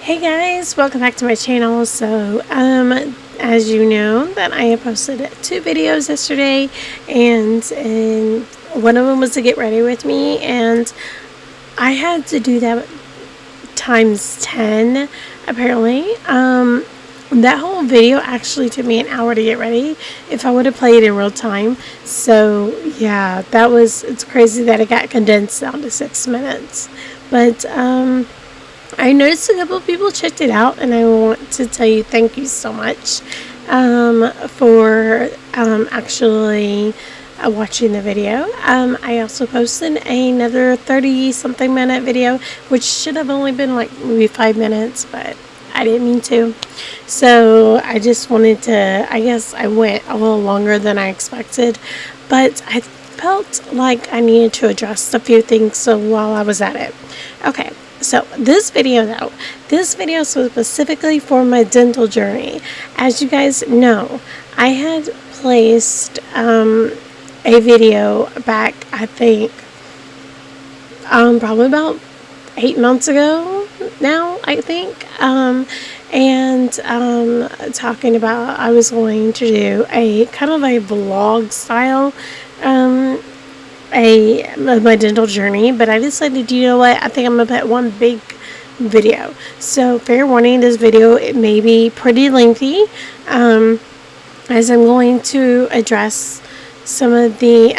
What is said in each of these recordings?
Hey guys, welcome back to my channel. So, as you know, that I posted 2 videos yesterday, and one of them was to get ready with me, and I had to do that times 10 apparently. That whole video actually took me an hour to get ready if I would have played in real time. So yeah, it's crazy that it got condensed down to 6 minutes. But I noticed a couple of people checked it out, and I want to tell you thank you so much for actually watching the video. I also posted another 30-something minute video, which should have only been like maybe 5 minutes, but I didn't mean to. So I just wanted to, I guess I went a little longer than I expected, but I felt like I needed to address a few things so while I was at it. Okay. So this video is specifically for my dental journey. As you guys know, I had placed a video back, I think, probably about 8 months ago now, I think, and talking about I was going to do a kind of a vlog style my dental journey, but I decided, you know what, I think I'm gonna put one big video. So fair warning, this video, it may be pretty lengthy, as I'm going to address some of the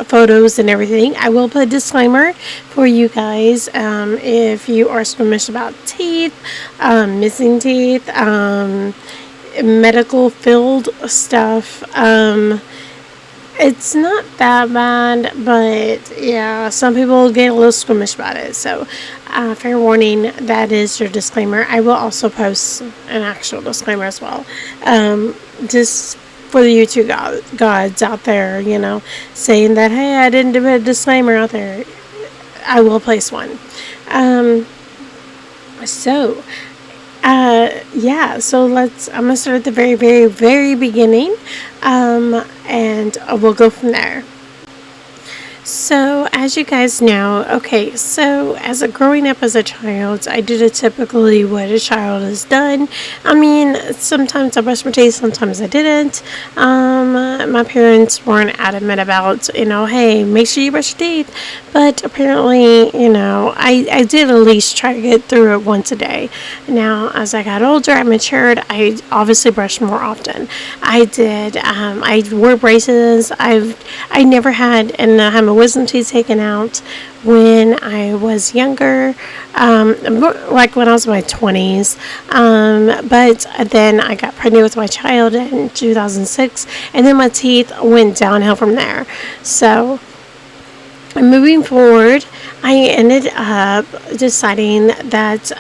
photos and everything. I will put a disclaimer for you guys if you are squeamish about teeth, missing teeth, medical field stuff. It's not that bad, but yeah, some people get a little squeamish about it. So, fair warning, that is your disclaimer. I will also post an actual disclaimer as well. Just for the YouTube gods out there, saying that, hey, I didn't do a disclaimer out there. I will place one. So I'm going to start at the very, very, very beginning, and we'll go from there. So, as you guys know, so growing up as a child, I did typically what a child has done. I mean, sometimes I brushed my teeth, sometimes I didn't. My parents weren't adamant about, hey, make sure you brush your teeth. But apparently, I did at least try to get through it once a day. Now, as I got older, I matured, I obviously brushed more often. I did. I wore braces. I never had, and I had my wisdom teeth taken out when I was younger, like when I was in my 20s, but then I got pregnant with my child in 2006, and then my teeth went downhill from there. So moving forward, I ended up deciding that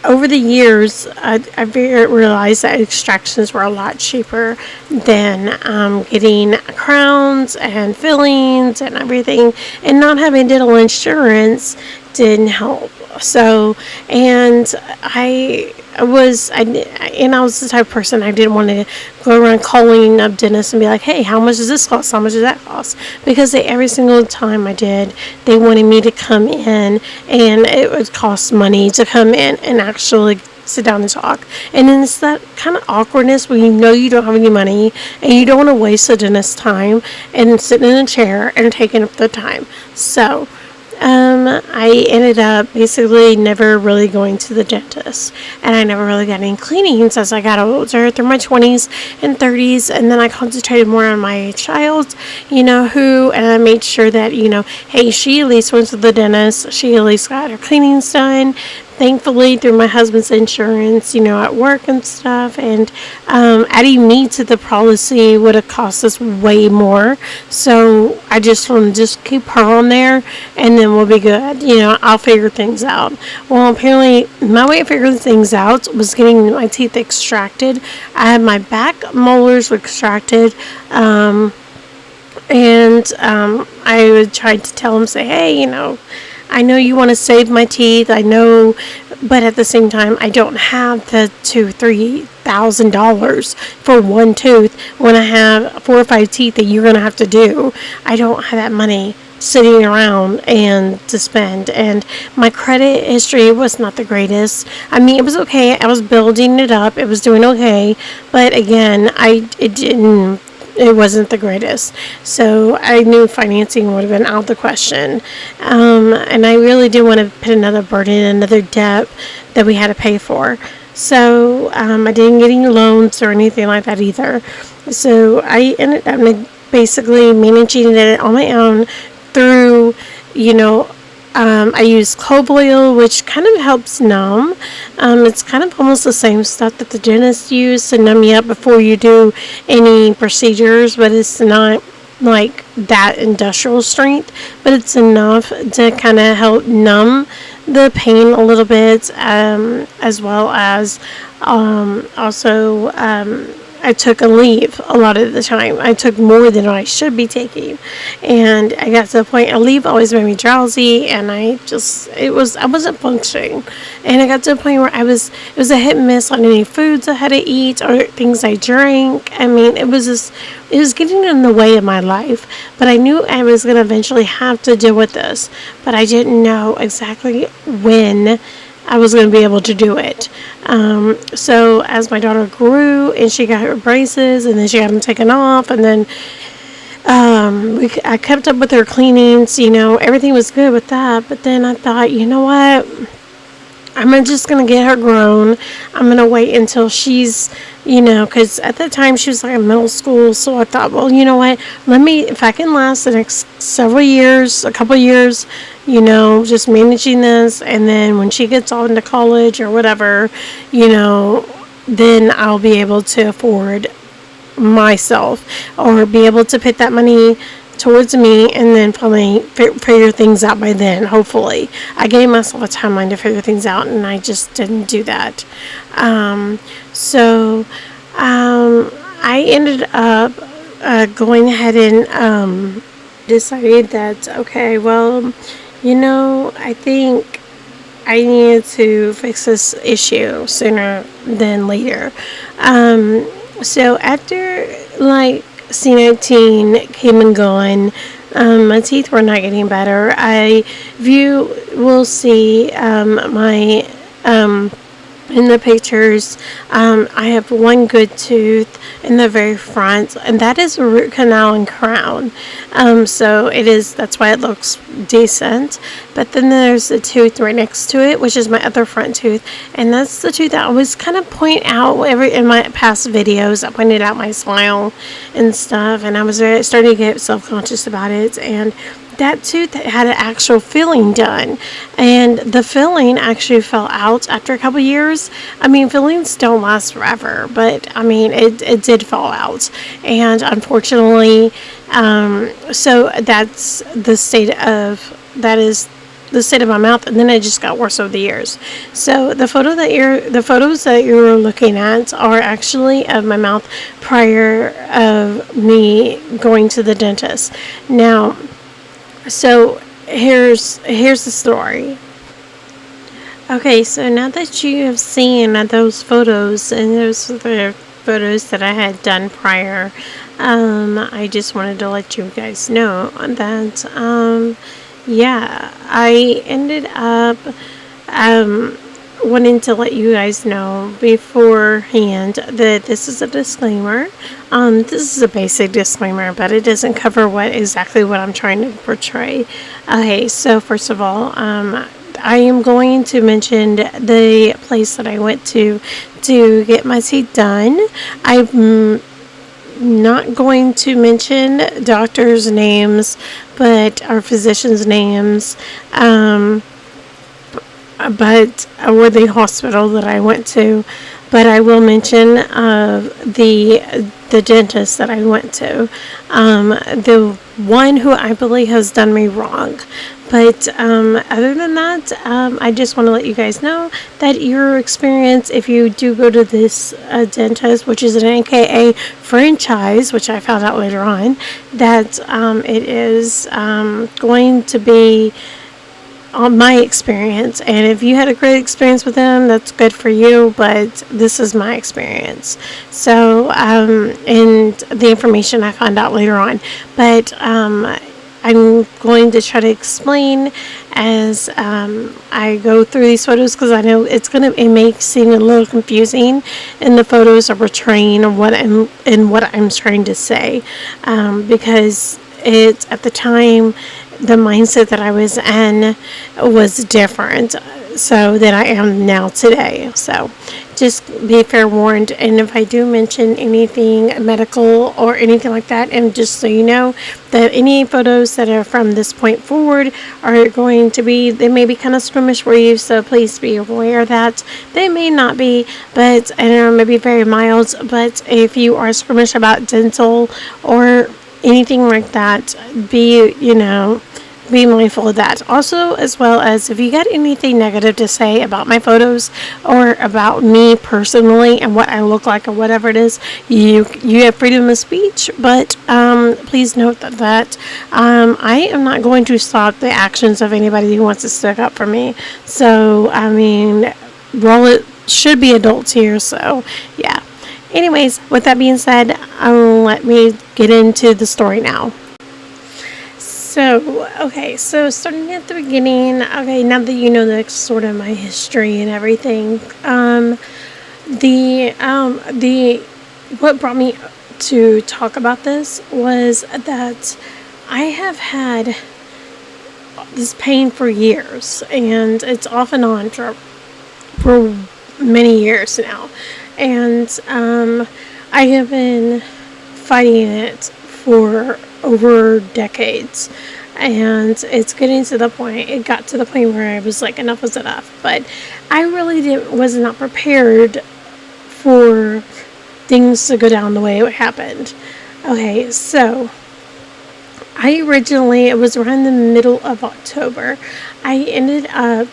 over the years, I realized that extractions were a lot cheaper than getting crowns and fillings and everything, and not having dental insurance didn't help. So, and I was the type of person, I didn't want to go around calling up dentists and be like, hey, how much does this cost? How much does that cost? Because every single time I did, they wanted me to come in, and it would cost money to come in and actually sit down and talk. And then it's that kind of awkwardness when you don't have any money and you don't want to waste the dentist's time and sitting in a chair and taking up the time. So I ended up basically never really going to the dentist, and I never really got any cleanings as I got older through my 20s and 30s, and then I concentrated more on my child, and I made sure that, hey, she at least went to the dentist, she at least got her cleanings done, thankfully through my husband's insurance, at work and stuff, and adding me to the policy would have cost us way more, so I just want to just keep her on there, and then we'll be good. I'll figure things out. Well, apparently my way of figuring things out was getting my teeth extracted. I had my back molars extracted, and I would try to tell him, say, hey, I know you want to save my teeth, I know, but at the same time, I don't have the $2,000-$3,000 for one tooth when I have 4 or 5 teeth that you're going to have to do. I don't have that money sitting around and to spend. And my credit history was not the greatest. I mean, it was okay. I was building it up. It was doing okay, but again, it wasn't the greatest. So I knew financing would have been out of the question. And I really didn't want to put another burden, another debt that we had to pay for. So I didn't get any loans or anything like that either. So I ended up basically managing it on my own through, I use clove oil, which kind of helps numb. It's kind of almost the same stuff that the dentist use to numb you up before you do any procedures, but it's not like that industrial strength, but it's enough to kind of help numb the pain a little bit, as well as also I took Aleve a lot of the time. I took more than I should be taking, and I got to the point Aleve always made me drowsy, and I wasn't functioning, and I got to a point where it was a hit and miss on any foods I had to eat or things I drank. I mean, it was getting in the way of my life, but I knew I was going to eventually have to deal with this, but I didn't know exactly when I was going to be able to do it. So as my daughter grew and she got her braces and then she got them taken off, and then I kept up with her cleanings, everything was good with that. But then I thought, you know what? I'm just going to get her grown. I'm going to wait until she's, because at that time she was like in middle school. So I thought, well, you know what? If I can last the next several years, a couple years, just managing this. And then when she gets on to college or whatever, then I'll be able to afford myself or be able to put that money towards me, and then probably figure things out by then, hopefully. I gave myself a timeline to figure things out, and I just didn't do that. So I ended up going ahead and decided that, okay, well, I think I needed to fix this issue sooner than later. So after, C19 came and gone, my teeth were not getting better. Will see my in the pictures, I have one good tooth in the very front, and that is a root canal and crown. So that's why it looks decent. But then there's a tooth right next to it, which is my other front tooth, and that's the tooth that I always kind of point out in my past videos. I pointed out my smile and stuff, and I was starting to get self-conscious about it, and that tooth had an actual filling done, and the filling actually fell out after a couple years. I mean, fillings don't last forever, but I mean, it did fall out, and unfortunately, so that's the state of my mouth, and then it just got worse over the years. So the photos that you're looking at are actually of my mouth prior of me going to the dentist. Now, so here's the story. Okay, so now that you have seen those photos, and those are the photos that I had done prior, I just wanted to let you guys know that, I ended up wanting to let you guys know beforehand that this is a disclaimer. This is a basic disclaimer, but it doesn't cover exactly what I'm trying to portray. Okay, so first of all, I am going to mention the place that I went to get my teeth done. I'm not going to mention doctors' names, but our physicians' names, or the hospital that I went to, but I will mention the dentist that I went to, the one who I believe has done me wrong. But other than that, I just want to let you guys know that your experience, if you do go to this dentist, which is an AKA franchise, which I found out later on, that it is going to be on my experience. And if you had a great experience with them, that's good for you, but this is my experience. So and the information I found out later on, but I'm going to try to explain as I go through these photos, because I know it may seem a little confusing, and the photos are portraying what I'm trying to say, because it at the time the mindset that I was in was different so than I am now today. So just be fair warned. And if I do mention anything medical or anything like that, and just so you know that any photos that are from this point forward are going to be, they may be kind of squeamish for you, so please be aware that they may not be, but and it may be very mild. But if you are squeamish about dental or anything like that, be mindful of that. Also, as well as if you got anything negative to say about my photos or about me personally and what I look like or whatever it is, you have freedom of speech. But please note that I am not going to stop the actions of anybody who wants to stick up for me. So I mean, it should be adults here. So yeah. Anyways, with that being said, let me get into the story now. So starting at the beginning, okay, now that you know the sort of my history and everything, the what brought me to talk about this was that I have had this pain for years, and it's off and on for many years now, and I have been fighting it for over decades, and it got to the point where I was like, enough was enough. But I really was not prepared for things to go down the way it happened. Okay, so it was around the middle of October. I ended up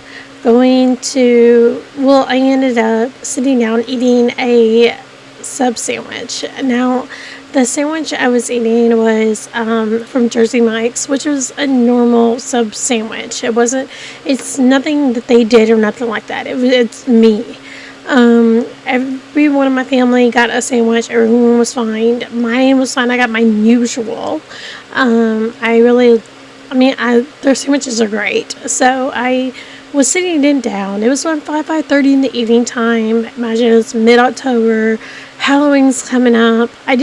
sitting down eating a sub sandwich. Now, the sandwich I was eating was from Jersey Mike's, which was a normal sub sandwich. It's nothing that they did or nothing like that. It's me. Everyone in my family got a sandwich. Everyone was fine. Mine was fine. I got mine usual. Their sandwiches are great. So I was sitting down. It was around 5:30 in the evening time. Imagine it's mid-October. Halloween's coming up. I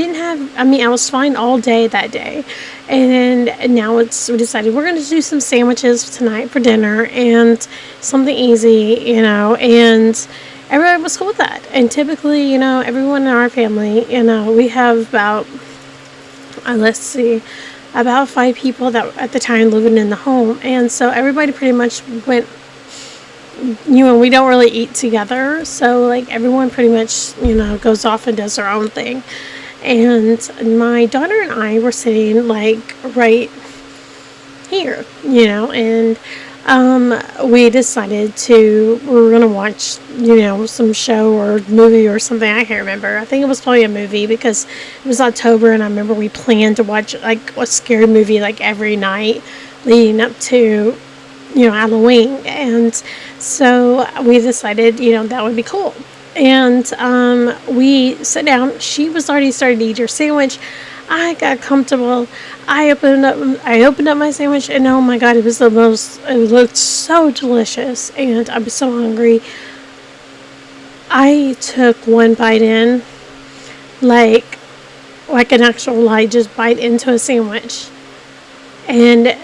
was fine all day that day. And now we decided we're going to do some sandwiches tonight for dinner and something easy, and everyone was cool with that. And typically, everyone in our family, we have about 5 people that at the time living in the home. And so everybody pretty much went, we don't really eat together. So like everyone pretty much, goes off and does their own thing. And my daughter and I were sitting like right here, and we decided we were going to watch, some show or movie or something. I can't remember. I think it was probably a movie because it was October, and I remember we planned to watch like a scary movie like every night leading up to, Halloween. And so we decided, that would be cool. And we sat down. She was already started to eat her sandwich. I got comfortable. I opened up my sandwich, and oh my god, it looked so delicious, and I was so hungry. I took one bite in, like an actual just bite into a sandwich. And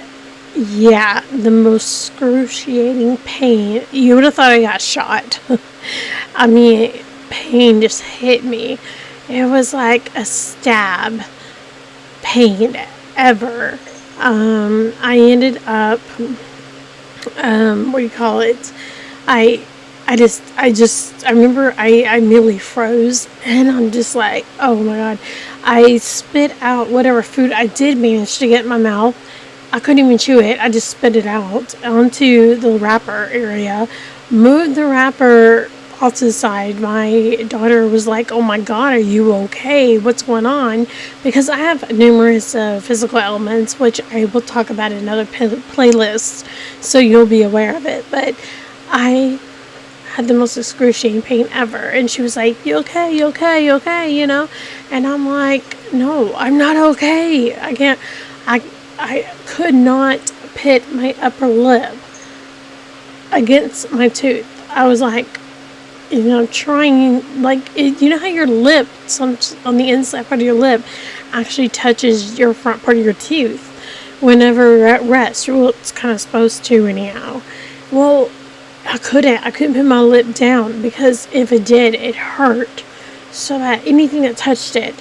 yeah, the most excruciating pain. You would have thought I got shot. Pain just hit me. It was like a stab pain ever. I ended up, what do you call it? I remember I immediately froze, and I'm just like, oh my god. I spit out whatever food I did manage to get in my mouth. I couldn't even chew it. I just spit it out onto the wrapper area, moved the wrapper off to the side. My daughter was like, oh my god, are you okay? What's going on? Because I have numerous physical ailments, which I will talk about in another playlist, so you'll be aware of it. But I had the most excruciating pain ever, and she was like, you okay? And I'm like, no, I'm not okay. I I could not pit my upper lip against my tooth. I was like, trying, like, you know how your lip, on the inside part of your lip, actually touches your front part of your tooth whenever you're at rest. Well, it's kind of supposed to, anyhow. Well, I couldn't put my lip down, because if it did, it hurt so bad. Anything that touched it.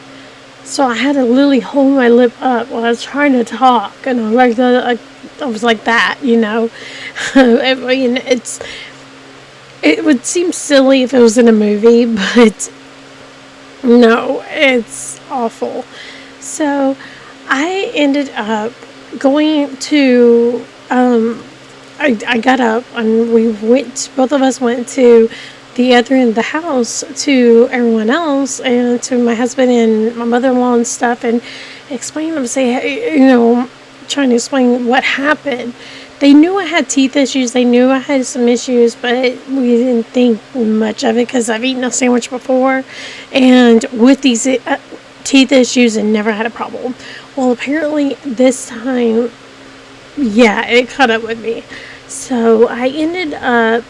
So I had to literally hold my lip up while I was trying to talk, and I was like that, I mean, it would seem silly if it was in a movie, but no, it's awful. So I ended up going to, I got up and both of us went to the other end of the house to everyone else and to my husband and my mother-in-law and stuff, and explain them, say, hey, trying to explain what happened. They knew I had teeth issues. They knew I had some issues, but we didn't think much of it because I've eaten a sandwich before, and with these teeth issues, and never had a problem. Well, apparently this time, yeah, it caught up with me. So I ended up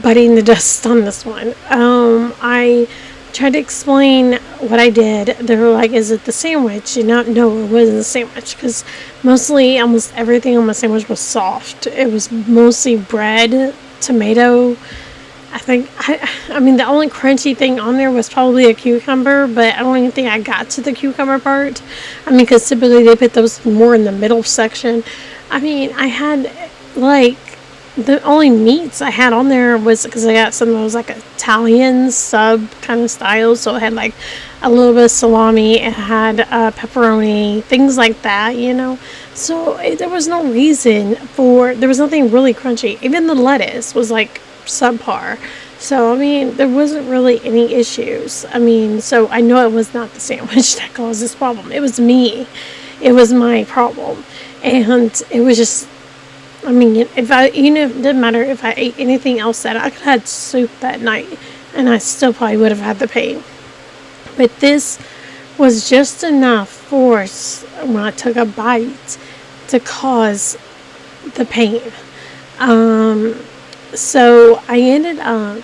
biting the dust on this one. I tried to explain what I did. They were like, is it the sandwich? No, it wasn't the sandwich, because almost everything on my sandwich was soft. It was mostly bread, tomato. I mean, the only crunchy thing on there was probably a cucumber, but I don't even think I got to the cucumber part. I mean, because typically they put those more in the middle section. I mean, I had, like, the only meats I had on there was, because I got some of those, like, Italian sub kind of style, so it had, like, a little bit of salami, it had pepperoni, things like that, so there was no reason there was nothing really crunchy. Even the lettuce was, like, subpar. So, I mean, there wasn't really any issues. I mean, so I know it was not the sandwich that caused this problem. It was me. It was my problem. And it was just, I mean, it didn't matter if I ate anything else that I could have had soup that night, and I still probably would have had the pain. But this was just enough force when I took a bite to cause the pain. So I ended up,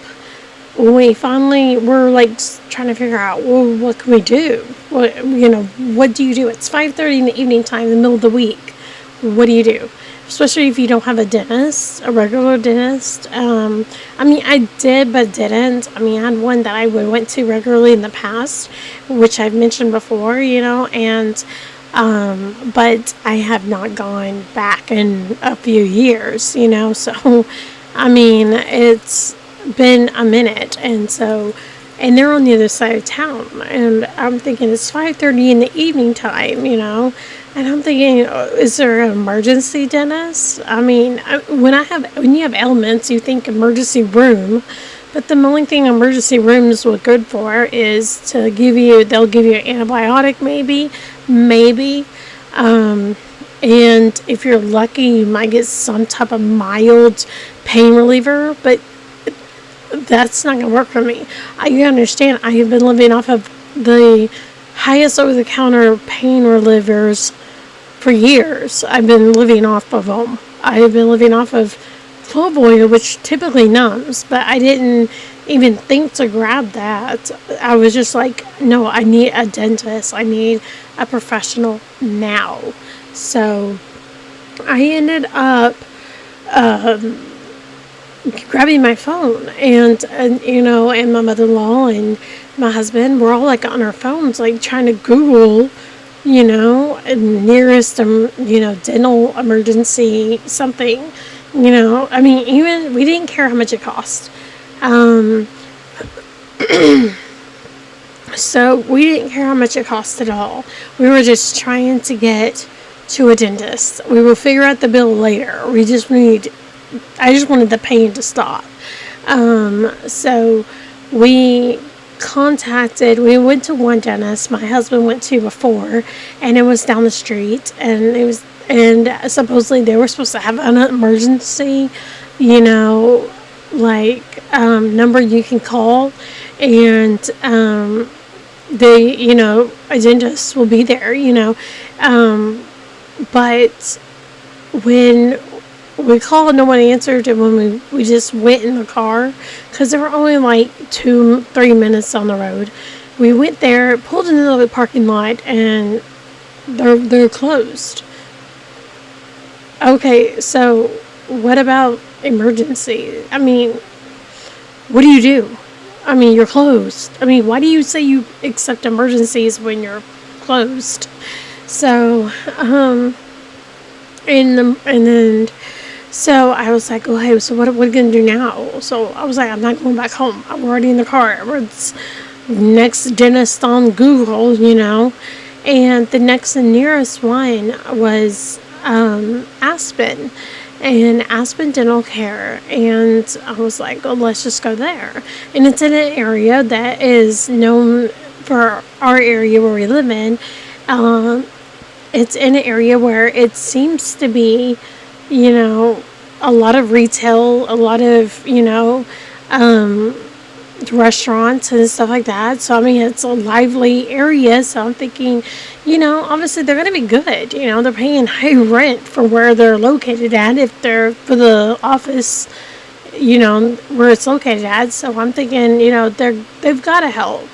when we finally were like trying to figure out, well, what can we do? What do you do? It's 5:30 in the evening time, in the middle of the week. What do you do? Especially if you don't have a dentist, a regular dentist. I mean, I did, but didn't. I mean, I had one that I went to regularly in the past, which I've mentioned before, and but I have not gone back in a few years, so, I mean, it's been a minute, and they're on the other side of town, and I'm thinking it's 5:30 in the evening time, and I'm thinking, is there an emergency dentist? I mean, when you have ailments, you think emergency room, but the only thing emergency rooms were good for is they'll give you an antibiotic, maybe, and if you're lucky, you might get some type of mild pain reliever, but that's not going to work for me. You understand, I have been living off of the highest over-the-counter pain relievers for years. I've been living off of them. I have been living off of clove oil, which typically numbs, but I didn't even think to grab that. I was just like, no, I need a dentist. I need a professional now. So I ended up grabbing my phone, and my mother-in-law and my husband were all like on our phones, like trying to Google, nearest, dental emergency something, I mean, even we didn't care how much it cost. So we didn't care how much it cost at all. We were just trying to get to a dentist. We will figure out the bill later. I just wanted the pain to stop. So we went to one dentist my husband went to before, and it was down the street, and supposedly they were supposed to have an emergency, number you can call, and a dentist will be there, but when we called, no one answered, and when we just went in the car, because there were only like 2-3 minutes on the road. We went there, pulled into the parking lot, and they're closed. Okay, so what about emergency? I mean, what do you do? I mean, you're closed. I mean, why do you say you accept emergencies when you're closed? So, and then so I was like, okay, so what are we gonna do now? So I was like, I'm not going back home. I'm already in the car. It's next dentist on Google, and the next and nearest one was Aspen. And Aspen Dental Care, and I was like, "Oh, let's just go there." And it's in an area that is known for our area where we live in. Um, it's in an area where it seems to be, a lot of retail, a lot of, um, restaurants and stuff like that. So I mean, it's a lively area. So I'm thinking, obviously they're going to be good. They're paying high rent for where they're located at, if they're for the office, where it's located at. So I'm thinking, they've got to help.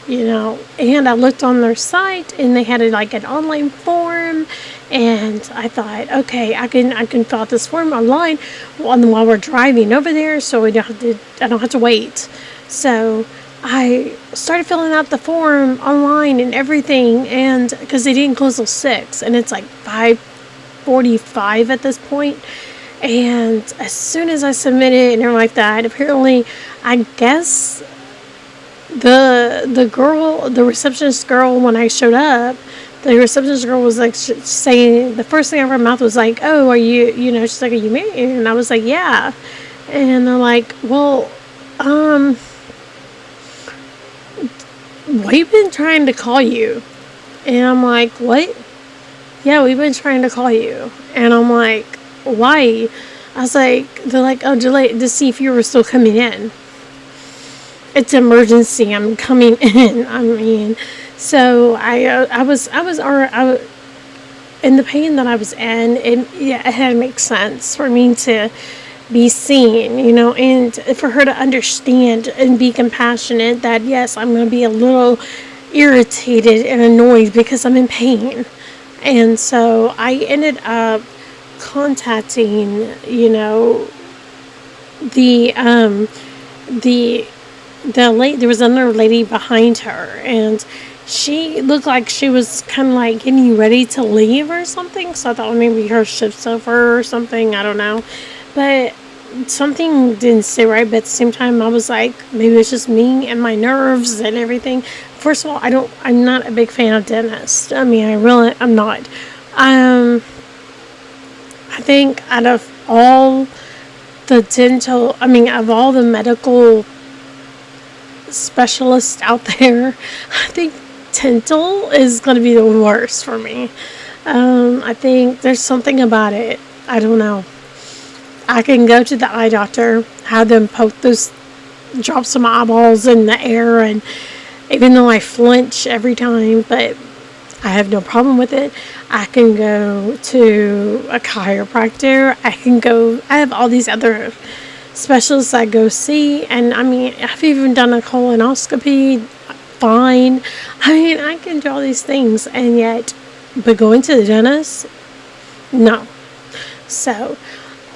And I looked on their site, and they had like an online form, and I thought, okay, I can fill out this form online while we're driving over there, so I don't have to wait. So I started filling out the form online and everything, and because they didn't close till 6, and it's like 5:45 at this point. And as soon as I submitted and everything like that, apparently, I guess the receptionist girl, when I showed up, the receptionist girl was like saying, the first thing out of her mouth was like, "Oh, are you, she's like, are you married?" And I was like, "Yeah." And they're like, "Well, we've been trying to call you." And I'm like, "What?" "Yeah, we've been trying to call you." And I'm like, "Why?" I was like, they're like, "Oh, to see if you were still coming in. It's emergency. I'm coming in." I mean, so I was in the pain that I was in, and yeah, it had to make sense for me to be seen, and for her to understand and be compassionate that, yes, I'm going to be a little irritated and annoyed because I'm in pain. And so I ended up contacting, the there was another lady behind her, and she looked like she was kind of like getting ready to leave or something. So I thought maybe her shift's over or something. I don't know, but something didn't sit right. But at the same time, I was like, maybe it's just me and my nerves and everything. First of all, I'm not a big fan of dentists. I mean, I'm not. I think out of all of all the medical specialists out there, I think dental is going to be the worst for me. I think there's something about it. I don't know. I can go to the eye doctor, have them poke those drops of my eyeballs in the air, and even though I flinch every time, but I have no problem with it. I can go to a chiropractor. I have all these other specialists I go see, and I mean, I've even done a colonoscopy. Fine. I mean, I can do all these things, and yet, but going to the dentist, no. So,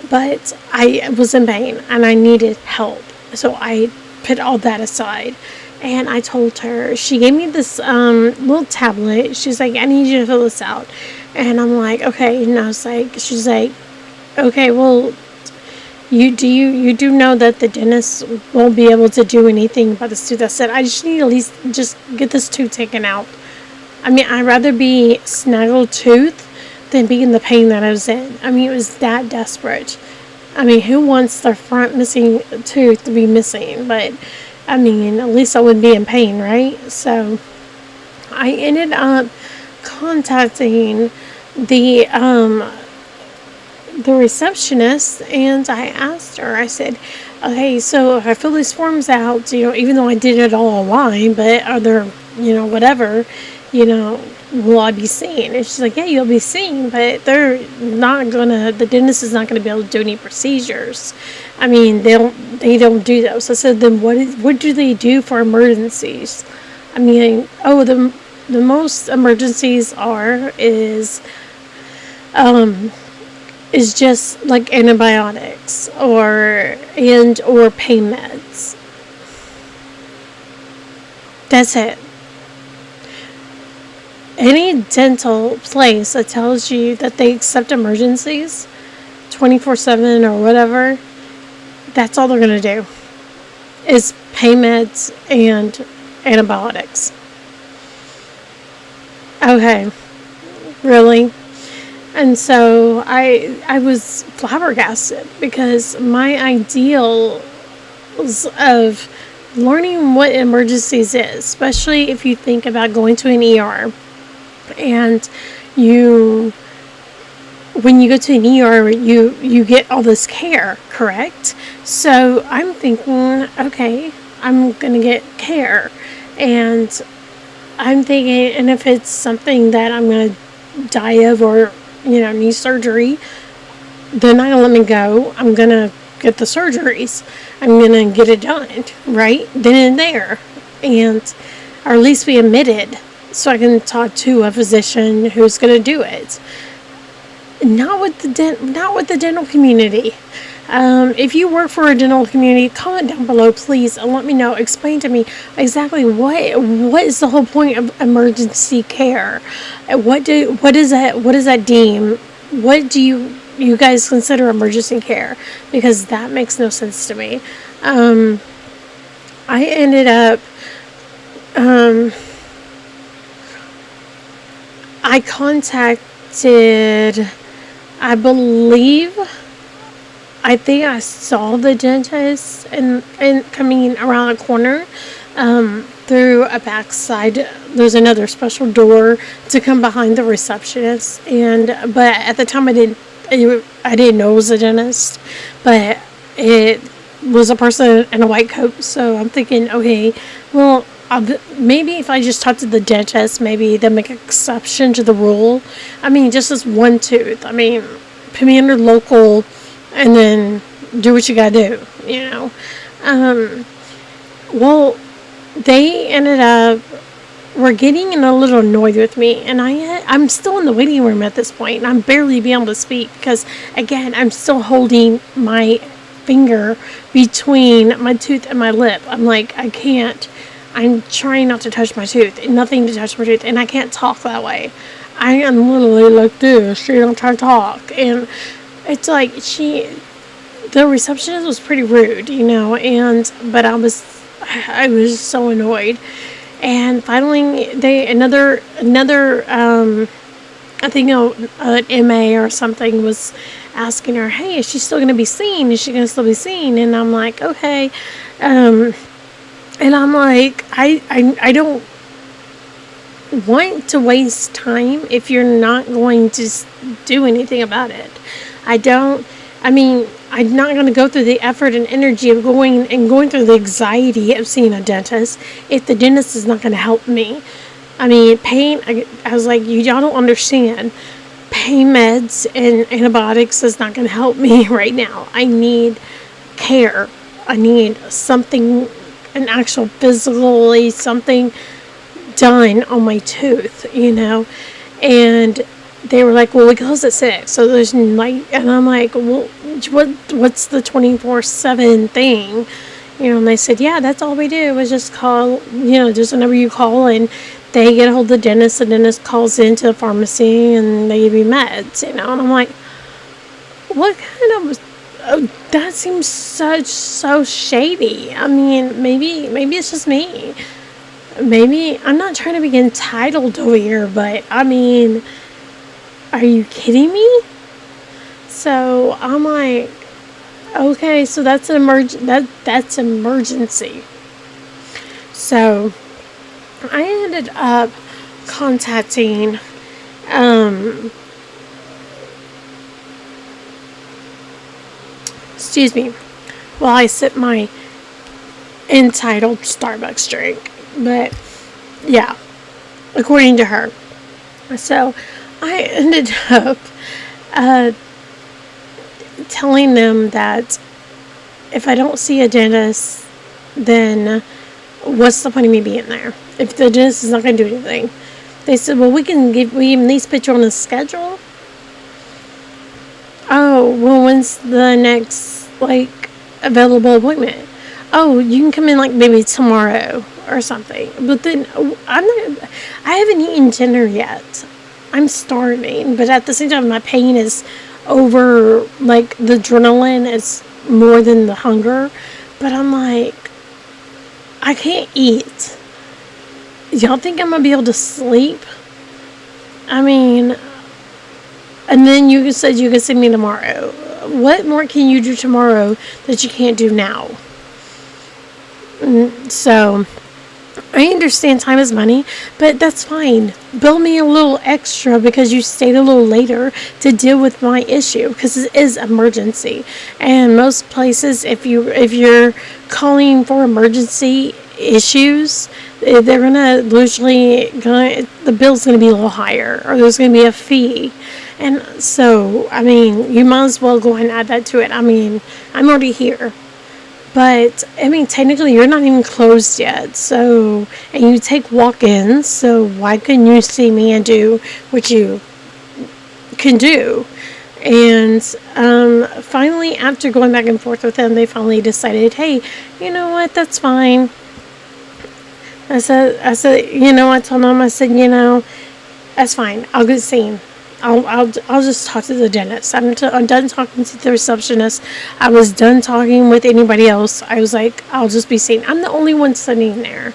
but I was in pain, and I needed help. So I put all that aside, and I told her. She gave me this little tablet. She's like, "I need you to fill this out," and I'm like, "Okay." And I was like, she's like, "Okay, well, you do know that the dentist won't be able to do anything about this tooth." I said, "I just need to at least just get this tooth taken out. I mean, I'd rather be snaggled tooth than be in the pain that I was in." I mean, it was that desperate. I mean, who wants their front missing tooth to be missing? But I mean, at least I wouldn't be in pain, right? So I ended up contacting the receptionist, and I asked her, I said, "Okay, so if I fill these forms out, even though I did it all online, but are there whatever, will I be seen? And she's like, yeah, you'll be seen, but the dentist is not gonna be able to do any procedures. I mean, they don't do those. I said, then what do they do for emergencies? I mean, the most emergencies is just like antibiotics or pain meds. That's it. Any dental place that tells you that they accept emergencies 24/7 or whatever, that's all they're going to do is pain meds and antibiotics. Okay, really? And so I was flabbergasted because my ideals of learning what emergencies is, especially if you think about going to an ER, and when you go to an ER, you get all this care, correct? So I'm thinking, okay, I'm gonna get care, and I'm thinking, and if it's something that I'm gonna die of or need surgery, they're not gonna let me go. I'm gonna get the surgeries. I'm gonna get it done right then and there, or at least be admitted so I can talk to a physician who's gonna do it. Not with the dental community. If you work for a dental community, comment down below, please, and let me know. Explain to me exactly what is the whole point of emergency care. What does that deem? What do you guys consider emergency care? Because that makes no sense to me. I ended up. I contacted. I think I saw the dentist and coming around the corner through a backside. There's another special door to come behind the receptionist, but at the time I didn't know it was a dentist, but it was a person in a white coat. So I'm thinking, okay, well, maybe if I just talk to the dentist, maybe they'll make an exception to the rule. I mean, just this one tooth. I mean, put me under local, and then do what you gotta do. Well, they ended up were getting a little annoyed with me, and I'm still in the waiting room at this point, and I'm barely being able to speak because, again, I'm still holding my finger between my tooth and my lip. I'm like, I can't. I'm trying not to touch my tooth, nothing to touch my tooth, and I can't talk that way. I am literally like this, I'm trying to talk, and it's like the receptionist was pretty rude, but I was so annoyed. And finally, another I think an MA or something was asking her, hey, is she still going to be seen? Is she going to still be seen? And I'm like, okay. And I'm like, I don't want to waste time if you're not going to do anything about it. I'm not going to go through the effort and energy of going through the anxiety of seeing a dentist if the dentist is not going to help me. I mean, pain, I was like, y'all don't understand. Pain meds and antibiotics is not going to help me right now. I need care. I need something, an actual physically something done on my tooth, and they were like, well, we close at 6, so there's night, and I'm like, well, what's the 24/7 thing, and they said, yeah, that's all we do is just call, just a number you call, and they get a hold of the dentist calls into the pharmacy, and they give you meds, and I'm like, what kind of, that seems so shady. I mean, maybe it's just me. Maybe I'm not trying to be entitled over here, but I mean, are you kidding me? So I'm like, okay, so that's an that's emergency. So I ended up contacting excuse me while I sip my entitled Starbucks drink. But Yeah, according to her. So I ended up uh, telling them that if I don't see a dentist, then what's the point of me being there? If the dentist is not going to do anything. They said, well, we can at least put you on a schedule. Oh, well, when's the next, available appointment? Oh, you can come in, maybe tomorrow or something. But then, I haven't eaten dinner yet. I'm starving, but at the same time, my pain is over, the adrenaline is more than the hunger. But I'm like, I can't eat. Y'all think I'm gonna be able to sleep? I mean, and then you said you could see me tomorrow. What more can you do tomorrow that you can't do now? So, I understand time is money, but that's fine. Bill me a little extra because you stayed a little later to deal with my issue because it is emergency. And most places, if you're calling for emergency issues, they're gonna usually the bill's gonna be a little higher, or there's gonna be a fee. And so, I mean, you might as well go ahead and add that to it. I mean, I'm already here. But, I mean, technically, you're not even closed yet. So, and you take walk-ins. So, why couldn't you see me and do what you can do? And finally, after going back and forth with them, they finally decided, hey, you know what? That's fine. I said, I told them, I said, that's fine. I'll get seen. I'll just talk to the dentist. I'm done talking to the receptionist. I was done talking with anybody else. I was like, I'll just be seen. I'm the only one sitting there.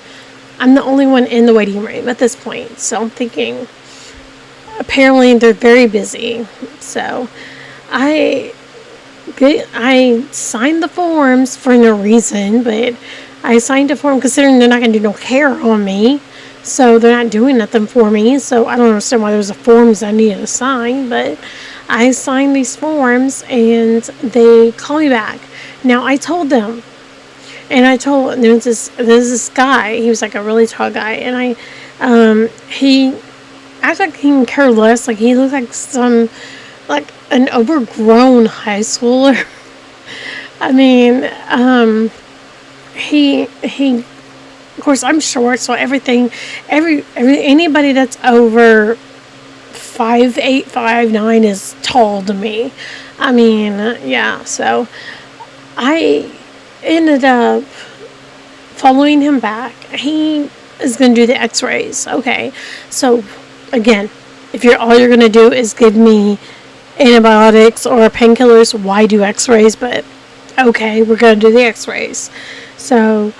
I'm the only one in the waiting room at this point. So I'm thinking, apparently they're very busy. So I signed the forms for no reason, but I signed a form considering they're not going to do no care on me. So they're not doing nothing for me. So I don't understand why there's a forms I needed to sign. But I signed these forms and they called me back. Now I told them. And I told there's this guy. He was like a really tall guy. And he acted like he can care less. Like he looked like an overgrown high schooler. I mean, he of course I'm short, so anybody that's over 5'8", 5'9" is tall to me. I mean, yeah, so I ended up following him back. He is going to do the x-rays. Okay, so again, if all you're going to do is give me antibiotics or painkillers, why do x-rays? But okay, we're going to do the x-rays. So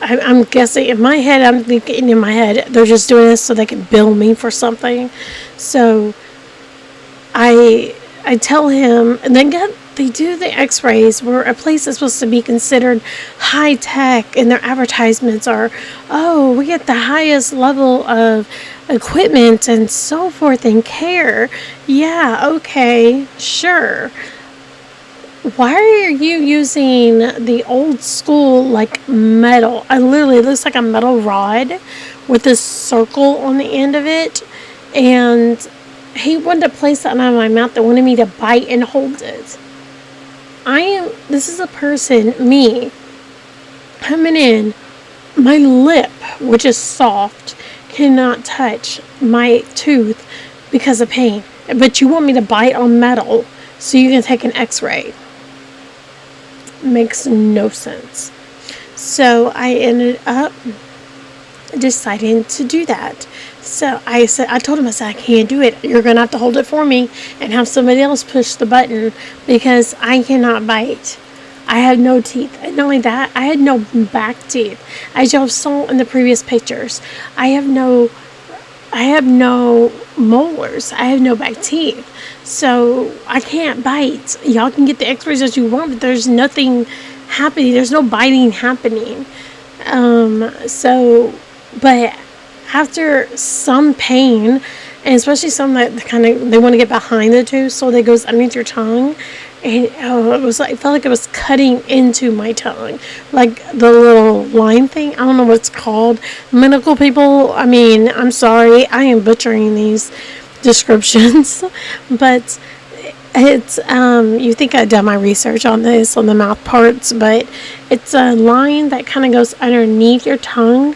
I'm guessing in my head, I'm thinking they're just doing this so they can bill me for something. So I tell him, and they do the x-rays where a place is supposed to be considered high tech, and their advertisements are, oh, we get the highest level of equipment and so forth and care. Yeah, okay, sure. Why are you using the old school, metal? It looks like a metal rod with a circle on the end of it. And he wanted to place that on my mouth and wanted me to bite and hold it. This is a person, me, coming in, my lip, which is soft, cannot touch my tooth because of pain. But you want me to bite on metal so you can take an x-ray. Makes no sense. So I ended up deciding to do that. So I told him, I can't do it. You're going to have to hold it for me and have somebody else push the button because I cannot bite. I have no teeth. And not only that, I had no back teeth. As y'all saw in the previous pictures, I have no molars. I have no back teeth. So I can't bite. Y'all can get the x-rays as you want, but there's nothing happening. There's no biting happening. But after some pain, and especially some that they want to get behind the tooth, so that goes underneath your tongue, and it was like, it felt like it was cutting into my tongue, like the little line thing. I don't know what it's called. Medical people, I mean, I'm sorry, I am butchering these descriptions, but it's you think I'd done my research on this on the mouth parts, but it's a line that kind of goes underneath your tongue.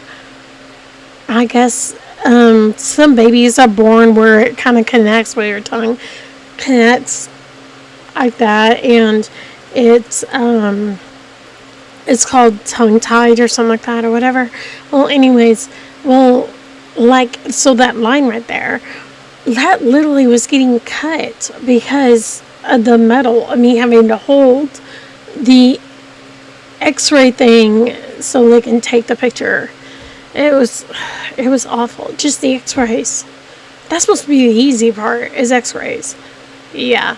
I guess some babies are born where it kind of connects with your tongue, connects like that, and it's it's called tongue tied or something like that or whatever. Well, anyways, well, like, so that line right there, that literally was getting cut because of the metal of me having to hold the x-ray thing so they can take the picture. It was awful. Just the x-rays. That's supposed to be the easy part, is x-rays. Yeah.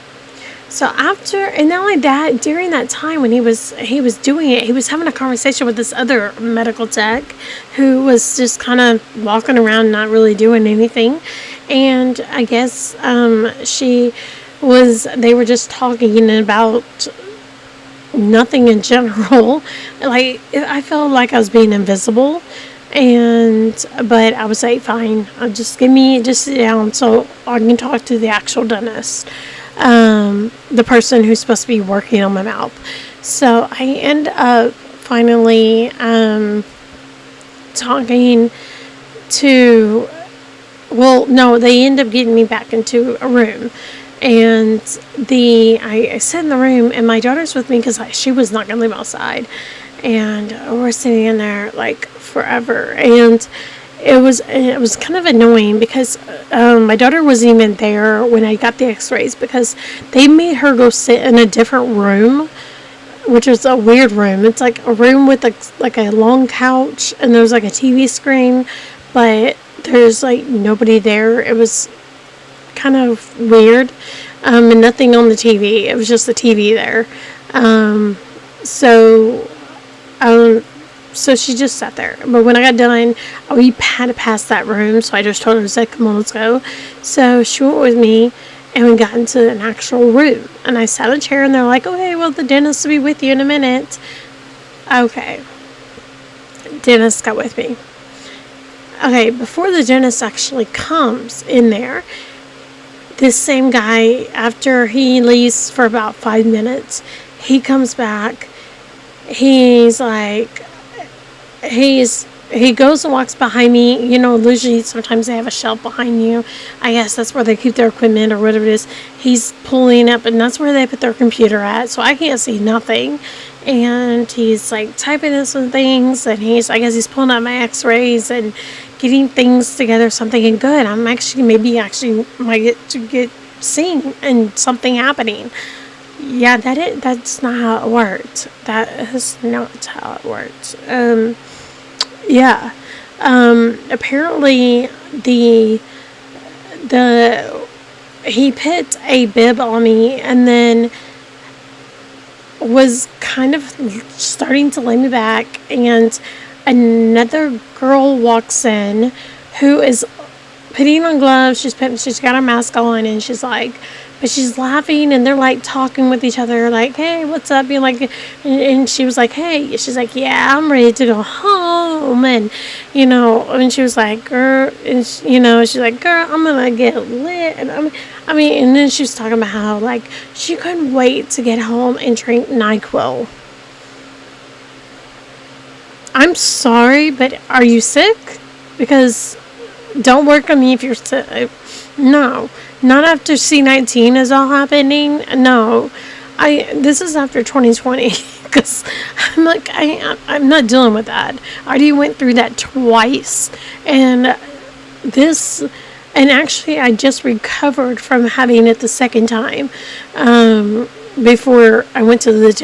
So after, and not only that, during that time when he was doing it, he was having a conversation with this other medical tech who was just kind of walking around, not really doing anything. And I guess they were just talking about nothing in general. Like, I felt like I was being invisible. But I was like, fine, just sit down so I can talk to the actual dentist. The person who's supposed to be working on my mouth. So I end up finally talking to, well, no, they end up getting me back into a room. And I sit in the room, and my daughter's with me because she was not going to leave outside. And we're sitting in there like forever. And it was kind of annoying because my daughter wasn't even there when I got the x-rays because they made her go sit in a different room, which is a weird room. It's like a room with like a long couch, and there's like a TV screen, but there's like nobody there. It was kind of weird, and nothing on the TV. It was just the TV there. So she just sat there. But when I got done, we had to pass that room. So I just told her, I said, come on, let's go. So she went with me, and we got into an actual room. And I sat in a chair, and they're like, okay, well, the dentist will be with you in a minute. Okay. Dentist got with me. Okay, before the dentist actually comes in there, this same guy, after he leaves for about 5 minutes, he comes back. He's like, he goes and walks behind me. You know, usually sometimes they have a shelf behind you. I guess that's where they keep their equipment or whatever it is. He's pulling up, and that's where they put their computer at, so I can't see nothing. And he's like typing in some things, and I guess he's pulling out my x-rays and getting things together, something good. I'm actually might get seen and something happening. Yeah, that's not how it worked. That is not how it worked. Yeah. Apparently he put a bib on me and then was kind of starting to lay me back, and another girl walks in who is putting on gloves. She's got her mask on, and she's like, but she's laughing, and they're like talking with each other, like, hey, what's up? Being like, and she was like, hey, she's like, yeah, I'm ready to go home. And, and she was like, girl, and she's like, girl, I'm gonna get lit. And and then she was talking about how, like, she couldn't wait to get home and drink NyQuil. I'm sorry, but are you sick? Because don't work on me if you're sick. No. Not after C19 is all happening. No. This is after 2020. Because I'm like, I'm not dealing with that. I already went through that twice. And actually I just recovered from having it the second time. Before I went to this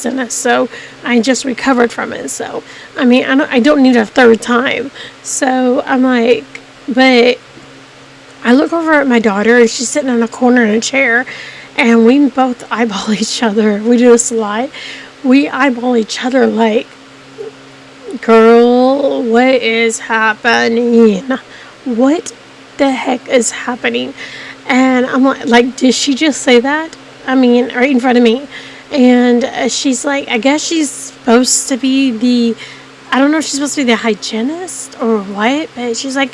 dentist. So I just recovered from it. So, I don't need a third time. So I'm like, but I look over at my daughter, and she's sitting in a corner in a chair, and we both eyeball each other. We do this a lot. We eyeball each other like, girl, what is happening? What the heck is happening? And I'm like, did she just say that? I mean, right in front of me. And she's like, I guess she's supposed to be I don't know if she's supposed to be the hygienist or what, but she's like,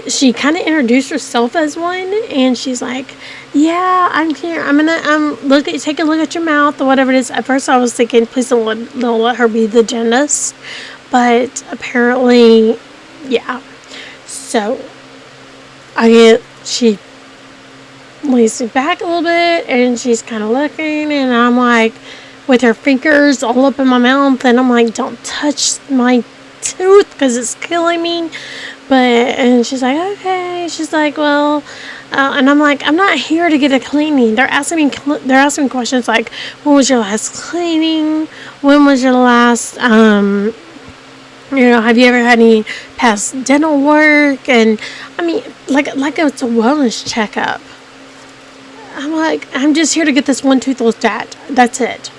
she kind of introduced herself as one, and she's like, "Yeah, I'm here. I'm gonna take a look at your mouth or whatever it is." At first, I was thinking, please don't let her be the dentist, but apparently, yeah. So she lays me back a little bit, and she's kind of looking, and I'm like, with her fingers all up in my mouth, and I'm like, don't touch my tooth because it's killing me. And she's like, okay. She's like, well, and I'm like, I'm not here to get a cleaning. They're asking me questions like, when was your last cleaning? When was your last, have you ever had any past dental work? And I mean, like it's a wellness checkup. I'm like, I'm just here to get this one tooth looked at. That's it.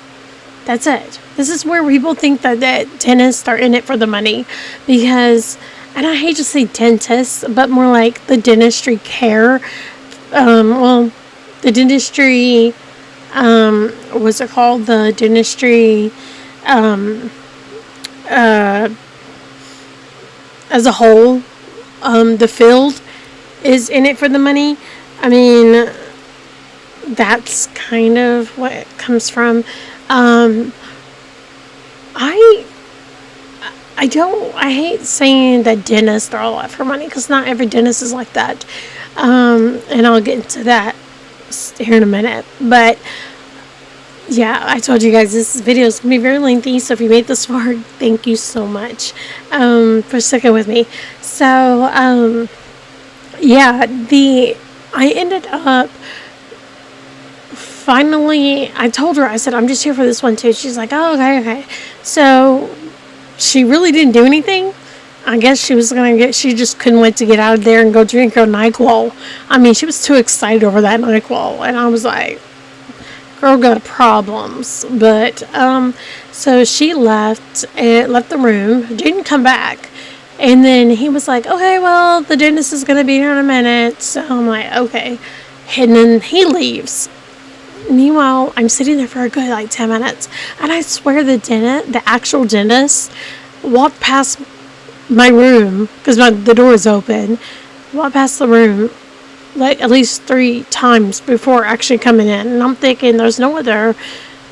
This is where people think that dentists are in it for the money, because, and I hate to say dentists, but more like the dentistry care. The dentistry, what's it called? The dentistry, as a whole, the field is in it for the money. I mean, that's kind of what it comes from. I hate saying that dentists are all out for money, because not every dentist is like that. And I'll get into that here in a minute. But yeah, I told you guys this video is going to be very lengthy, so if you made this far, thank you so much for sticking with me. So, I ended up finally, I told her, I said, I'm just here for this one too. She's like, oh, okay. So she really didn't do anything. I guess she just couldn't wait to get out of there and go drink her NyQuil. I mean, she was too excited over that NyQuil. And I was like, girl got problems. But, so she left the room, didn't come back. And then he was like, okay, well, the dentist is going to be here in a minute. So I'm like, okay. And then he leaves. Meanwhile, I'm sitting there for a good 10 minutes, and I swear the actual dentist walked past my room, because the door is open, walked past the room at least 3 times before actually coming in. And I'm thinking, there's no other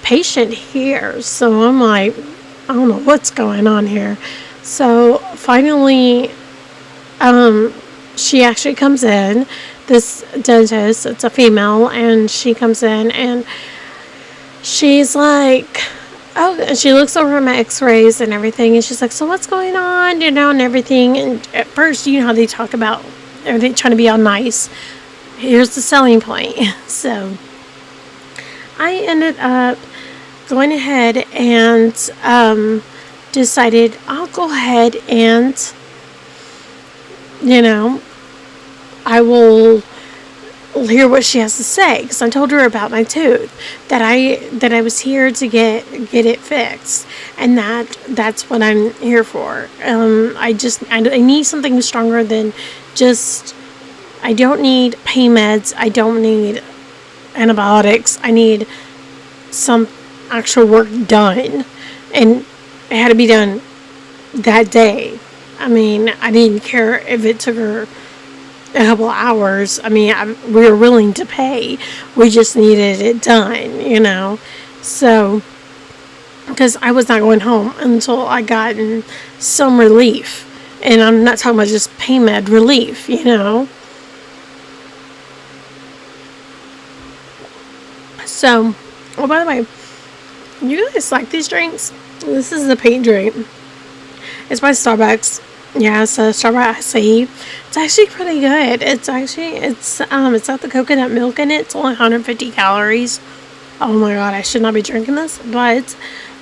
patient here. So I'm like, I don't know what's going on here. So finally, she actually comes in. This dentist, it's a female, and she comes in, and she's like, oh, and she looks over at my x-rays and everything, and she's like, so what's going on, and everything. And at first, how they talk about everything, trying to be all nice. Here's the selling point. So I ended up going ahead and decided I'll go ahead and, I will hear what she has to say, because I told her about my tooth, that I was here to get it fixed, and that's what I'm here for. I need something stronger than just. I don't need pain meds. I don't need antibiotics. I need some actual work done, and it had to be done that day. I mean, I didn't care if it took her a couple hours. I mean, we were willing to pay. We just needed it done, So, because I was not going home until I gotten some relief. And I'm not talking about just pain med relief, So, oh, by the way, you guys like these drinks? This is the pink drink. It's by Starbucks. Yeah, it's a Starbucks acai. It's actually pretty good. It's got the coconut milk in it. It's only 150 calories. Oh my god, I should not be drinking this, but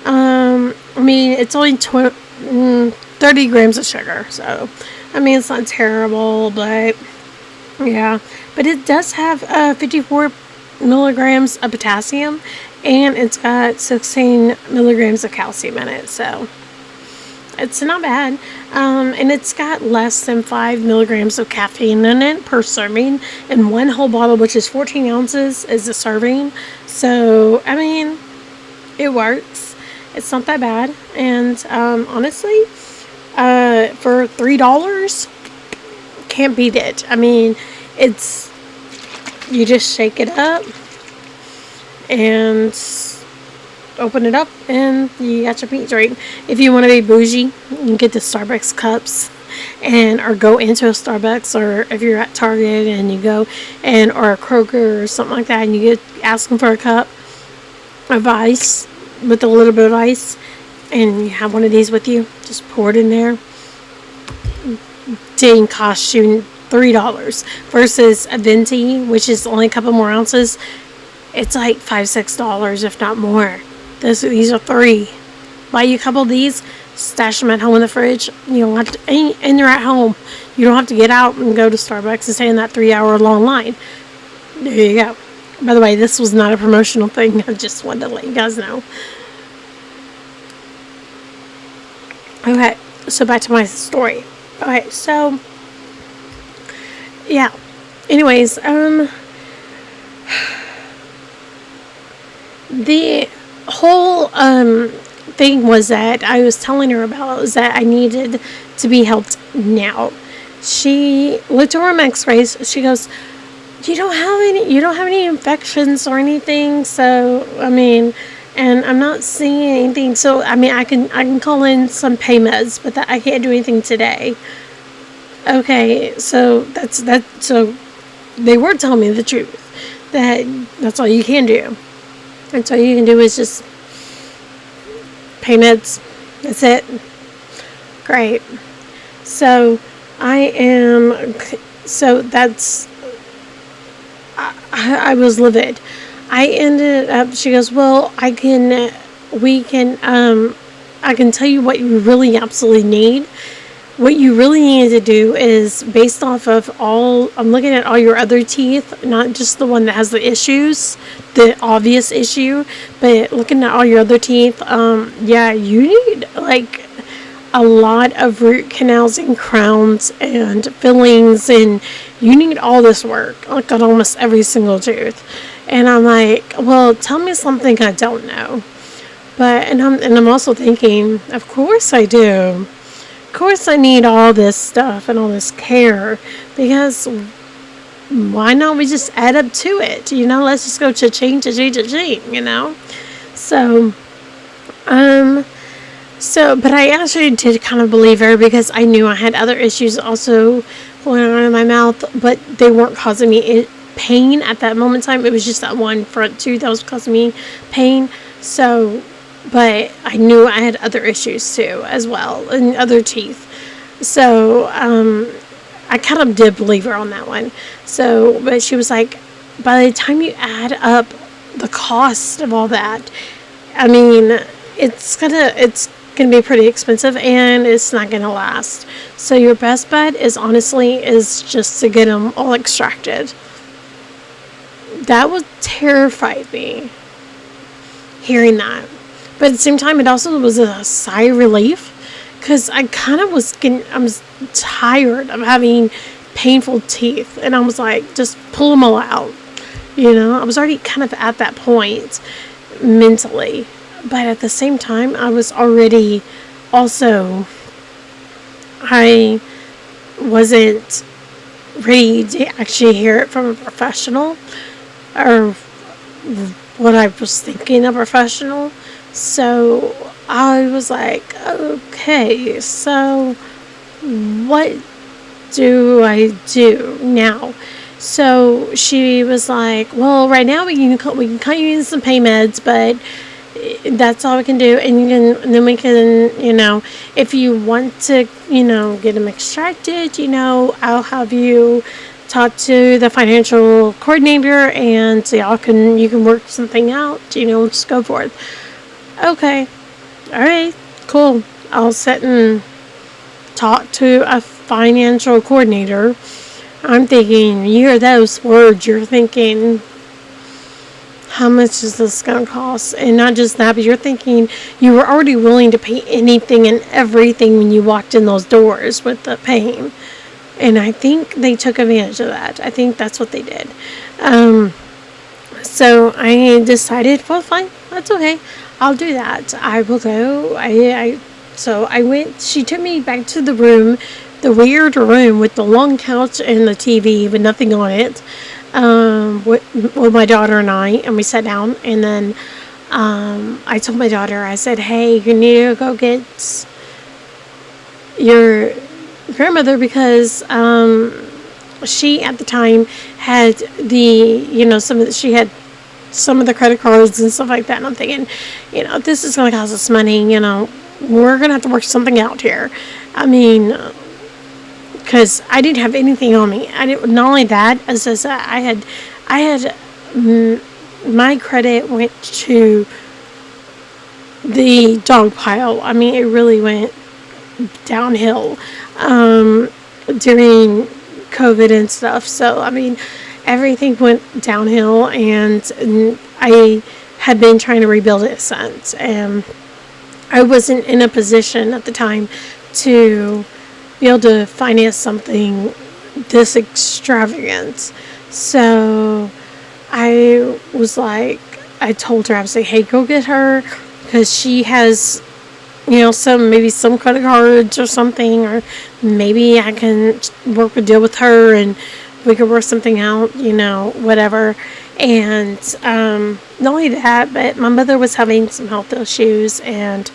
it's only 30 grams of sugar. So, it's not terrible, but yeah. But it does have 54 milligrams of potassium, and it's got 16 milligrams of calcium in it. So, It's not bad. And it's got less than 5 milligrams of caffeine in it per serving. And one whole bottle, which is 14 ounces, is a serving. So, I mean, it works. It's not that bad. And honestly, for $3, can't beat it. I mean, it's, you just shake it up and open it up and you got your pink drink. If you want to be bougie, you can get the Starbucks cups or go into a Starbucks, or if you're at Target and you go or a Kroger or something like that and you ask them for a cup of ice with a little bit of ice and you have one of these with you, just pour it in there. Didn't cost you $3 versus a venti, which is only a couple more ounces. It's like $5-6, if not more. These are $3. Buy you a couple of these, stash them at home in the fridge. You don't have to, and you're at home. You don't have to get out and go to Starbucks and stay in that 3-hour long line. There you go. By the way, this was not a promotional thing. I just wanted to let you guys know. Okay, so back to my story. Okay, so yeah. Anyways, the whole thing was that I was telling her about was that I needed to be helped now. She looked over my x-rays. She goes, you don't have any infections or anything. So, I mean, and I'm not seeing anything. So, I mean, I can call in some pain meds, but I can't do anything today. Okay, so so they were telling me the truth. That's all you can do. And all you can do is just pain meds. That's it. Great. So I was livid. I ended up, she goes, well, I can tell you what you really absolutely need. What you really need to do is, based off of I'm looking at all your other teeth, not just the one that has the issues, the obvious issue, but looking at all your other teeth, you need like a lot of root canals and crowns and fillings, and you need all this work, like on almost every single tooth. And I'm like, well, tell me something I don't know. And I'm also thinking, of course I do. Of course I need all this stuff and all this care, because why not we just add up to it? Let's just go cha-ching, you know? So, but I actually did kind of believe her, because I knew I had other issues also going on in my mouth, but they weren't causing me pain at that moment in time. It was just that one front tooth that was causing me pain. So, but I knew I had other issues too, as well, and other teeth. So, I kind of did believe her on that one. So, but she was like, by the time you add up the cost of all that, I mean, it's gonna be pretty expensive, and it's not gonna last. So your best bet is just to get them all extracted. That would terrify me, hearing that. But at the same time, it also was a sigh of relief, because I kind of was tired of having painful teeth, and I was like, just pull them all out. I was already kind of at that point mentally, but at the same time, I was already also, I wasn't ready to actually hear it from a professional, or what I was thinking a professional. So I was like, okay, so what do I do now? So she was like, well, right now we can cut you in some pain meds, but that's all we can do. And then we can, if you want to, get them extracted, I'll have you talk to the financial coordinator, and so you can work something out, just go for it. Okay. All right. Cool. I'll sit and talk to a financial coordinator. I'm thinking, you hear those words, you're thinking, how much is this going to cost? And not just that, but you're thinking you were already willing to pay anything and everything when you walked in those doors with the pain. And I think they took advantage of that. I think that's what they did. So I decided, well, fine, that's okay. I'll do that. I will go. So I went. She took me back to the room, the weird room with the long couch and the TV with nothing on it. With my daughter and we sat down, and then I told my daughter, I said, hey, you need to go get your grandmother, because she at the time had she had some of the credit cards and stuff like that, and I'm thinking, this is going to cost us money, we're going to have to work something out here. I mean, because I didn't have anything on me. Not only that, as I said, I had my credit went to the dog pile. I mean, it really went downhill during COVID and stuff. So, I mean, everything went downhill, and I had been trying to rebuild it since. And I wasn't in a position at the time to be able to finance something this extravagant. So I was like, I told her, I was like, hey, go get her, because she has, maybe some credit cards or something, or maybe I can work a deal with her and we could work something out, whatever. And not only that, but my mother was having some health issues, and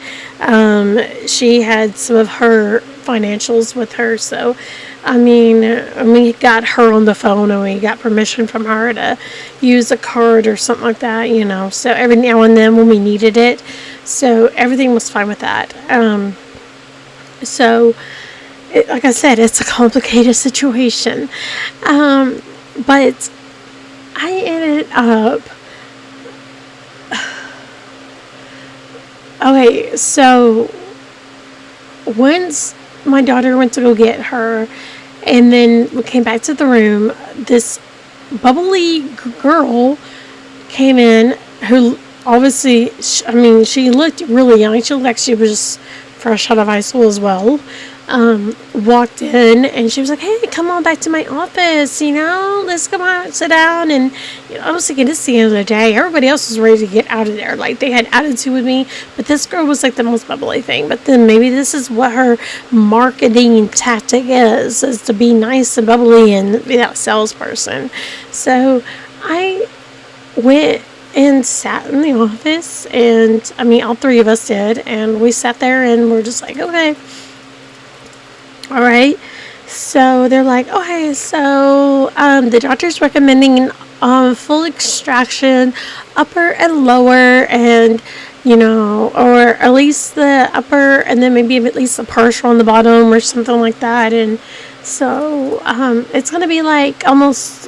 she had some of her financials with her. So, I mean, we got her on the phone, and we got permission from her to use a card or something like that, So every now and then when we needed it, so everything was fine with that. Like I said, it's a complicated situation, but I ended up. Okay, so once my daughter went to go get her, and then we came back to the room, this bubbly girl came in who obviously, she looked really young. She looked like she was just fresh out of high school as well. Walked in, and she was like, hey, come on back to my office, let's come out and sit down. And I was thinking, it's the end of the day. Everybody else was ready to get out of there. Like, they had attitude with me, but this girl was like the most bubbly thing. But then maybe this is what her marketing tactic is to be nice and bubbly and be that salesperson. So I went and sat in the office, and all three of us did, and we sat there and we're just like, okay, all right. So they're like, okay, so the doctor's recommending full extraction, upper and lower, and or at least the upper, and then maybe at least a partial on the bottom or something like that. And so it's gonna be like almost,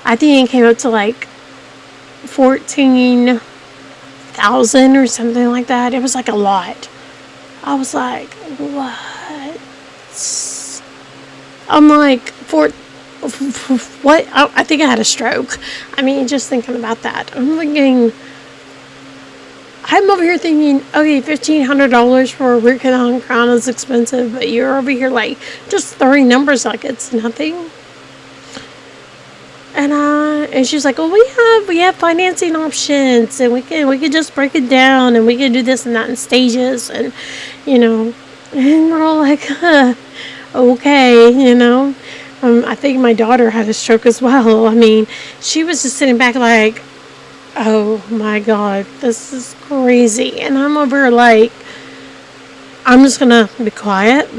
I think it came up to like 14,000 or something like that. It was like a lot. I was like, what? I'm like, what? I think I had a stroke. Just thinking about that. I'm over here thinking, okay, $1,500 for a root canal and crown is expensive, but you're over here like just throwing numbers like it's nothing. And she's like, well, we have financing options, and we can just break it down, and we can do this and that in stages, and and we're all like, okay, I think my daughter had a stroke as well. She was just sitting back like, oh my God, this is crazy. And I'm over like, I'm just gonna be quiet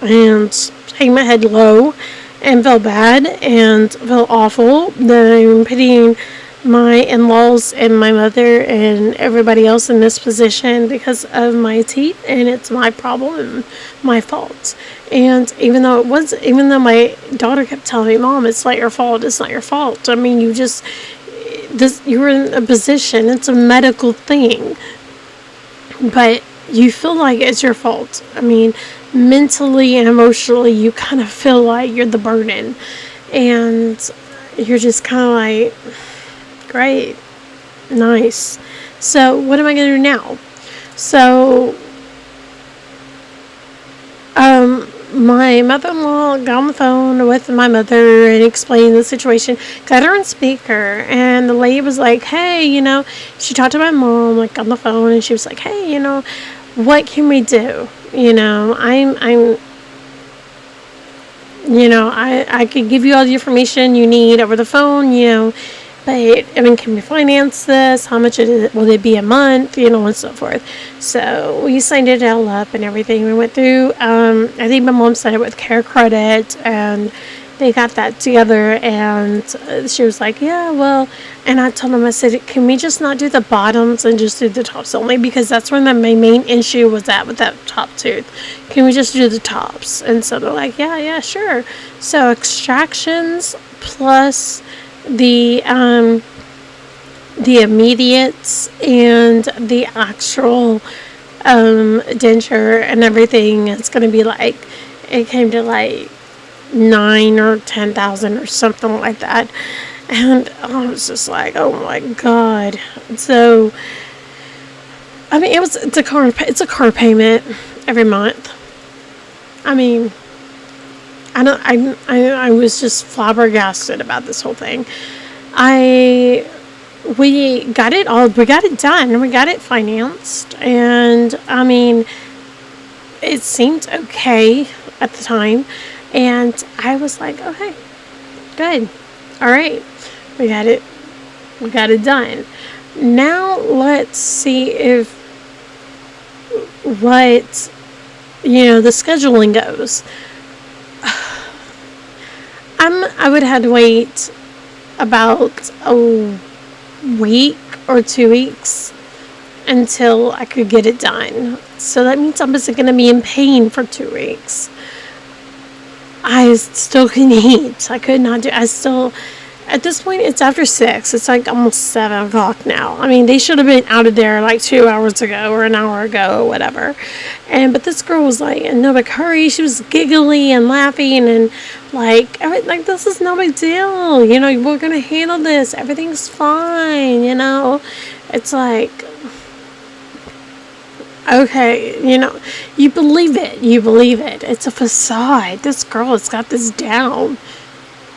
and take my head low, and felt bad and felt awful that I'm putting my in-laws and my mother and everybody else in this position because of my teeth, and it's my problem and my fault. And even though my daughter kept telling me, Mom, it's not your fault, you're in a position, it's a medical thing, but you feel like it's your fault. Mentally and emotionally, you kind of feel like you're the burden, and you're just kind of like, great. Nice. So, what am I going to do now? So, my mother-in-law got on the phone with my mother and explained the situation. Got her on speaker, and the lady was like, "Hey, she talked to my mom like on the phone, and she was like, "Hey, what can we do? I'm I could give you all the information you need over the phone, but, I mean, can we finance this? How much will it be a month? And so forth." So we signed it all up and everything. We went through, I think my mom signed it with Care Credit, and they got that together. And she was like, "Yeah, well," and I told them, I said, "Can we just not do the bottoms and just do the tops only? Because that's where my main issue was at with that top tooth. Can we just do the tops?" And so they're like, "Yeah, sure." So extractions plus the immediates and the actual denture and everything, it's going to be like, it came to like 9 or 10,000 or something like that. And I was just like, oh my god. So I mean, it's a car payment every month. I mean, I was just flabbergasted about this whole thing. We got it done. We got it financed. And, I mean, it seemed okay at the time. And I was like, okay, good. All right. We got it done. Now let's see if what, the scheduling goes. I would have to wait about a week or 2 weeks until I could get it done. So that means I'm just going to be in pain for 2 weeks. I still can eat. I could not do. At this point, it's after 6. It's like almost 7 o'clock now. I mean, they should have been out of there like 2 hours ago or an hour ago or whatever. But this girl was like, in no big hurry. She was giggly and laughing and like, this is no big deal. We're going to handle this. Everything's fine, It's like, okay, you believe it. You believe it. It's a facade. This girl has got this down.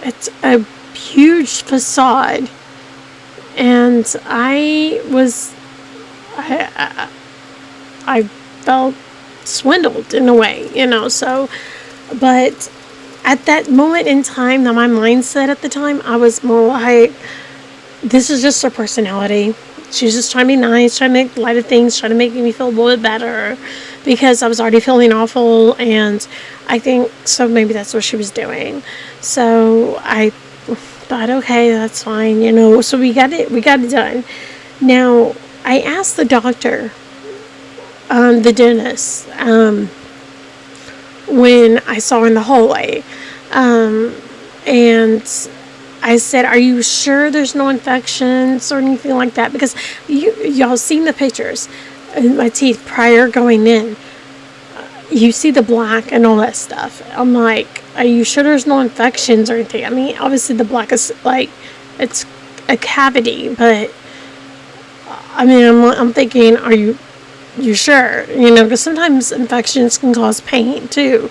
It's a huge facade. And I felt swindled in a way, so, but at that moment in time, my mindset at the time, I was more like, this is just her personality. She's just trying to be nice, trying to make light of things, trying to make me feel a little bit better, because I was already feeling awful, and I think, so maybe that's what she was doing. So I thought, okay, that's fine, so we got it done. Now, I asked the doctor, the dentist, when I saw her in the hallway, and I said, "Are you sure there's no infections or anything like that?" Because y'all seen the pictures in my teeth prior going in. You see the black and all that stuff. I'm like, "Are you sure there's no infections or anything?" I mean, obviously the black is like, it's a cavity, but I mean, I'm thinking, are you sure? Because sometimes infections can cause pain too.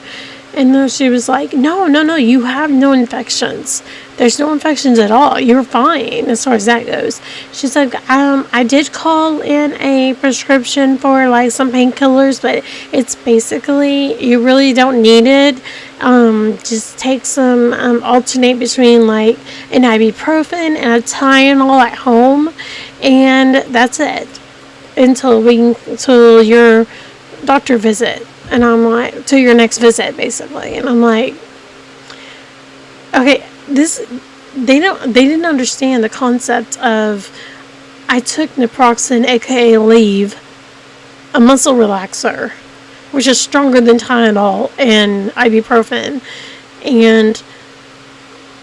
And then she was like, no, you have no infections. There's no infections at all. You're fine as far as that goes. She's like, I did call in a prescription for like some painkillers, but it's basically, you really don't need it. Just take some, alternate between like an ibuprofen and a Tylenol at home, and that's it until your doctor visit. And I'm like, to your next visit, basically. And I'm like, okay, they didn't understand the concept of, I took naproxen, aka Aleve, a muscle relaxer, which is stronger than Tylenol and ibuprofen. And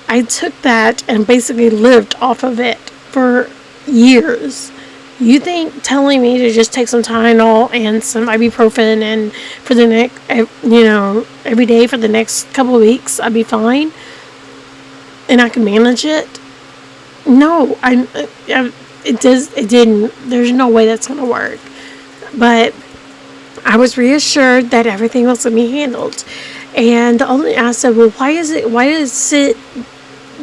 I took that and basically lived off of it for years. You think telling me to just take some Tylenol and some ibuprofen and for the next, every day for the next couple of weeks, I'd be fine and I can manage it? No, it didn't. There's no way that's gonna work. But I was reassured that everything was gonna be handled. And I said, well, why is it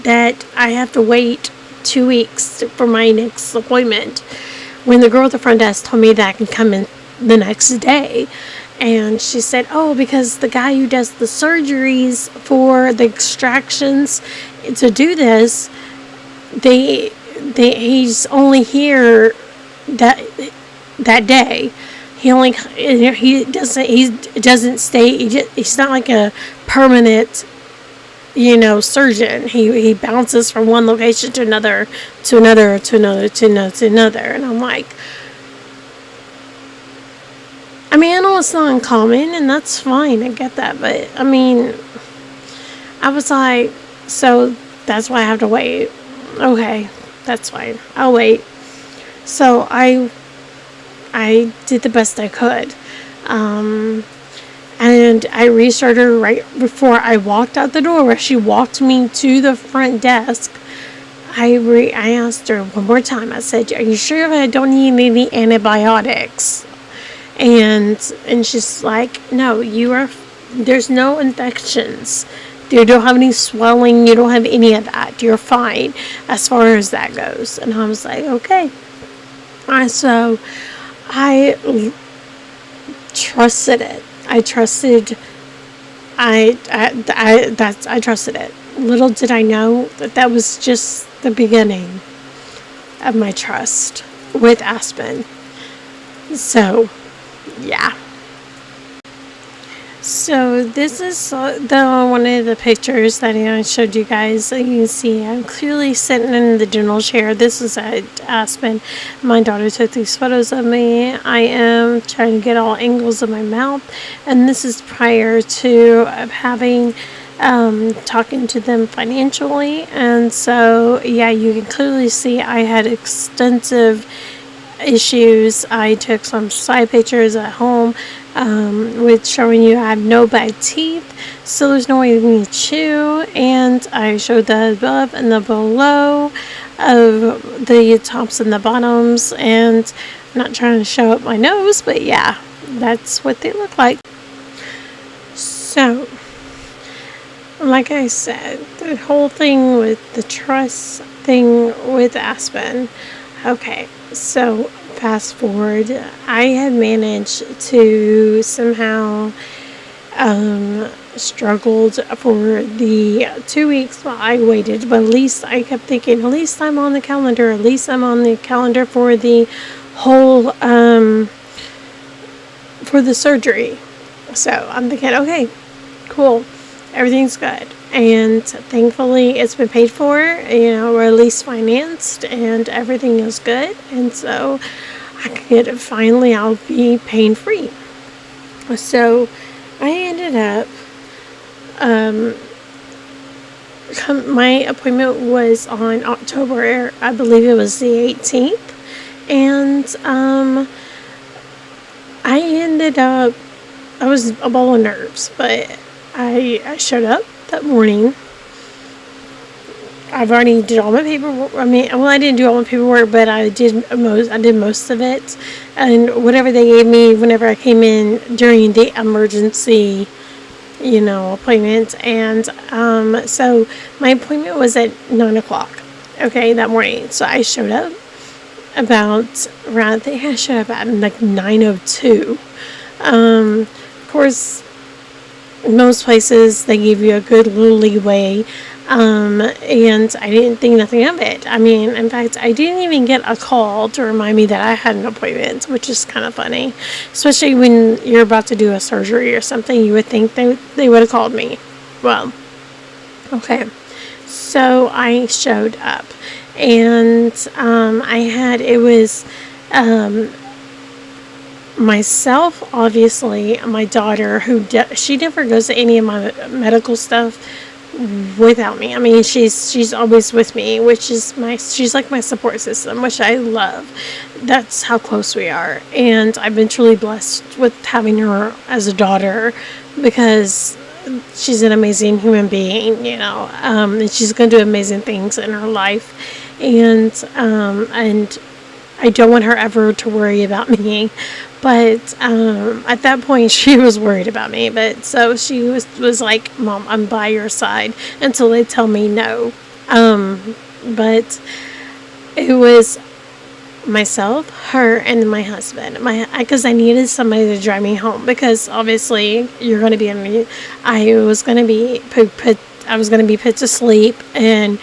that I have to wait 2 weeks for my next appointment when the girl at the front desk told me that I can come in the next day? And she said, oh, because the guy who does the surgeries for the extractions to do this, he's only here that day. He doesn't stay. He's not like a permanent, surgeon. He bounces from one location to another, to another, to another, to another, to another. And I'm like, I mean, I know it's not uncommon, and that's fine. I get that, but I mean, I was like, so that's why I have to wait. Okay, that's fine. I'll wait. So I did the best I could. And I restarted her right before I walked out the door, where she walked me to the front desk. I asked her one more time. I said, are you sure I don't need any antibiotics? And she's like, no, there's no infections. You don't have any swelling. You don't have any of that. You're fine as far as that goes. And I was like, okay. So I trusted it. I trusted it. Little did I know that was just the beginning of my trust with Aspen. So, yeah. So this is one of the pictures that I showed you guys. You can see I'm clearly sitting in the dental chair. This is at Aspen. My daughter took these photos of me. I am trying to get all angles of my mouth, and this is prior to having talking to them financially. And so, yeah, you can clearly see I had extensive issues. I took some side pictures at home with showing you I have no bad teeth, so there's no way for me to chew, and I showed the above and the below of the tops and the bottoms, and I'm not trying to show up my nose, but yeah, that's what they look like. So, like I said, the whole thing with the trust thing with Aspen. Okay, so fast forward, I had managed to somehow struggled for the 2 weeks while I waited, but at least I kept thinking, at least I'm on the calendar, for the whole for the surgery. So I'm thinking, okay, cool, everything's good. And thankfully it's been paid for, or at least financed, and everything is good. And so I'll be pain free. So I ended up, my appointment was on October, I believe it was the 18th. And I was a ball of nerves, but I showed up that morning. I've already did all my paperwork. I didn't do all my paperwork, but I did most of it. And whatever they gave me whenever I came in during the emergency, appointment. And so my appointment was at 9:00. Okay, that morning. So I showed up I think I showed up at like 9:02. Of course, most places they give you a good little leeway, and I didn't think nothing of it. In fact, I didn't even get a call to remind me that I had an appointment, which is kind of funny, especially when you're about to do a surgery or something. You would think they would have called me. Well, okay, so I showed up, and it was myself, obviously, my daughter, who she never goes to any of my medical stuff without me. She's always with me, she's like my support system, which I love. That's how close we are, and I've been truly blessed with having her as a daughter, because she's an amazing human being, and she's going to do amazing things in her life. and I don't want her ever to worry about me. But at that point, she was worried about me. But so she was like, "Mom, I'm by your side until they tell me no." But it was myself, her, and my husband. Because I needed somebody to drive me home, because obviously you're going to be in. I was going to be put. I was going to be put to sleep and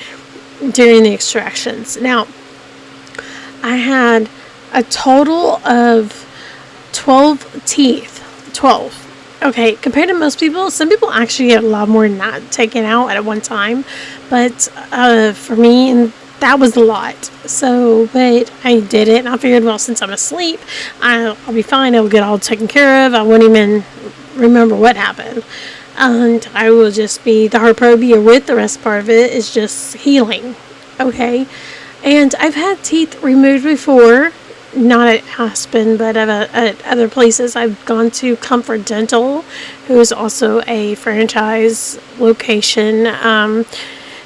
during the extractions. Now, I had a total of 12 teeth. 12. Okay, compared to most people, some people actually get a lot more than that taken out at one time. But for me, that was a lot. So, but I did it, and I figured, well, since I'm asleep, I'll be fine. It'll get all taken care of. I won't even remember what happened. And I will just be, the hard part will be with, the rest part of it is just healing. Okay? And I've had teeth removed before, not at Aspen, but at other places. I've gone to Comfort Dental, who is also a franchise location.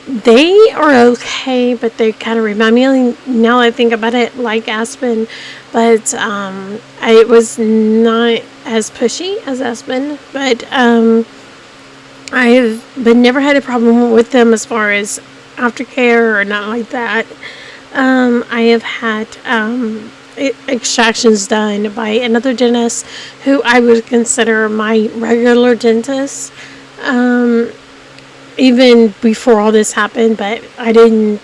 They are okay, but they kind of remind me, now that I think about it, like Aspen. But it was not as pushy as Aspen. But I've never had a problem with them as far as aftercare or not like that. I have had extractions done by another dentist who I would consider my regular dentist, even before all this happened, but I don't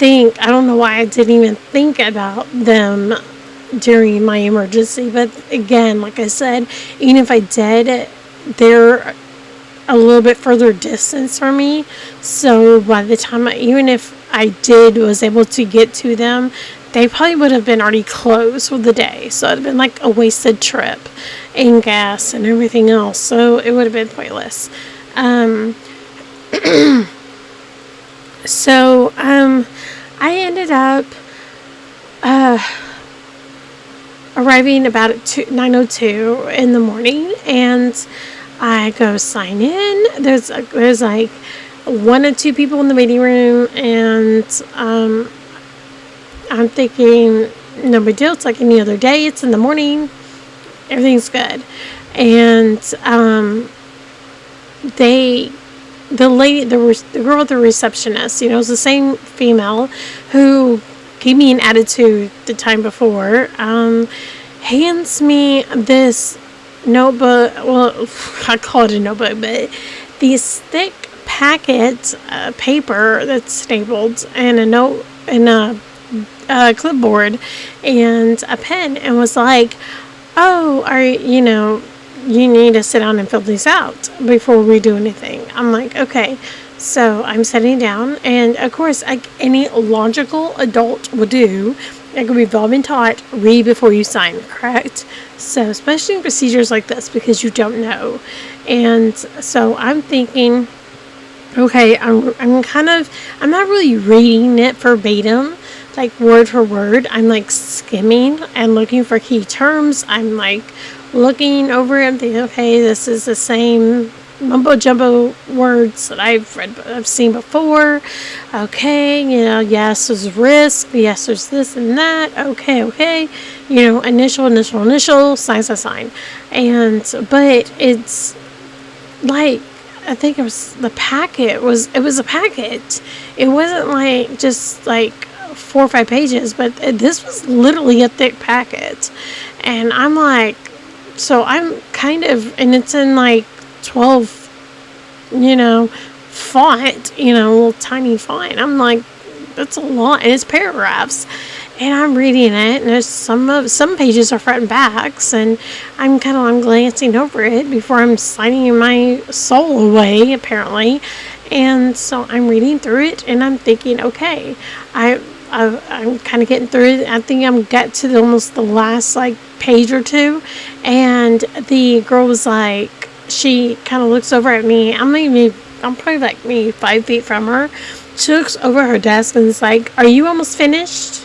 know why I didn't even think about them during my emergency. But again, like I said, even if I did, they're a little bit further distance from me, so by the time even if I was able to get to them, they probably would have been already closed for the day, so it'd have been like a wasted trip and gas and everything else, so it would have been pointless. So I ended up arriving about at 9:02 in the morning, and I go sign in. There's like one or two people in the waiting room, and I'm thinking, no big deal. It's like any other day. It's in the morning. Everything's good. And the girl at the receptionist, it was the same female who gave me an attitude the time before, hands me this notebook. Well, I call it a notebook, but these thick packet paper that's stapled, and a note, and a clipboard, and a pen, and was like, "Oh, you need to sit down and fill these out before we do anything." I'm like, okay. So I'm sitting down, and of course, like any logical adult would do, like we've all been taught, read before you sign, correct? So especially in procedures like this, because you don't know. And so I'm thinking, okay, I'm not really reading it verbatim, like word for word. I'm like skimming and looking for key terms. I'm like looking over it and thinking, okay, this is the same mumbo jumbo words that I've seen before. Okay, yes, there's risk. Yes, there's this and that. Okay. Initial, sign. But it's like, I think it was a packet. It was a packet. It wasn't like just like 4 or 5 pages, but this was literally a thick packet. And I'm like, so I'm kind of, and it's in like 12, font, little tiny font. I'm like, that's a lot, and it's paragraphs. And I'm reading it, and there's some pages are front and backs, and I'm glancing over it before I'm signing my soul away, apparently. And so I'm reading through it, and I'm thinking, okay, I'm kind of getting through it. I think I'm got to almost the last like page or two, and the girl was like, she kind of looks over at me. I'm probably like maybe 5 feet from her. She looks over her desk and is like, "Are you almost finished?"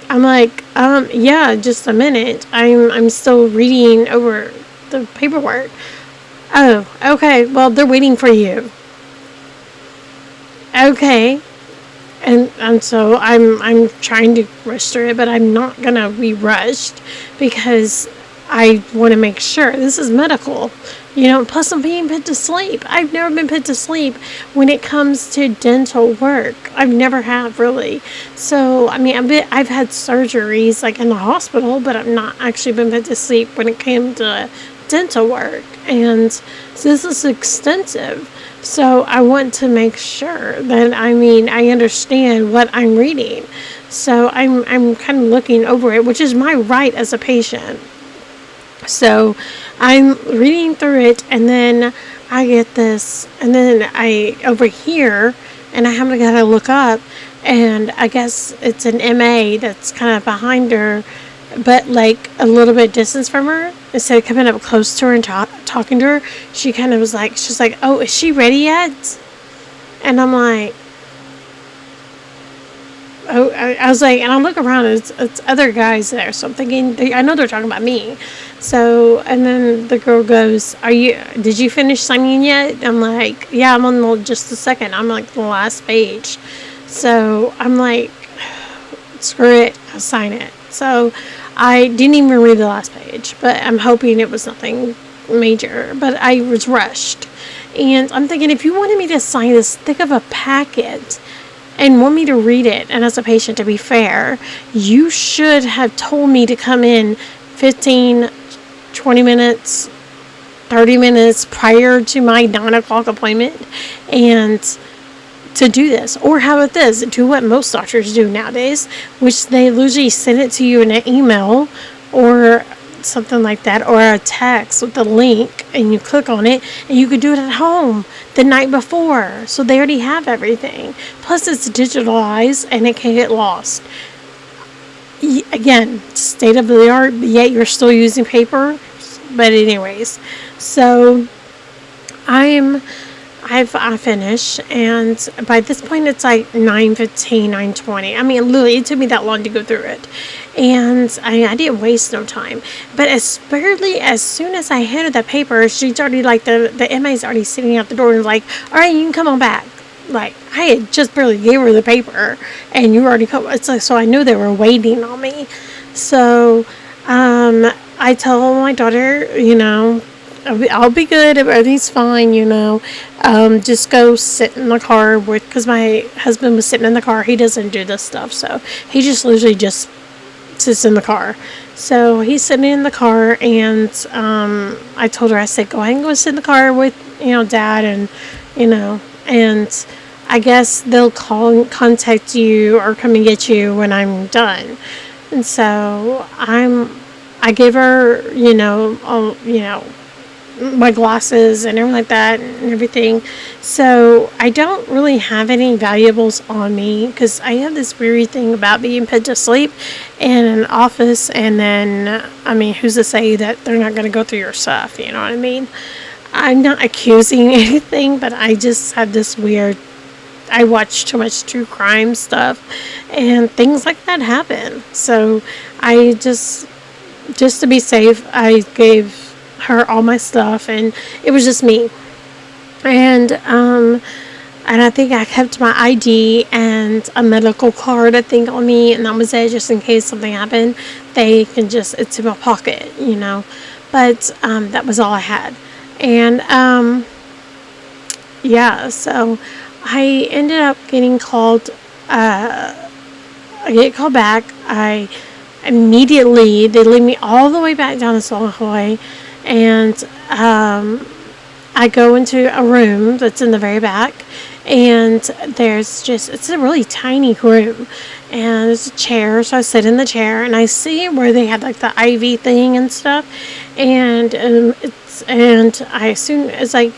I'm like, yeah, just a minute. I'm still reading over the paperwork. Oh, okay. Well, they're waiting for you. Okay. and so I'm trying to rush through it, but I'm not gonna be rushed because I want to make sure this is medical. Plus I'm being put to sleep. I've never been put to sleep when it comes to dental work. I've never have really. So I mean, I've had surgeries like in the hospital, but I've not actually been put to sleep when it came to dental work, and so this is extensive. So I want to make sure that I understand what I'm reading. So I'm kind of looking over it, which is my right as a patient. So I'm reading through it, and then I get this, and then I overhear, and I haven't got to look up, and I guess it's an MA that's kind of behind her, but like a little bit distance from her. Instead of coming up close to her and talking to her, she kind of was like, she's like, "Oh, is she ready yet?" And I'm like, oh, I was like, and I look around, and it's other guys there, so I'm thinking, I know they're talking about me. So, and then the girl goes, did you finish signing yet? I'm like, yeah, I'm on just the second. I'm like the last page. So I'm like, screw it, I'll sign it. So I didn't even read the last page, but I'm hoping it was nothing major, but I was rushed. And I'm thinking, if you wanted me to sign this thick of a packet and want me to read it, and as a patient, to be fair, you should have told me to come in 15, 20 minutes, 30 minutes prior to my 9 o'clock appointment and to do this. Or how about this? Do what most doctors do nowadays, which they usually send it to you in an email or something like that, or a text with the link, and you click on it, and you could do it at home the night before, so they already have everything. Plus it's digitalized and it can get lost. Again, state of the art, yet you're still using paper. But anyways, so I finish, and by this point it's like 9:15, 9:20. I mean, literally, it took me that long to go through it, and I didn't waste no time. But as soon as I handed that paper, she's already like the MA's already sitting out the door and was like, "All right, you can come on back." Like, I had just barely gave her the paper, and you already come. It's like, so I knew they were waiting on me. So I tell my daughter, I'll be good, everything's fine, just go sit in the car because my husband was sitting in the car. He doesn't do this stuff, so he just literally just sits in the car. So he's sitting in the car, and I told her, I said, go ahead and go sit in the car with, Dad, and, and I guess they'll contact you or come and get you when I'm done. And so I give her, my glasses and everything like that and everything. So I don't really have any valuables on me because I have this weird thing about being put to sleep in an office, and then, who's to say that they're not going to go through your stuff, you know what I mean? I'm not accusing anything, but I just have this weird, I watch too much true crime stuff, and things like that happen. So I just to be safe, I gave her all my stuff, and it was just me. And I think I kept my ID and a medical card, I think, on me, and that was it, just in case something happened. They can it's in my pocket, But that was all I had. And so I ended up getting called. I get called back. Immediately, they lead me all the way back down to Songhoi, and I go into a room that's in the very back, and it's a really tiny room, and there's a chair, so I sit in the chair, and I see where they had like the IV thing and stuff, and I assume it's like,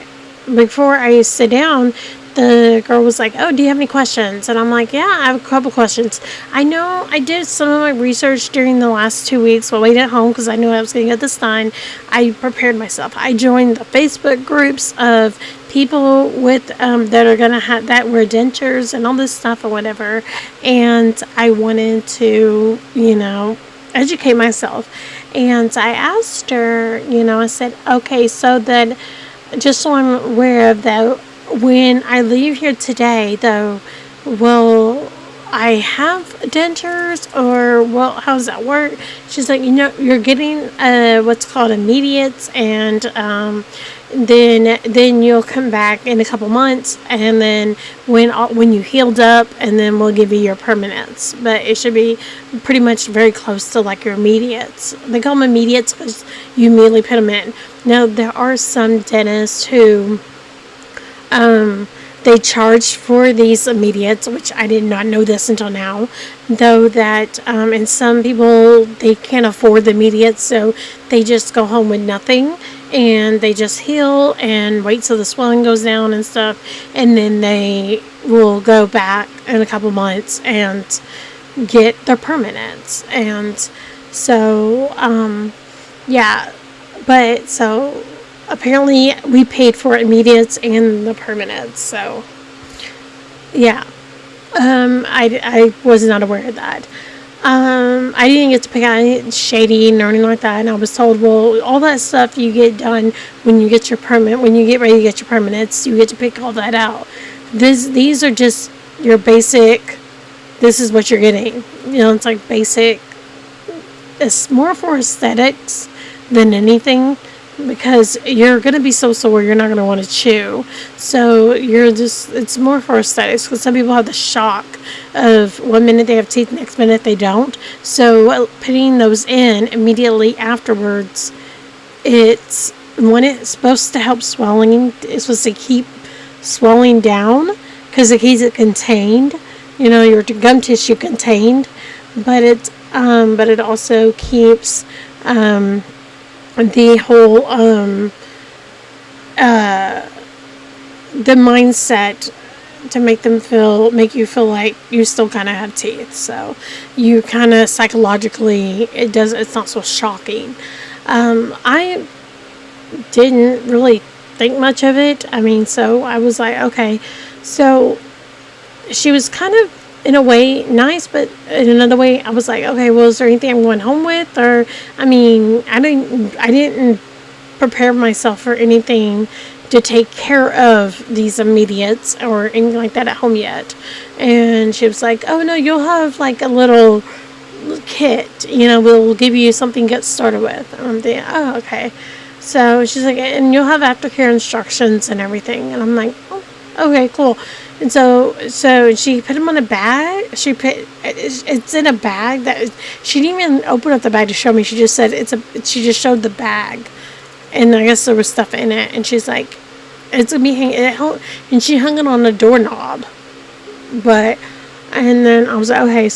before I sit down, the girl was like, "Oh, do you have any questions?" And I'm like, "Yeah, I have a couple questions. I know I did some of my research during the last 2 weeks while waiting at home because I knew I was going to get this done. I prepared myself. I joined the Facebook groups of people with that are going to have that were dentures and all this stuff or whatever. And I wanted to, educate myself. And I asked her, I said, okay, so that just so I'm aware of that." When I leave here today, though, well, I have dentures, or well, how does that work? She's like, you're getting what's called immediates, and then you'll come back in a couple months, and then when you healed up, and then we'll give you your permanents. But it should be pretty much very close to like your immediates. They call them immediates because you immediately put them in. Now there are some dentists who they charge for these immediates, which I did not know this until now, though that, and some people, they can't afford the immediates, so they just go home with nothing, and they just heal and wait till the swelling goes down and stuff, and then they will go back in a couple months and get their permanents. And so, yeah, but so apparently we paid for immediates and the permanents, so yeah. I was not aware of that. I didn't get to pick out any shading or anything like that, and I was told, well, all that stuff you get done when you get your permit, when you get ready to get your permanents, you get to pick all that out. These are just your basic, this is what you're getting. It's like basic, it's more for aesthetics than anything, because you're going to be so sore you're not going to want to chew, so it's more for aesthetics, because some people have the shock of one minute they have teeth, next minute they don't, so putting those in immediately afterwards, it's supposed to help swelling, it's supposed to keep swelling down because it keeps it contained, your gum tissue contained, but it also keeps the whole the mindset to make you feel like you still kind of have teeth, so you kind of psychologically, it's not so shocking. I didn't really think much of it. So I was like, okay, so she was kind of in a way nice, but in another way I was like, okay, well, is there anything I'm going home with? Or I didn't prepare myself for anything to take care of these immediates or anything like that at home yet. And she was like, oh no, you'll have like a little kit, we'll give you something to get started with. And I'm thinking, oh, okay. So she's like, and you'll have aftercare instructions and everything. And I'm like, oh, okay, cool. And so she put them on a bag. It's in a bag that she didn't even open up the bag to show me. She just said she just showed the bag, and I guess there was stuff in it. And she's like, it's gonna be hanging. And she hung it on the doorknob. And then I was like, okay.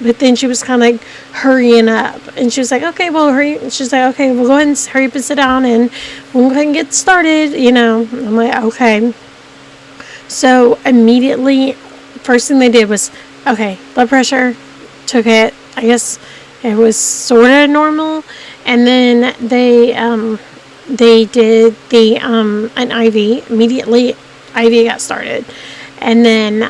But then she was kind of like hurrying up, and she was like, okay, well, hurry. And she's like, okay, we'll go ahead and hurry up and sit down, and we'll go ahead and get started. I'm like, okay. So immediately, first thing they did was, okay, blood pressure, took it. I guess it was sort of normal. And then they did an IV. Immediately, IV got started. And then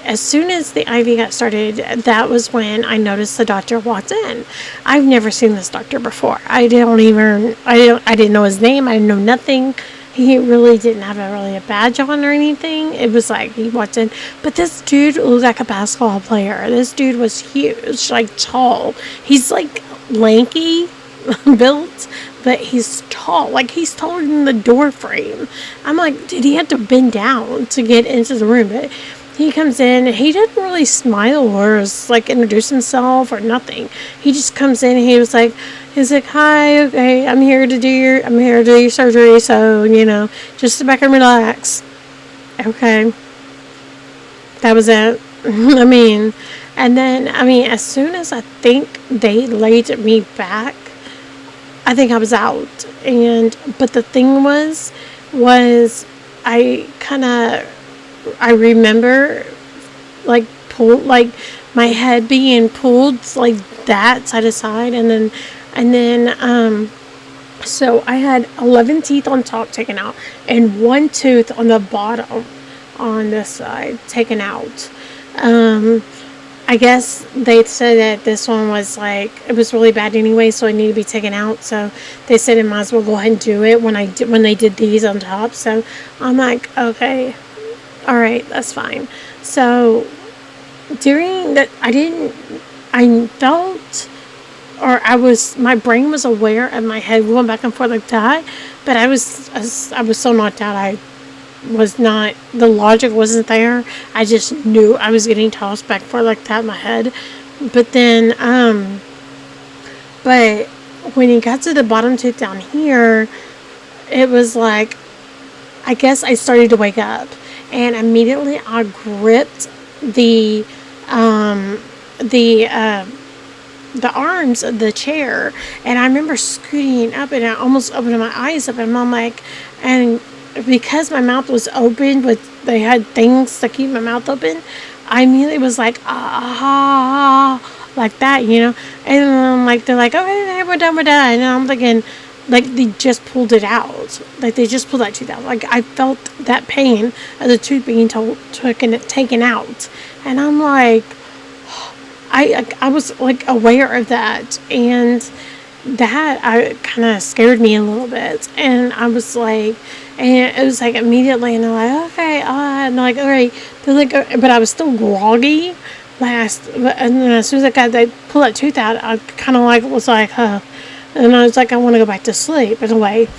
as soon as the IV got started, that was when I noticed the doctor walked in. I've never seen this doctor before. I didn't know his name. I didn't know nothing. He really didn't have a badge on or anything. It was like he walked in. But this dude looked like a basketball player. This dude was huge, like tall. He's like lanky built, but he's tall. Like he's taller than the door frame. I'm like, did he have to bend down to get into the room? But he comes in, and he didn't really smile or like introduce himself or nothing. He just comes in, and he's like, hi, okay, I'm here to do your surgery, so, just sit back and relax. Okay. That was it. And then, as soon as I think they laid me back, I think I was out. But the thing was I remember, like, my head being pulled, like, that side to side, and then so I had 11 teeth on top taken out, and one tooth on the bottom on this side taken out. I guess they said that this one was like, it was really bad anyway, so it needed to be taken out. So they said I might as well go ahead and do it when they did these on top. So I'm like, okay, All right, that's fine. So during that, I felt, or my brain was aware of my head going back and forth like that, but I was so knocked out. The logic wasn't there. I just knew I was getting tossed back and forth like that in my head. But then, but when he got to the bottom tooth down here, it was like, I guess I started to wake up, and immediately I gripped the arms of the chair, and I remember scooting up, and I almost opened my eyes up, and I'm like, and because my mouth was open, they had things to keep my mouth open, I immediately was like, like that, and then like they're like, okay, we're done, and I'm thinking, like, they just pulled it out, like they just pulled that tooth out, like I felt that pain of the tooth being taken out, and I'm like, I was like aware of that, and that kind of scared me a little bit, and I was like, and it was like immediately, and they're like, okay, and they're like, all right, they're like, but I was still groggy and then as soon as they pulled that tooth out, I kind of like was like, and I was like, I want to go back to sleep in a way,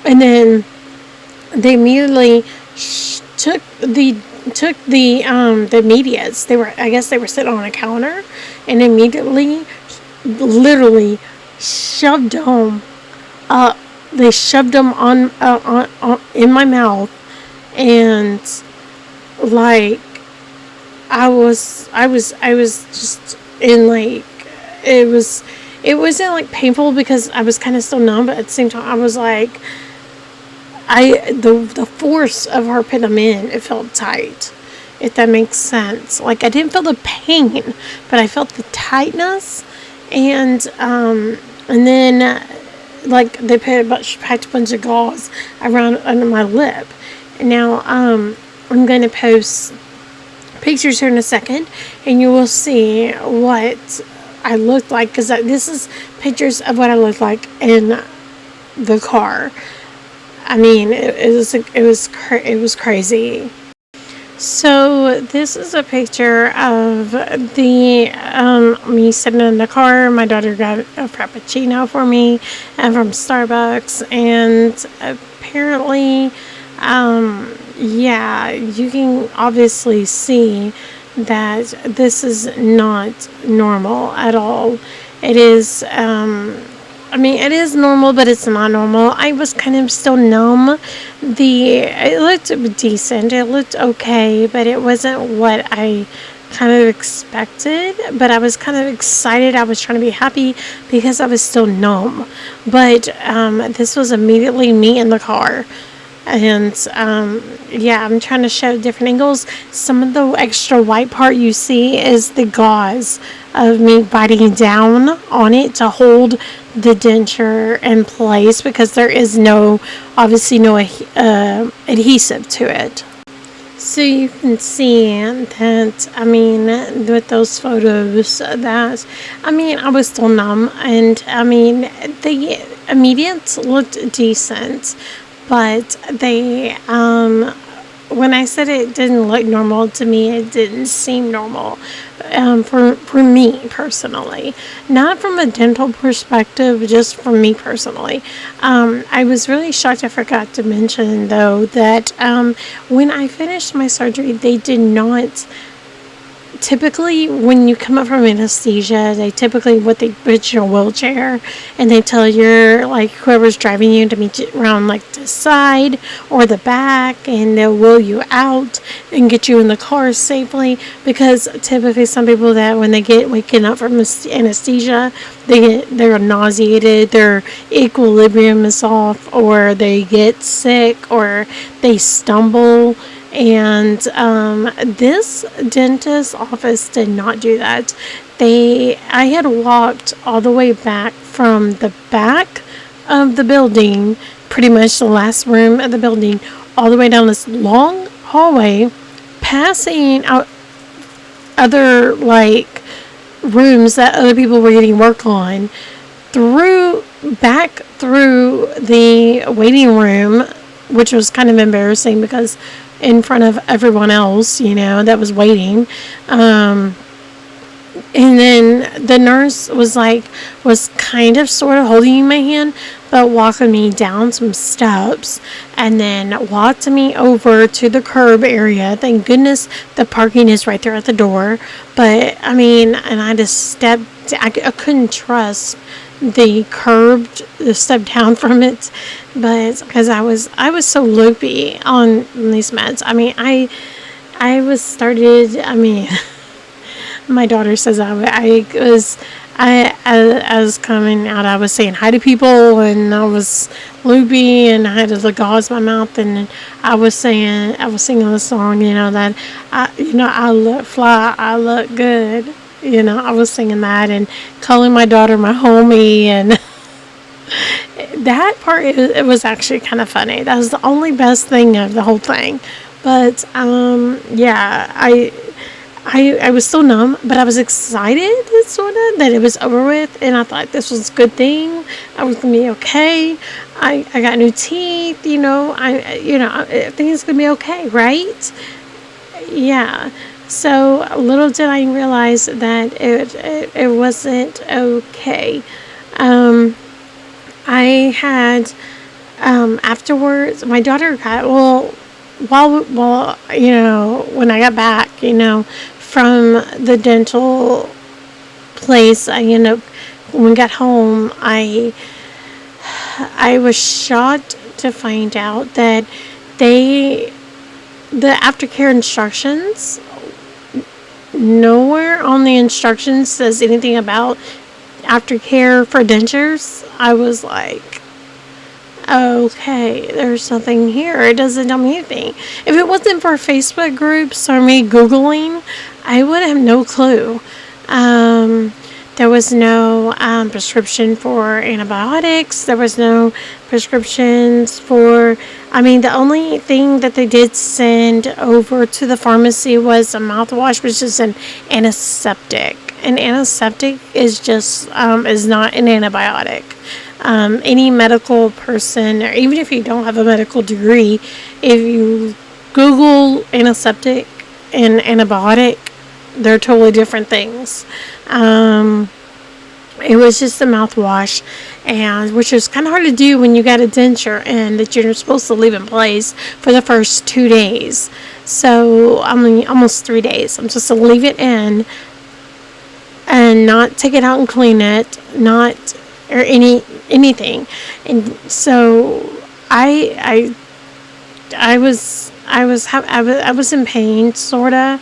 and then they immediately took the medias. I guess they were sitting on a counter, and immediately, literally, shoved them up. They shoved them on in my mouth, and like I was just in like it wasn't like painful because I was kind of still numb, but at the same time I was like, the force of her putting them in, it felt tight, if that makes sense. Like I didn't feel the pain, but I felt the tightness, and then like they packed a bunch of gauze around under my lip. And now I'm going to post pictures here in a second, and you will see what I looked like, because this is pictures of what I looked like in the car. I mean, it was crazy. So this is a picture of me sitting in the car. My daughter got a Frappuccino for me from Starbucks, and apparently, you can obviously see that this is not normal at all. It is, it is normal, but it's not normal. I was kind of still numb. It looked decent. It looked okay, but it wasn't what I kind of expected. But I was kind of excited. I was trying to be happy because I was still numb. But this was immediately me in the car. And I'm trying to show different angles. Some of the extra white part you see is the gauze of me biting down on it to hold the denture in place, because there is obviously no adhesive to it. So you can see that, with those photos, that, I was still numb, and, the immediate looked decent. But they, when I said it didn't look normal to me, it didn't seem normal for me personally. Not from a dental perspective, just for me personally. I was really shocked. I forgot to mention, though, that when I finished my surgery, they did not... Typically, when you come up from anesthesia, they put you in a wheelchair, and they tell whoever's driving you to meet you around the side or the back, and they'll wheel you out and get you in the car safely, because typically some people that when they get waken up from anesthesia, they're nauseated, their equilibrium is off, or they get sick, or they stumble. And this dentist's office did not do that. I had walked all the way back from the back of the building, pretty much the last room of the building, all the way down this long hallway, passing out other rooms that other people were getting work on, back through the waiting room, which was kind of embarrassing because in front of everyone else, that was waiting. And then the nurse was kind of sort of holding my hand, but walking me down some steps and then walked me over to the curb area. Thank goodness the parking is right there at the door. But I mean, and I just stepped, I couldn't trust the step down from it, but because I was so loopy on these meds. I mean, I was started, I mean, my daughter says I was coming out, I was saying hi to people, and I was loopy, and I had the gauze my mouth, and I was singing the song, that I look fly, I look good, I was singing that and calling my daughter my homie, and that part, it was actually kind of funny. That was the only best thing of the whole thing. But yeah, I was so numb, but I was excited, sort of, that it was over with, and I thought this was a good thing. I was gonna be okay. I got new teeth, I think it's gonna be okay, right? Yeah. So little did I realize that it wasn't okay. I had afterwards, my daughter got while when I got back, from the dental place, when we got home, I was shocked to find out that the aftercare instructions, nowhere on the instructions says anything about aftercare for dentures. I was like, okay, there's nothing here. It doesn't tell me anything. If it wasn't for Facebook groups or me Googling, I would have no clue. There was no prescription for antibiotics. There was no prescriptions for, the only thing that they did send over to the pharmacy was a mouthwash, which is an antiseptic. An antiseptic is just, is not an antibiotic. Any medical person, or even if you don't have a medical degree, if you Google antiseptic and antibiotic, they're totally different things. It was just a mouthwash, and which is kind of hard to do when you got a denture and that you're supposed to leave in place for the first 2 days. So almost 3 days. I'm supposed to leave it in and not take it out and clean it, or anything. And so I was in pain, sorta.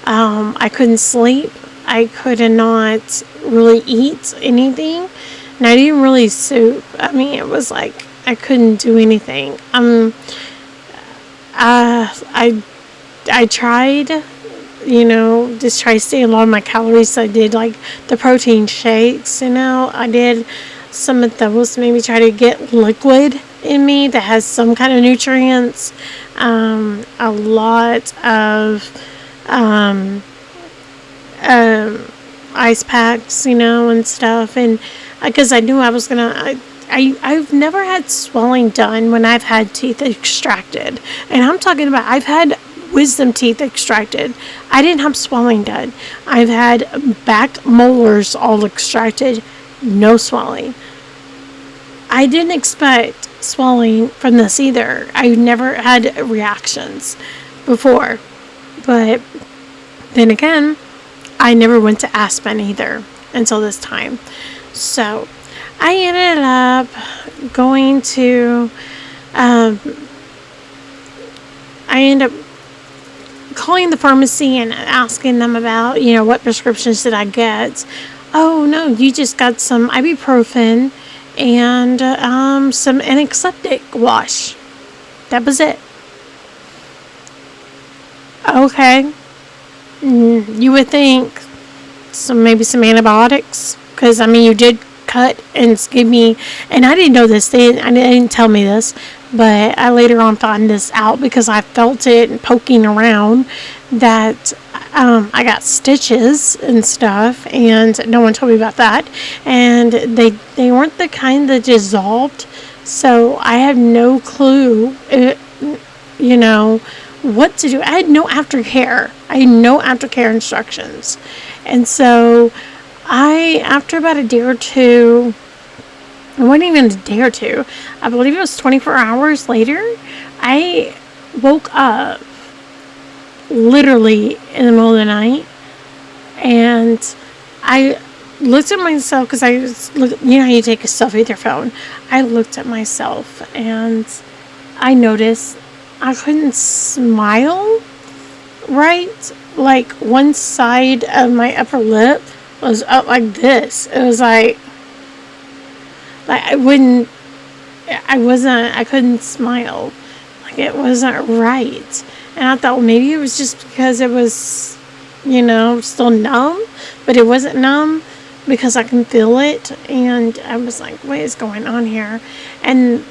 I couldn't sleep. I could not really eat anything, and I didn't really soup. It was like I couldn't do anything. I tried, just try to stay low on my calories. So I did like the protein shakes. I did some of those. Maybe try to get liquid in me that has some kind of nutrients. A lot of ice packs, and stuff, and because I knew I was gonna. I've never had swelling done when I've had teeth extracted, and I'm talking about I've had wisdom teeth extracted. I didn't have swelling done. I've had back molars all extracted, no swelling. I didn't expect swelling from this either. I've never had reactions before, but then again, I never went to Aspen either until this time. So I ended up going to, I ended up calling the pharmacy and asking them about, what prescriptions did I get. Oh, no, you just got some ibuprofen and some antiseptic wash. That was it. Okay. You would think maybe some antibiotics, because you did cut and give me, and I didn't know this. They didn't tell me this, but I later on found this out because I felt it poking around that I got stitches and stuff, and no one told me about that. And they weren't the kind that dissolved, so I have no clue, what to do. I had no aftercare. I had no aftercare instructions. And so after about a day or two, it wasn't even a day or two, I believe it was 24 hours later, I woke up literally in the middle of the night, and I looked at myself, because you know how you take a selfie with your phone. I looked at myself and I noticed I couldn't smile right. Like, one side of my upper lip was up like this. It was like I couldn't smile. Like, it wasn't right. And I thought, well, maybe it was just because it was, still numb, but it wasn't numb because I can feel it. And I was like, what is going on here? And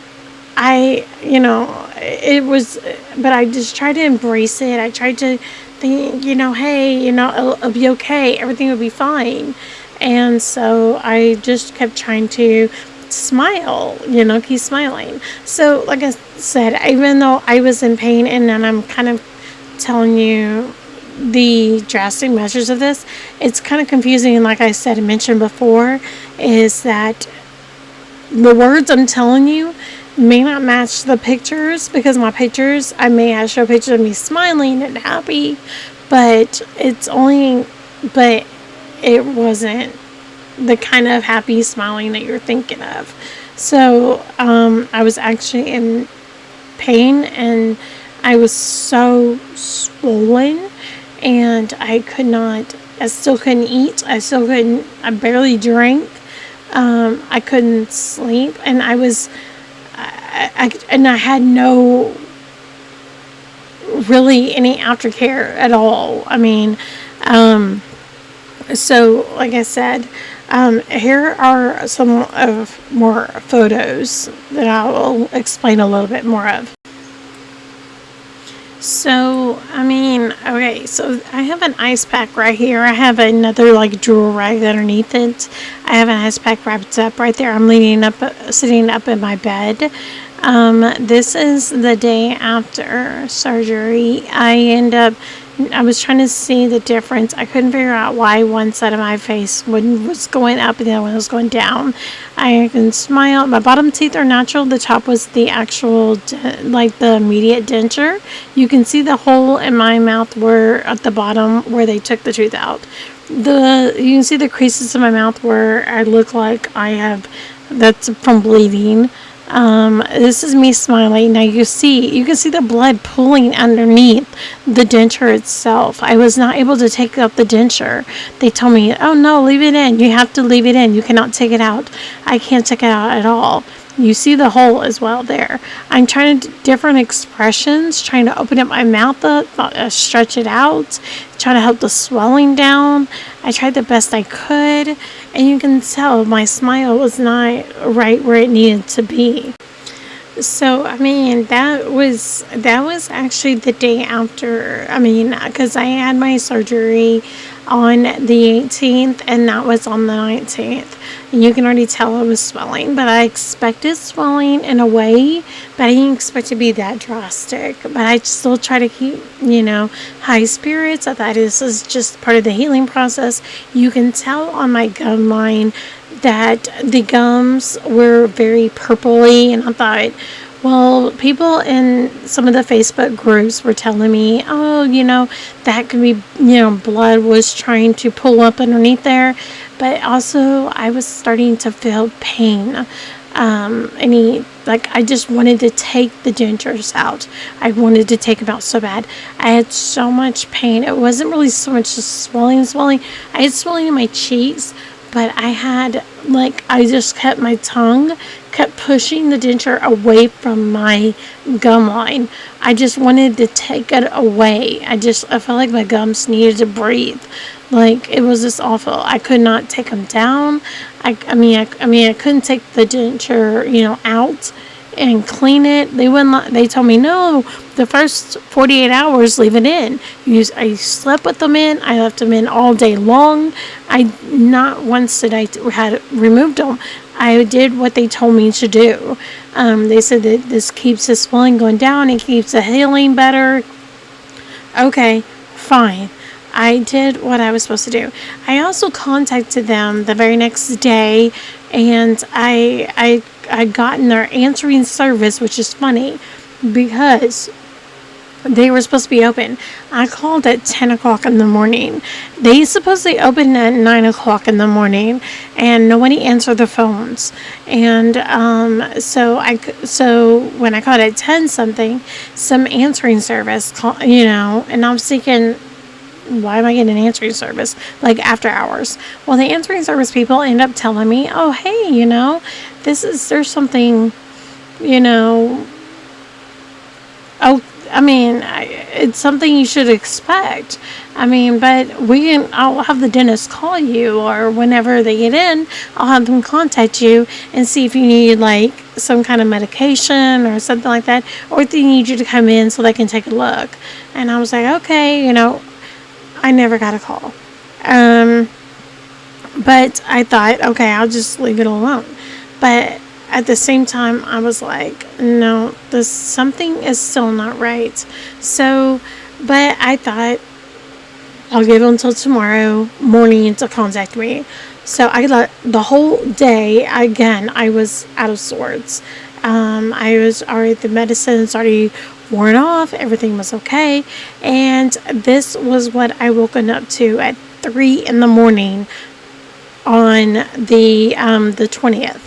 it was, but I just tried to embrace it. I tried to think, hey, it'll be okay. Everything will be fine. And so I just kept trying to smile, keep smiling. So, like I said, even though I was in pain, and then I'm kind of telling you the drastic measures of this, it's kind of confusing. And like I said and mentioned before, is that the words I'm telling you may not match the pictures, because my pictures, I may have show pictures of me smiling and happy, but it wasn't the kind of happy smiling that you're thinking of. So I was actually in pain, and I was so swollen, and I still couldn't eat. I barely drank. I couldn't sleep, and I had no really any aftercare at all. I mean, so like I said, here are some more photos that I will explain a little bit more of. So, okay, so I have an ice pack right here. I have another drawer rag underneath it. I have an ice pack wrapped up right there. I'm sitting up in my bed. This is the day after surgery. I was trying to see the difference. I couldn't figure out why one side of my face was going up and the other one was going down. I can smile. My bottom teeth are natural. The top was the actual, the immediate denture. You can see the hole in my mouth at the bottom where they took the tooth out. You can see the creases in my mouth where I look like that's from bleeding. This is me smiling. Now you can see the blood pooling underneath the denture itself. I was not able to take out the denture. They told me, oh no, leave it in. You have to leave it in. You cannot take it out. I can't take it out at all. You see the hole as well there. I'm trying to do different expressions, trying to open up my mouth stretch it out, trying to help the swelling down. I tried the best I could, and you can tell my smile was not right where it needed to be. So, that was actually the day after, because I had my surgery on the 18th, and that was on the 19th. And you can already tell I was swelling, but I expected swelling in a way, but I didn't expect it to be that drastic. But I still try to keep, high spirits. I thought this is just part of the healing process. You can tell on my gum line that the gums were very purpley, and I thought, well, people in some of the Facebook groups were telling me, oh, that could be, blood was trying to pull up underneath there. But also, I was starting to feel pain. I just wanted to take the dentures out. I wanted to take them out so bad. I had so much pain. It wasn't really so much just swelling. I had swelling in my cheeks, but I just kept my tongue, kept pushing the denture away from my gum line. I just wanted to take it away. I felt like my gums needed to breathe. It was just awful. I could not take them down. I couldn't take the denture, out and clean it. They told me, no, the first 48 hours, leave it in. I slept with them in. I left them in all day long. Not once did I had removed them. I did what they told me to do. They said that this keeps the swelling going down. It keeps the healing better. okay, fine. I did what I was supposed to do. I also contacted them the very next day, and I got in their answering service, which is funny because they were supposed to be open. I called at 10 o'clock in the morning. They supposedly opened at 9 o'clock in the morning, and nobody answered the phones. And so when I called at 10 something, some answering service called, and I was thinking, why am I getting an answering service like after hours? Well, the answering service people end up telling me, oh, hey, there's something, oh, I mean, it's something you should expect. I mean, but I'll have the dentist call you, or whenever they get in, I'll have them contact you and see if you need like some kind of medication or something like that, or if they need you to come in so they can take a look. And I was like, okay, I never got a call. But I thought, okay, I'll just leave it alone. But at the same time, I was like, no, something is still not right. So, but I thought, I'll give them until tomorrow morning to contact me. So I let the whole day, again, I was out of sorts. I was already, the medicine's already worn off, everything was okay. And this was what I woken up to at 3 in the morning on the 20th.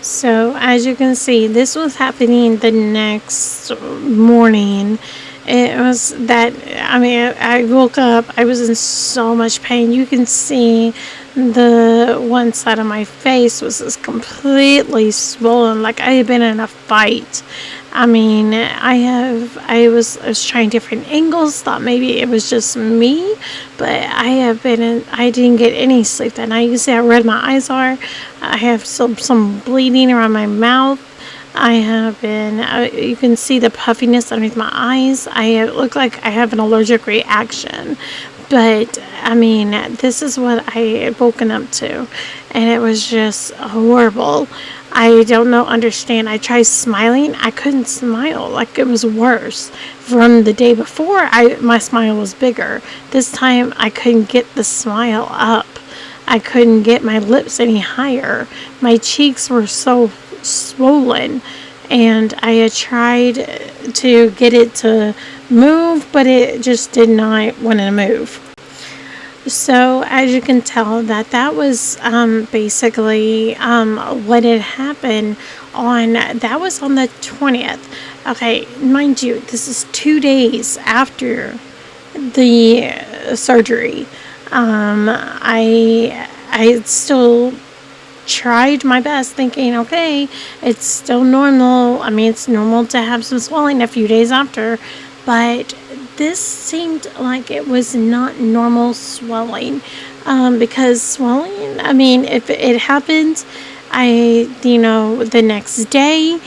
So as you can see, this was happening the next morning. It was that, I woke up, I was in so much pain. You can see the one side of my face was just completely swollen, like I had been in a fight. I was trying different angles, thought maybe it was just me, but I didn't get any sleep that night. You can see how red my eyes are. I have some bleeding around my mouth. I have been, you can see the puffiness underneath my eyes. I look like I have an allergic reaction. But, this is what I had woken up to. And it was just horrible. I don't understand. I tried smiling. I couldn't smile. Like, it was worse. From the day before, my smile was bigger. This time, I couldn't get the smile up. I couldn't get my lips any higher. My cheeks were so swollen, and I had tried to get it to move, but it just did not want to move. So as you can tell, that was basically what had happened that was on the 20th. Okay, mind you, this is 2 days after the surgery. I still tried my best, thinking, okay, it's still normal. It's normal to have some swelling a few days after, but this seemed like it was not normal swelling, because swelling, if it happened, the next day,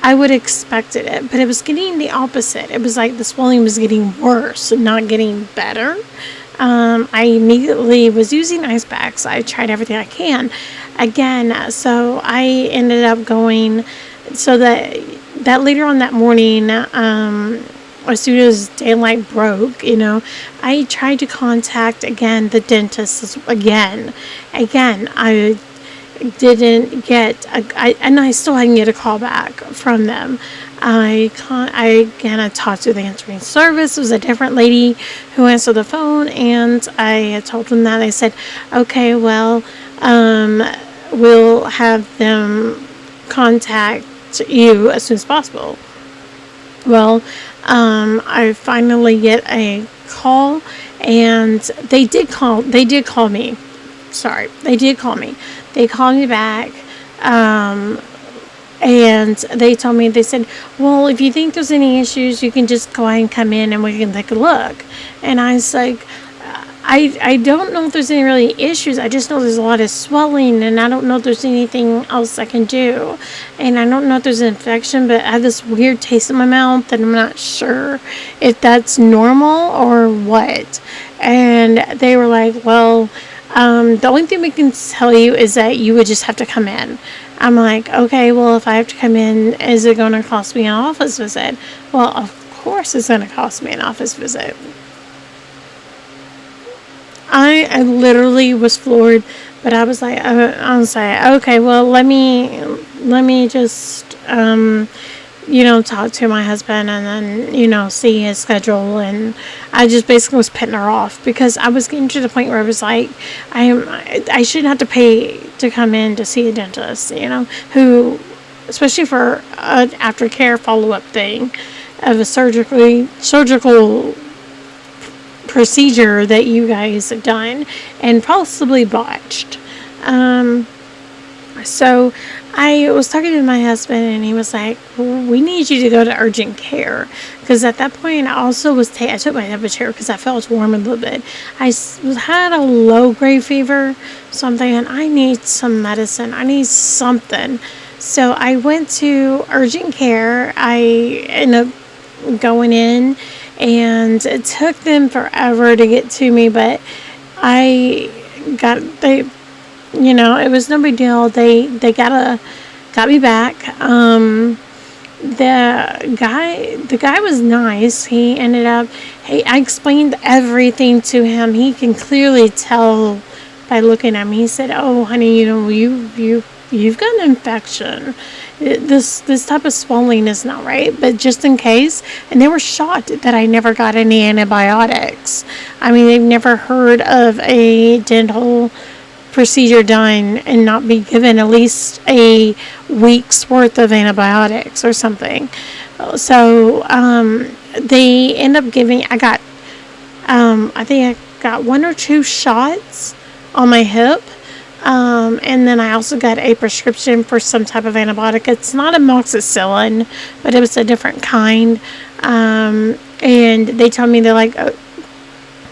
I would expect it, but it was getting the opposite. It was like the swelling was getting worse and not getting better. I immediately was using ice packs. I tried everything I can. Again, so I ended up going, so that later on that morning, as soon as daylight broke, I tried to contact again the dentist again. I didn't get, and I still hadn't get a call back from them. I talked to the answering service. It was a different lady who answered the phone, and I told them that. I said, okay, well, we'll have them contact you as soon as possible. Well, I finally get a call, and they did call me. Sorry, they did call me. They called me back, and they told me, they said, well, if you think there's any issues, you can just go ahead and come in and we can take a look. And I was like, I don't know if there's any really issues. I just know there's a lot of swelling, and I don't know if there's anything else I can do. And I don't know if there's an infection, but I have this weird taste in my mouth, and I'm not sure if that's normal or what. And they were like, well, the only thing we can tell you is that you would just have to come in. I'm like, okay, well, if I have to come in, is it going to cost me an office visit? Well, of course it's going to cost me an office visit. I literally was floored, but I was like, okay, well, let me just, talk to my husband and then, see his schedule. And I just basically was petting her off because I was getting to the point where I was like, I shouldn't have to pay to come in to see a dentist, who, especially for an aftercare follow-up thing of a surgical procedure that you guys have done and possibly botched. So I was talking to my husband and he was like, we need you to go to urgent care. Because at that point I also was, I took my temperature because I felt warm a little bit. I had a low grade fever. So I'm thinking, I need some medicine. I need something. So I went to urgent care. I ended up going in and it took them forever to get to me, but it was no big deal. They got me back. The guy was nice. He ended up, I explained everything to him. He can clearly tell by looking at me. He said, "Oh, honey, you've got an infection. This type of swelling is not right, but just in case." And they were shocked that I never got any antibiotics. I mean, they've never heard of a dental procedure done and not be given at least a week's worth of antibiotics or something. So they end up giving, I think I got 1 or 2 shots on my hip. And then I also got a prescription for some type of antibiotic. It's not amoxicillin, but it was a different kind. And they told me, they're like,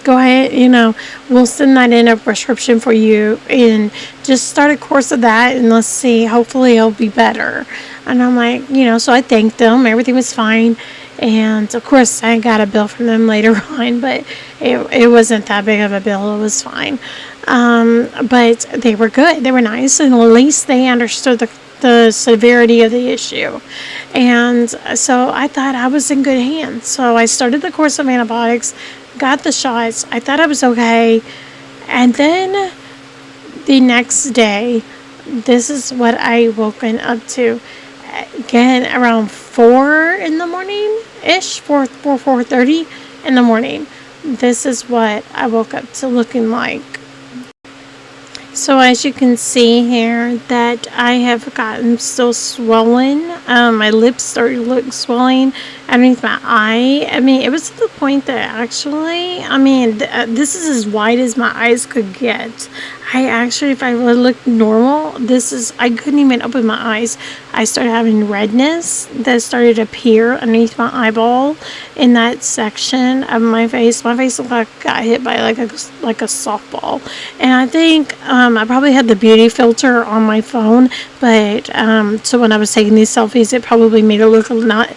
go ahead, we'll send that in a prescription for you and just start a course of that and let's see, hopefully it'll be better. And I'm like, so I thanked them. Everything was fine. And of course I got a bill from them later on, but it wasn't that big of a bill. It was fine. But they were good. They were nice. And at least they understood the severity of the issue. And so I thought I was in good hands. So I started the course of antibiotics, got the shots. I thought I was okay. And then the next day, this is what I woken up to. Again, around 4 in the morning ish, 4:30 in the morning. This is what I woke up to looking like. So as you can see here, that I have gotten so swollen. My lips started to look swelling underneath my eye. I mean, it was to the point that actually, this is as wide as my eyes could get. If I would look normal, I couldn't even open my eyes. I started having redness that started to appear underneath my eyeball in that section of my face. My face looked like I got hit by like a softball. And I think I probably had the beauty filter on my phone, but so when I was taking these selfies, it probably made it look not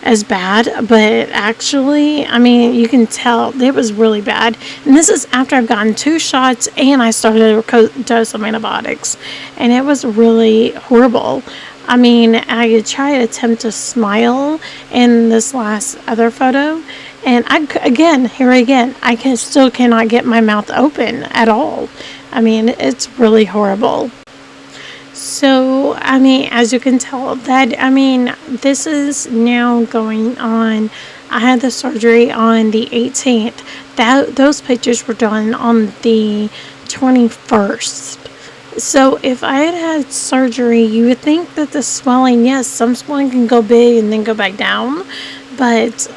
as bad, but actually, you can tell it was really bad. And this is after I've gotten 2 shots and I started a dose of antibiotics, and it was really horrible. I try to attempt to smile in this last other photo, and I still cannot get my mouth open at all. It's really horrible. So, as you can tell, this is now going on. I had the surgery on the 18th. Those pictures were done on the 21st. So, if I had nesurgery, you would think that the swelling, yes, some swelling can go big and then go back down. But,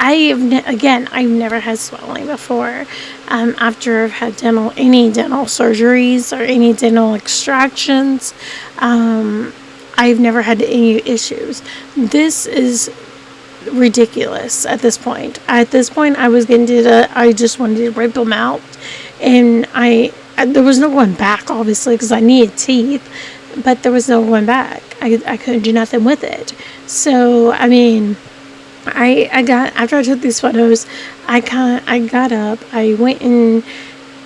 I've never had swelling before. After I've had any dental surgeries or any dental extractions, I've never had any issues. This is ridiculous at this point. At this point, I just wanted to rip them out, and there was no going back, obviously, because I needed teeth, but there was no going back. I couldn't do nothing with it. So, after I took these photos, I got up, I went and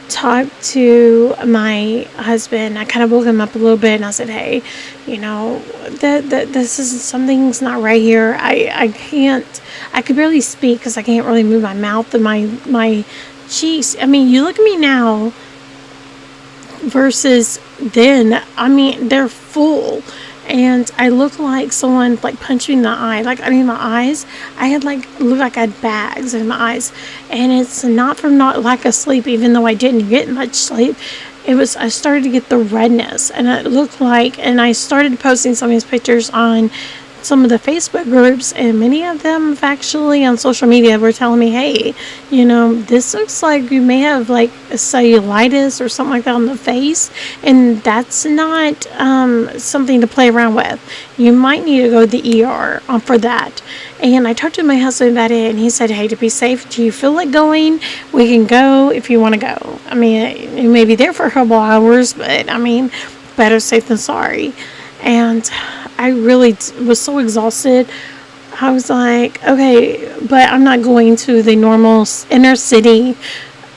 talked to my husband. I kind of woke him up a little bit, and I said, "Hey, you know, that this is something's not right here. I can't. I could barely speak because I can't really move my mouth and my cheeks. I mean, you look at me now versus then. I mean, they're full." And I look like someone like punched me in the eye. Like, I mean, my eyes, I had like, looked like I had bags in my eyes. And it's not from not lack of sleep, even though I didn't get much sleep. I started to get the redness. And it looked like, and I started posting some of these pictures on some of the Facebook groups, and many of them actually on social media were telling me, hey, you know, this looks like you may have like a cellulitis or something like that on the face, and that's not something to play around with. You might need to go to the ER for that. And I talked to my husband about it, and he said, hey, to be safe, do you feel like going? We can go if you want to go. I mean, you may be there for a couple hours, but I mean, better safe than sorry. And I really was so exhausted. I was like, okay, but I'm not going to the normal inner city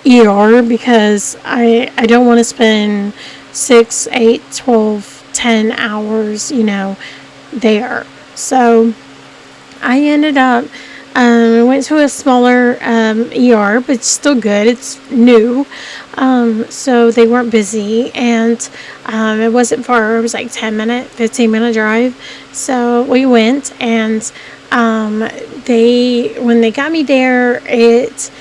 ER because I don't want to spend 6, 8, 12, 10 hours, you know, there. So I ended up went to a smaller ER, but it's still good. It's new. So they weren't busy, and it wasn't far. It was like 15-minute drive. So we went, and when they got me there, it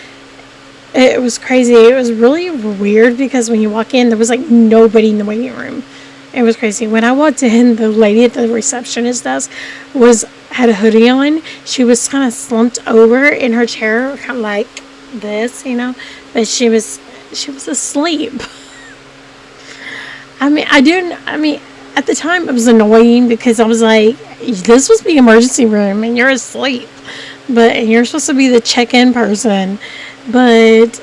was crazy. It was really weird because when you walk in, there was like nobody in the waiting room. It was crazy. When I walked in, the lady at the receptionist desk had a hoodie on. She was kind of slumped over in her chair, kind of like this, you know. But she was asleep. I mean, at the time it was annoying because I was like, this was the emergency room and you're asleep. And you're supposed to be the check-in person. But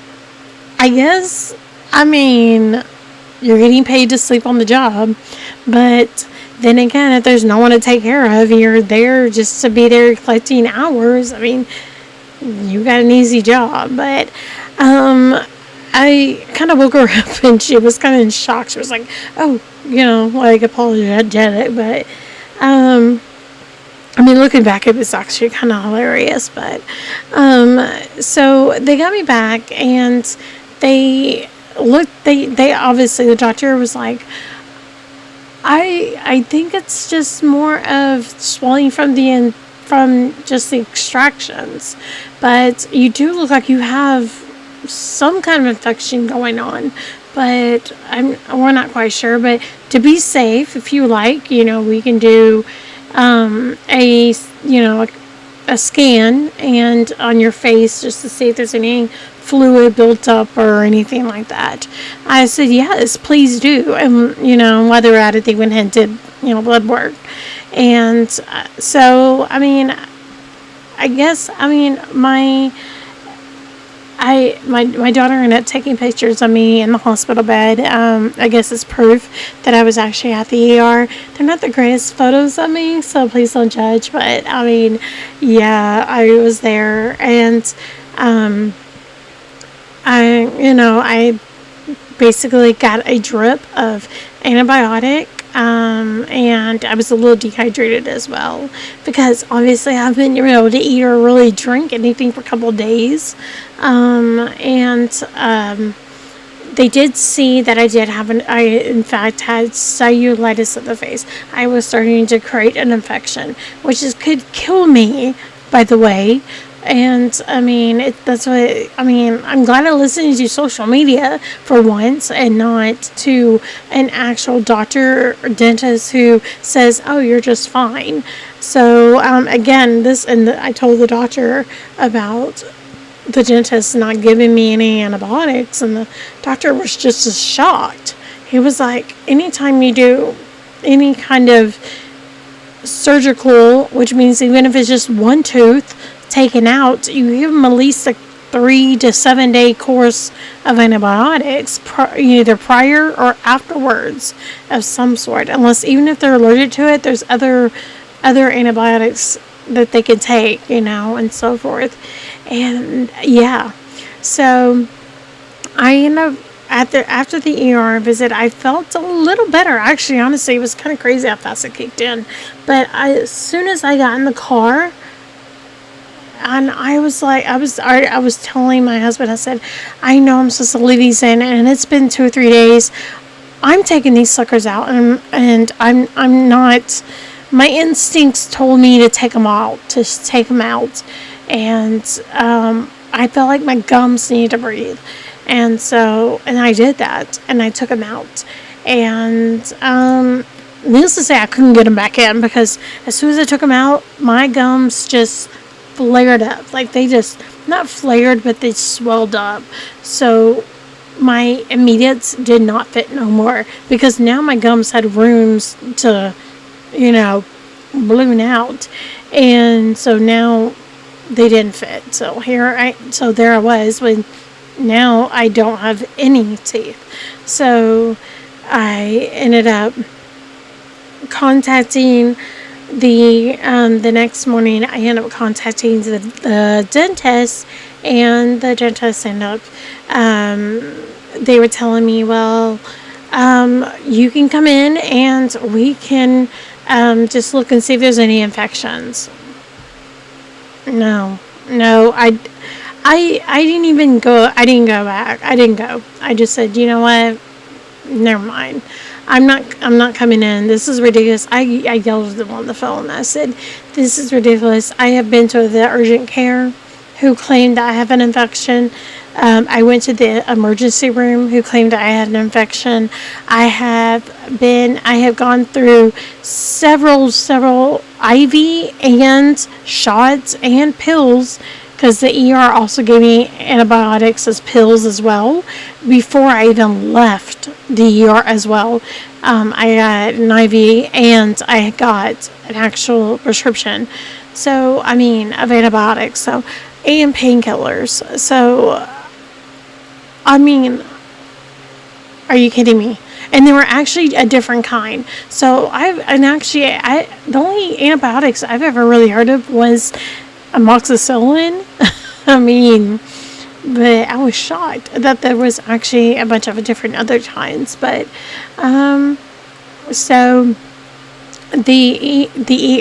I guess, I mean, you're getting paid to sleep on the job. But then again, if there's no one to take care of, you're there just to be there collecting hours. I mean, you got an easy job. But I kind of woke her up and she was kind of in shock. She was like, oh, you know, like apologetic. But I mean, looking back, it was actually kind of hilarious. But so they got me back, and they obviously, the doctor was like, I think it's just more of swelling from just the extractions, but you do look like you have some kind of infection going on, but we're not quite sure. But to be safe, if you like, you know, we can do a scan and on your face just to see if there's any fluid built up or anything like that. I said, yes, please do. And, you know, while they were at it, they went ahead and did, you know, blood work. And so, I mean, I guess, I mean, my daughter ended up taking pictures of me in the hospital bed. I guess it's proof that I was actually at the ER. They're not the greatest photos of me, so please don't judge. But I mean, yeah, I was there, and I basically got a drip of antibiotic. And I was a little dehydrated as well because obviously I haven't been able to eat or really drink anything for a couple of days. They did see that I in fact had cellulitis of the face. I was starting to create an infection, which could kill me, by the way. And I mean, I'm glad I listened to social media for once and not to an actual doctor or dentist who says, oh, you're just fine. So, again, I told the doctor about the dentist not giving me any antibiotics, and the doctor was just as shocked. He was like, anytime you do any kind of surgical, which means even if it's just one tooth taken out, you give them at least a 3 to 7 day course of antibiotics, either prior or afterwards of some sort. Unless, even if they're allergic to it, there's other antibiotics that they can take, you know, and so forth. And yeah, so I after the ER visit, I felt a little better. Actually, honestly, it was kind of crazy how fast it kicked in. But as soon as I got in the car, and I was like, I was telling my husband, I said, I know I'm supposed to leave these in, and it's been 2 or 3 days. I'm taking these suckers out, and I'm not. My instincts told me to take them out, and I felt like my gums needed to breathe, and I did that, and I took them out, and needless to say, I couldn't get them back in because as soon as I took them out, my gums just flared up, like they just not flared, but they swelled up, so my immediates did not fit no more because now my gums had rooms to, balloon out, and so now they didn't fit. So there I was when now I don't have any teeth. So I ended up contacting the next morning. I ended up contacting the dentist, and the dentist ended up they were telling me, well, you can come in and we can just look and see if there's any infections. No, I didn't even go. I didn't go back. I didn't go. I just said, you know what? Never mind. I'm not coming in. This is ridiculous. I yelled at them on the phone. I said, this is ridiculous. I have been to the urgent care who claimed I have an infection. I went to the emergency room who claimed I had an infection. I have gone through several IV and shots and pills, because the ER also gave me antibiotics as pills as well before I even left the ER as well. I got an IV and I got an actual prescription. So, of antibiotics. So, and painkillers. So, are you kidding me? And they were actually a different kind. So the only antibiotics I've ever really heard of was amoxicillin. But I was shocked that there was actually a bunch of different other kinds. But, so the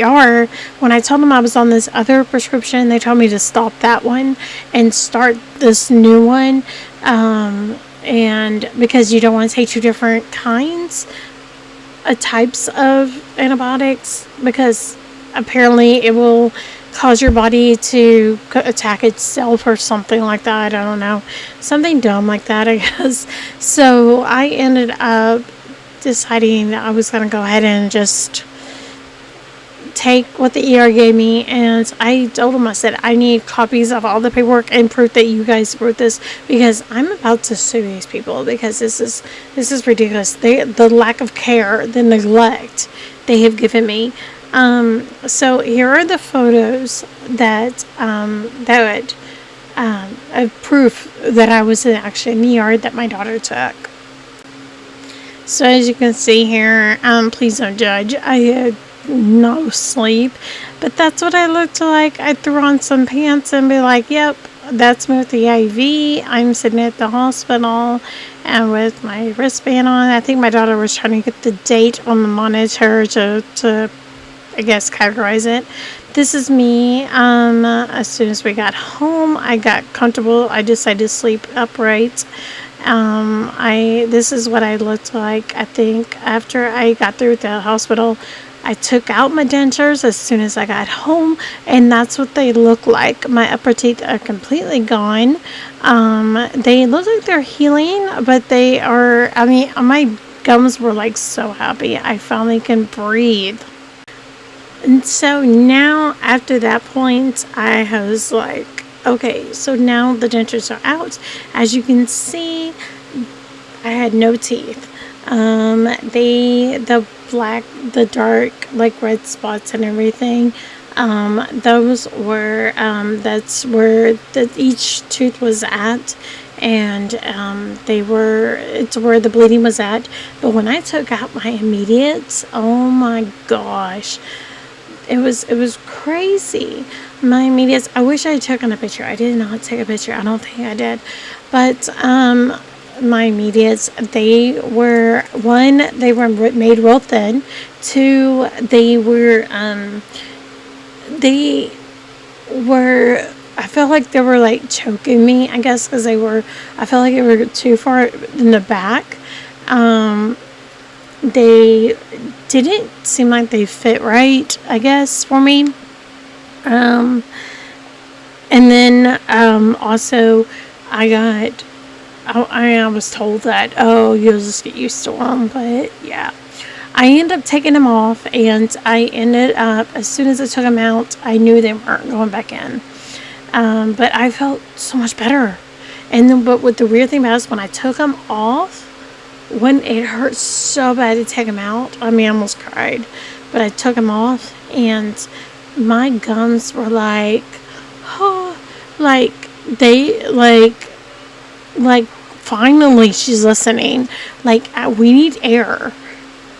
ER, when I told them I was on this other prescription, they told me to stop that one and start this new one, and because you don't want to take two different types of antibiotics, because apparently it will cause your body to attack itself or something like that. I don't know, something dumb like that, I guess. So I ended up deciding that I was going to go ahead and just take what the ER gave me, and I told them, I said, I need copies of all the paperwork and proof that you guys wrote this, because I'm about to sue these people, because this is ridiculous. The lack of care, the neglect they have given me. So here are the photos that of proof that I was actually in the yard that my daughter took. So as you can see here, please don't judge. I had no sleep, but that's what I looked like. I threw on some pants and be like, yep, that's me with the IV. I'm sitting at the hospital and with my wristband on. I think my daughter was trying to get the date on the monitor to I guess categorize it. This is me. As soon as we got home, I got comfortable. I decided to sleep upright. This is what I looked like. I think after I got through with the hospital, I took out my dentures as soon as I got home, and that's what they look like. My upper teeth are completely gone. They look like they're healing, but they are, my gums were like so happy. I finally can breathe. And so now, after that point, I was like, okay, so now the dentures are out. As you can see, I had no teeth. The black, the dark, like red spots and everything, those were, that's where each tooth was at. And it's where the bleeding was at. But when I took out my immediates, oh my gosh, it was crazy. My immediates, I wish I had taken a picture. I did not take a picture. I don't think I did. But my immediates, they were made real thin. Two, they were, I felt like they were like choking me, I guess, because I felt like they were too far in the back. They didn't seem like they fit right, I guess, for me. Um, and then also, I got, I was told that, oh, you'll just get used to them, but yeah. I ended up taking them off, and I ended up, as soon as I took them out, I knew they weren't going back in. But I felt so much better. And then, but what the weird thing about it is when I took them off, when it hurt so bad to take them out, I mean, I almost cried. But I took them off, and my gums were like, oh, like they finally she's listening. Like we need air.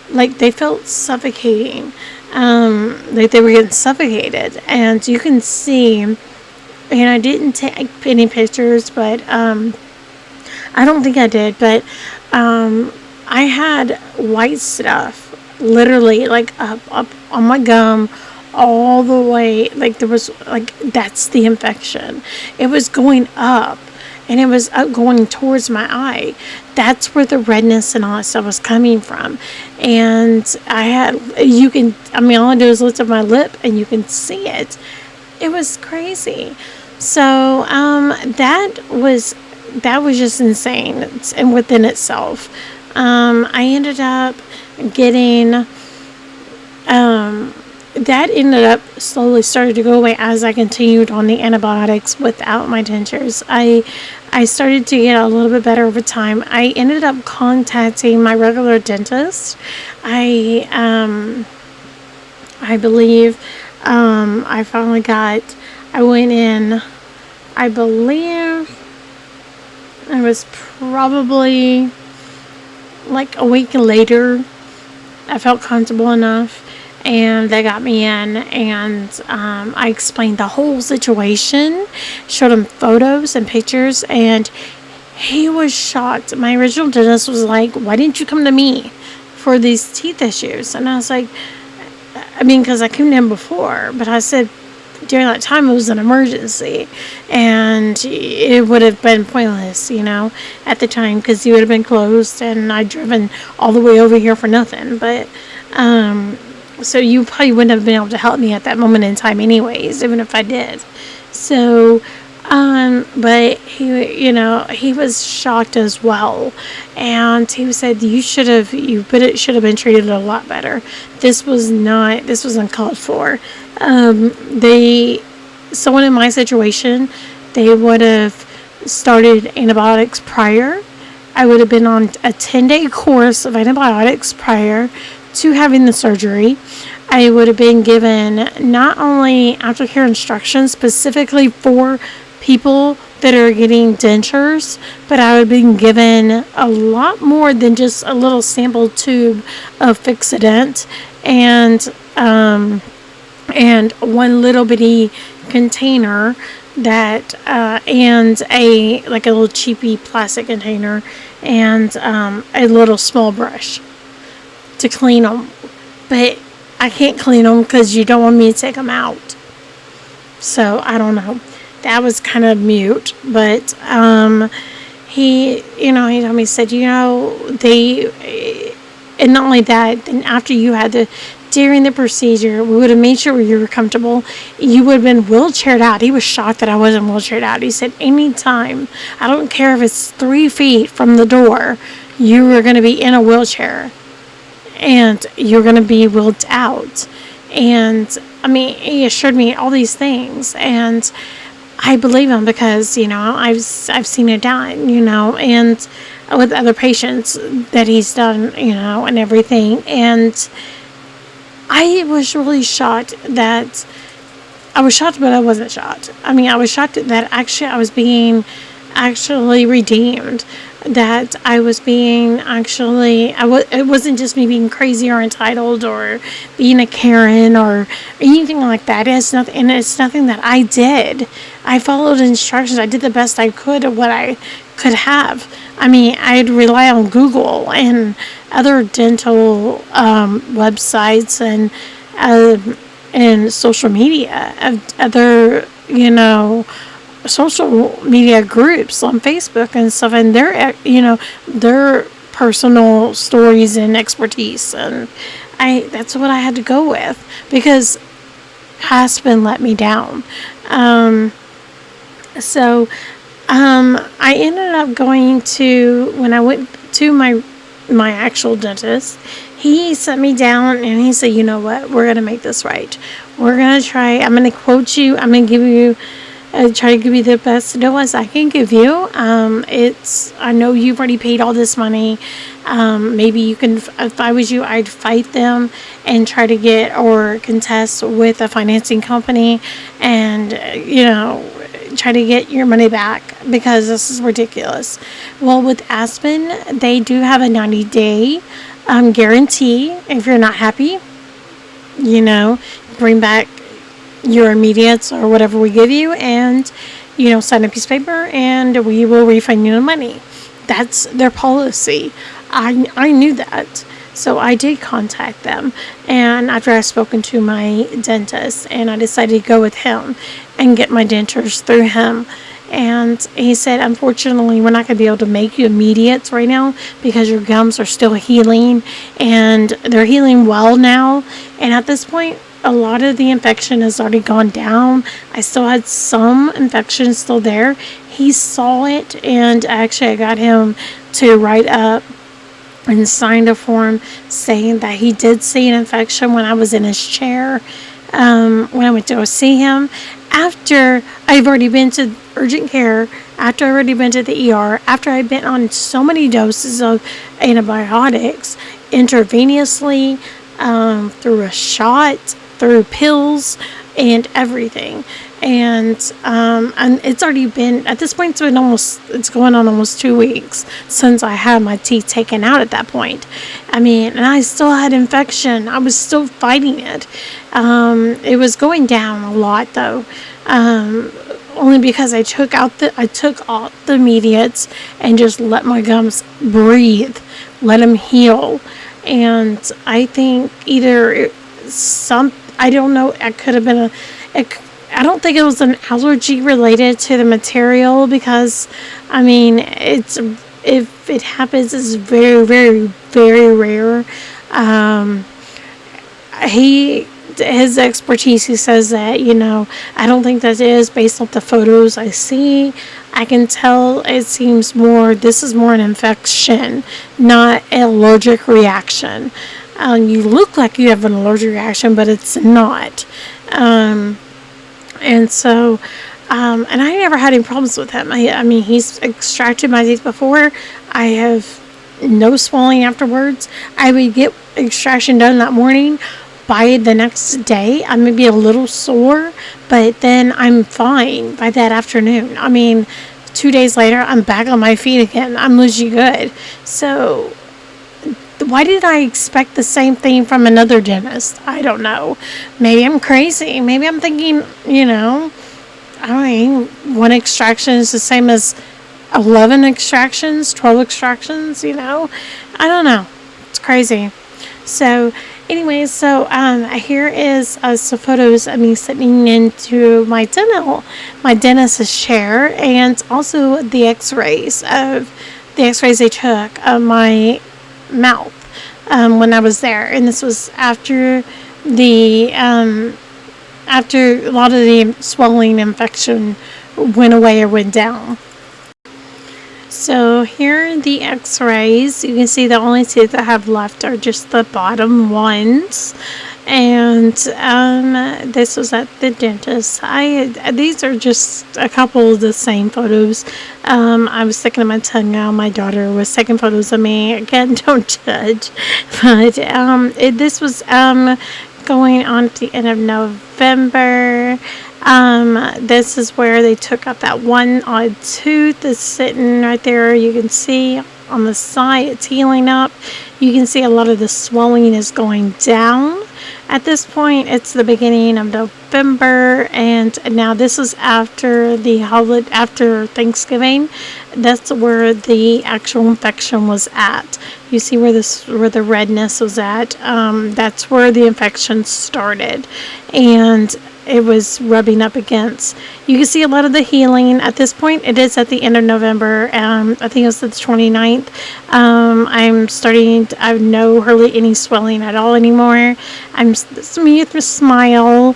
Like they felt suffocating. Like they were getting suffocated, and you can see. And I didn't take any pictures, but I don't think I did. But I had white stuff, literally, like up on my gum, all the way. Like there was like that's the infection. It was going up. And it was going towards my eye. That's where the redness and all that stuff was coming from. And all I do is lift up my lip and you can see it. It was crazy. So that was just insane and within itself. I ended up getting that ended up slowly started to go away as I continued on the antibiotics without my dentures. I started to get a little bit better over time. I ended up contacting my regular dentist. I believe I went in, I believe it was probably like a week later. I felt comfortable enough, and they got me in, and I explained the whole situation, showed him photos and pictures, and he was shocked. My original dentist was like, why didn't you come to me for these teeth issues? And I was like, I mean, because I came to him before, but I said during that time it was an emergency, and it would have been pointless, at the time, because he would have been closed, and I'd driven all the way over here for nothing. But so you probably wouldn't have been able to help me at that moment in time anyways, even if I did. So, but he was shocked as well. And he said, you should have been treated a lot better. This was uncalled for. Someone in my situation, they would have started antibiotics prior. I would have been on a 10-day course of antibiotics prior to having the surgery. I would have been given not only aftercare instructions specifically for people that are getting dentures, but I would have been given a lot more than just a little sample tube of Fixodent and one little bitty container that and a little cheapy plastic container and a little small brush to clean them. But I can't clean them because you don't want me to take them out. So I don't know. That was kind of mute. But he told me, he said, and not only that, then after you had during the procedure, we would have made sure you were comfortable. You would have been wheelchaired out. He was shocked that I wasn't wheelchaired out. He said, anytime, I don't care if it's 3 feet from the door, you were going to be in a wheelchair. And you're going to be wheeled out. And, he assured me all these things. And I believe him because, I've seen it done, and with other patients that he's done, and everything. And I was really shocked but I wasn't shocked. I was shocked that actually I was being actually redeemed. That I was being it wasn't just me being crazy or entitled or being a Karen or anything like that. It's nothing that I did. I followed instructions. I did the best I could of what I could have. I mean, I'd rely on Google and other dental websites and social media, other, social media groups on Facebook and stuff, and their personal stories and expertise, and that's what I had to go with, because Aspen let me down. So I ended up going to, when I went to my actual dentist, he sat me down and he said, you know what, we're going to make this right. We're going to try, I'm going to quote you, I'm going to give you, try to give you the best advice I can give you. I know you've already paid all this money. Maybe you can, if I was you, I'd fight them and try to get or contest with a financing company and, try to get your money back, because this is ridiculous. Well, with Aspen, they do have a 90-day guarantee. If you're not happy, bring back your immediates or whatever we give you, and sign a piece of paper and we will refund you the money. That's their policy. I knew that, so I did contact them, and after I've spoken to my dentist, and I decided to go with him and get my dentures through him. And he said, unfortunately, we're not going to be able to make you immediates right now because your gums are still healing, and they're healing well now. And at this point, a lot of the infection has already gone down. I still had some infection still there. He saw it, and actually I got him to write up and signed a form saying that he did see an infection when I was in his chair, when I went to go see him. After I've already been to urgent care, after I've already been to the ER, after I've been on so many doses of antibiotics intravenously, through a shot, through pills, and everything. And it's already been, at this point, it's going on almost 2 weeks since I had my teeth taken out at that point. And I still had infection. I was still fighting it. It was going down a lot, though. Only because I took all the immediates and just let my gums breathe, let them heal. And I think I don't know, it could have been I don't think it was an allergy related to the material, because, if it happens, it's very, very, very rare. His expertise, he says that, I don't think that is based on the photos I see. I can tell this is more an infection, not an allergic reaction. You look like you have an allergic reaction, but it's not. And so, and I never had any problems with him. He's extracted my teeth before. I have no swelling afterwards. I would get extraction done that morning. By the next day, I may be a little sore, but then I'm fine by that afternoon. 2 days later, I'm back on my feet again. I'm usually good. So, why did I expect the same thing from another dentist? I don't know. Maybe I'm crazy. Maybe I'm thinking, one extraction is the same as 11 extractions, 12 extractions, I don't know. It's crazy. So, anyways, here is some photos of me sitting into my dentist's chair, and also the x-rays they took of my mouth when I was there. And this was after after a lot of the swelling infection went away or went down. So here are the x-rays. You can see the only teeth I have left are just the bottom ones. And this was at the dentist. These are just a couple of the same photos. I was sticking my tongue out. My daughter was taking photos of me. Again, don't judge. But this was going on at the end of November. This is where they took out that one odd tooth that's sitting right there. You can see on the side it's healing up. You can see a lot of the swelling is going down At this point, it's the beginning of November, and now this is after the holiday, after Thanksgiving. That's where the actual infection was at. You see where the redness was at. That's where the infection started, and it was rubbing up against. You can see a lot of the healing. At this point, it is at the end of November. I think it was the 29th. I'm starting to, I have no hardly any swelling at all anymore. I'm smooth with smile,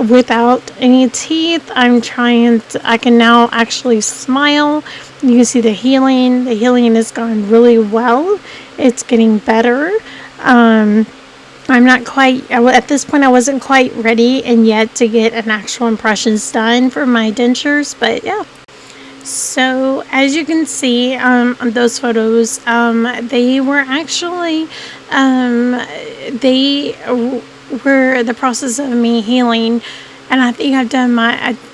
without any teeth. I can now actually smile. You can see the healing. The healing has gone really well. It's getting better. I'm not quite, at this point, I wasn't quite ready and yet to get an actual impressions done for my dentures, but yeah. So as you can see on those photos, they were actually, they were the process of me healing, and I think I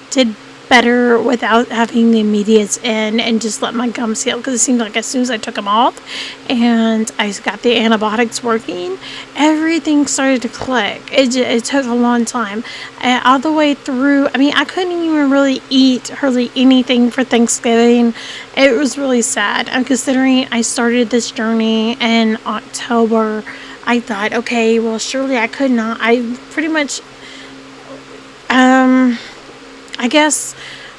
did better without having the immediates in and just let my gums heal, because it seemed like as soon as I took them off and I got the antibiotics working, everything started to click. It took a long time, all the way through. I mean, I couldn't even really eat hardly anything for Thanksgiving. It was really sad. I'm considering I started this journey in October. I thought, okay, well, surely I could not. I pretty much I guess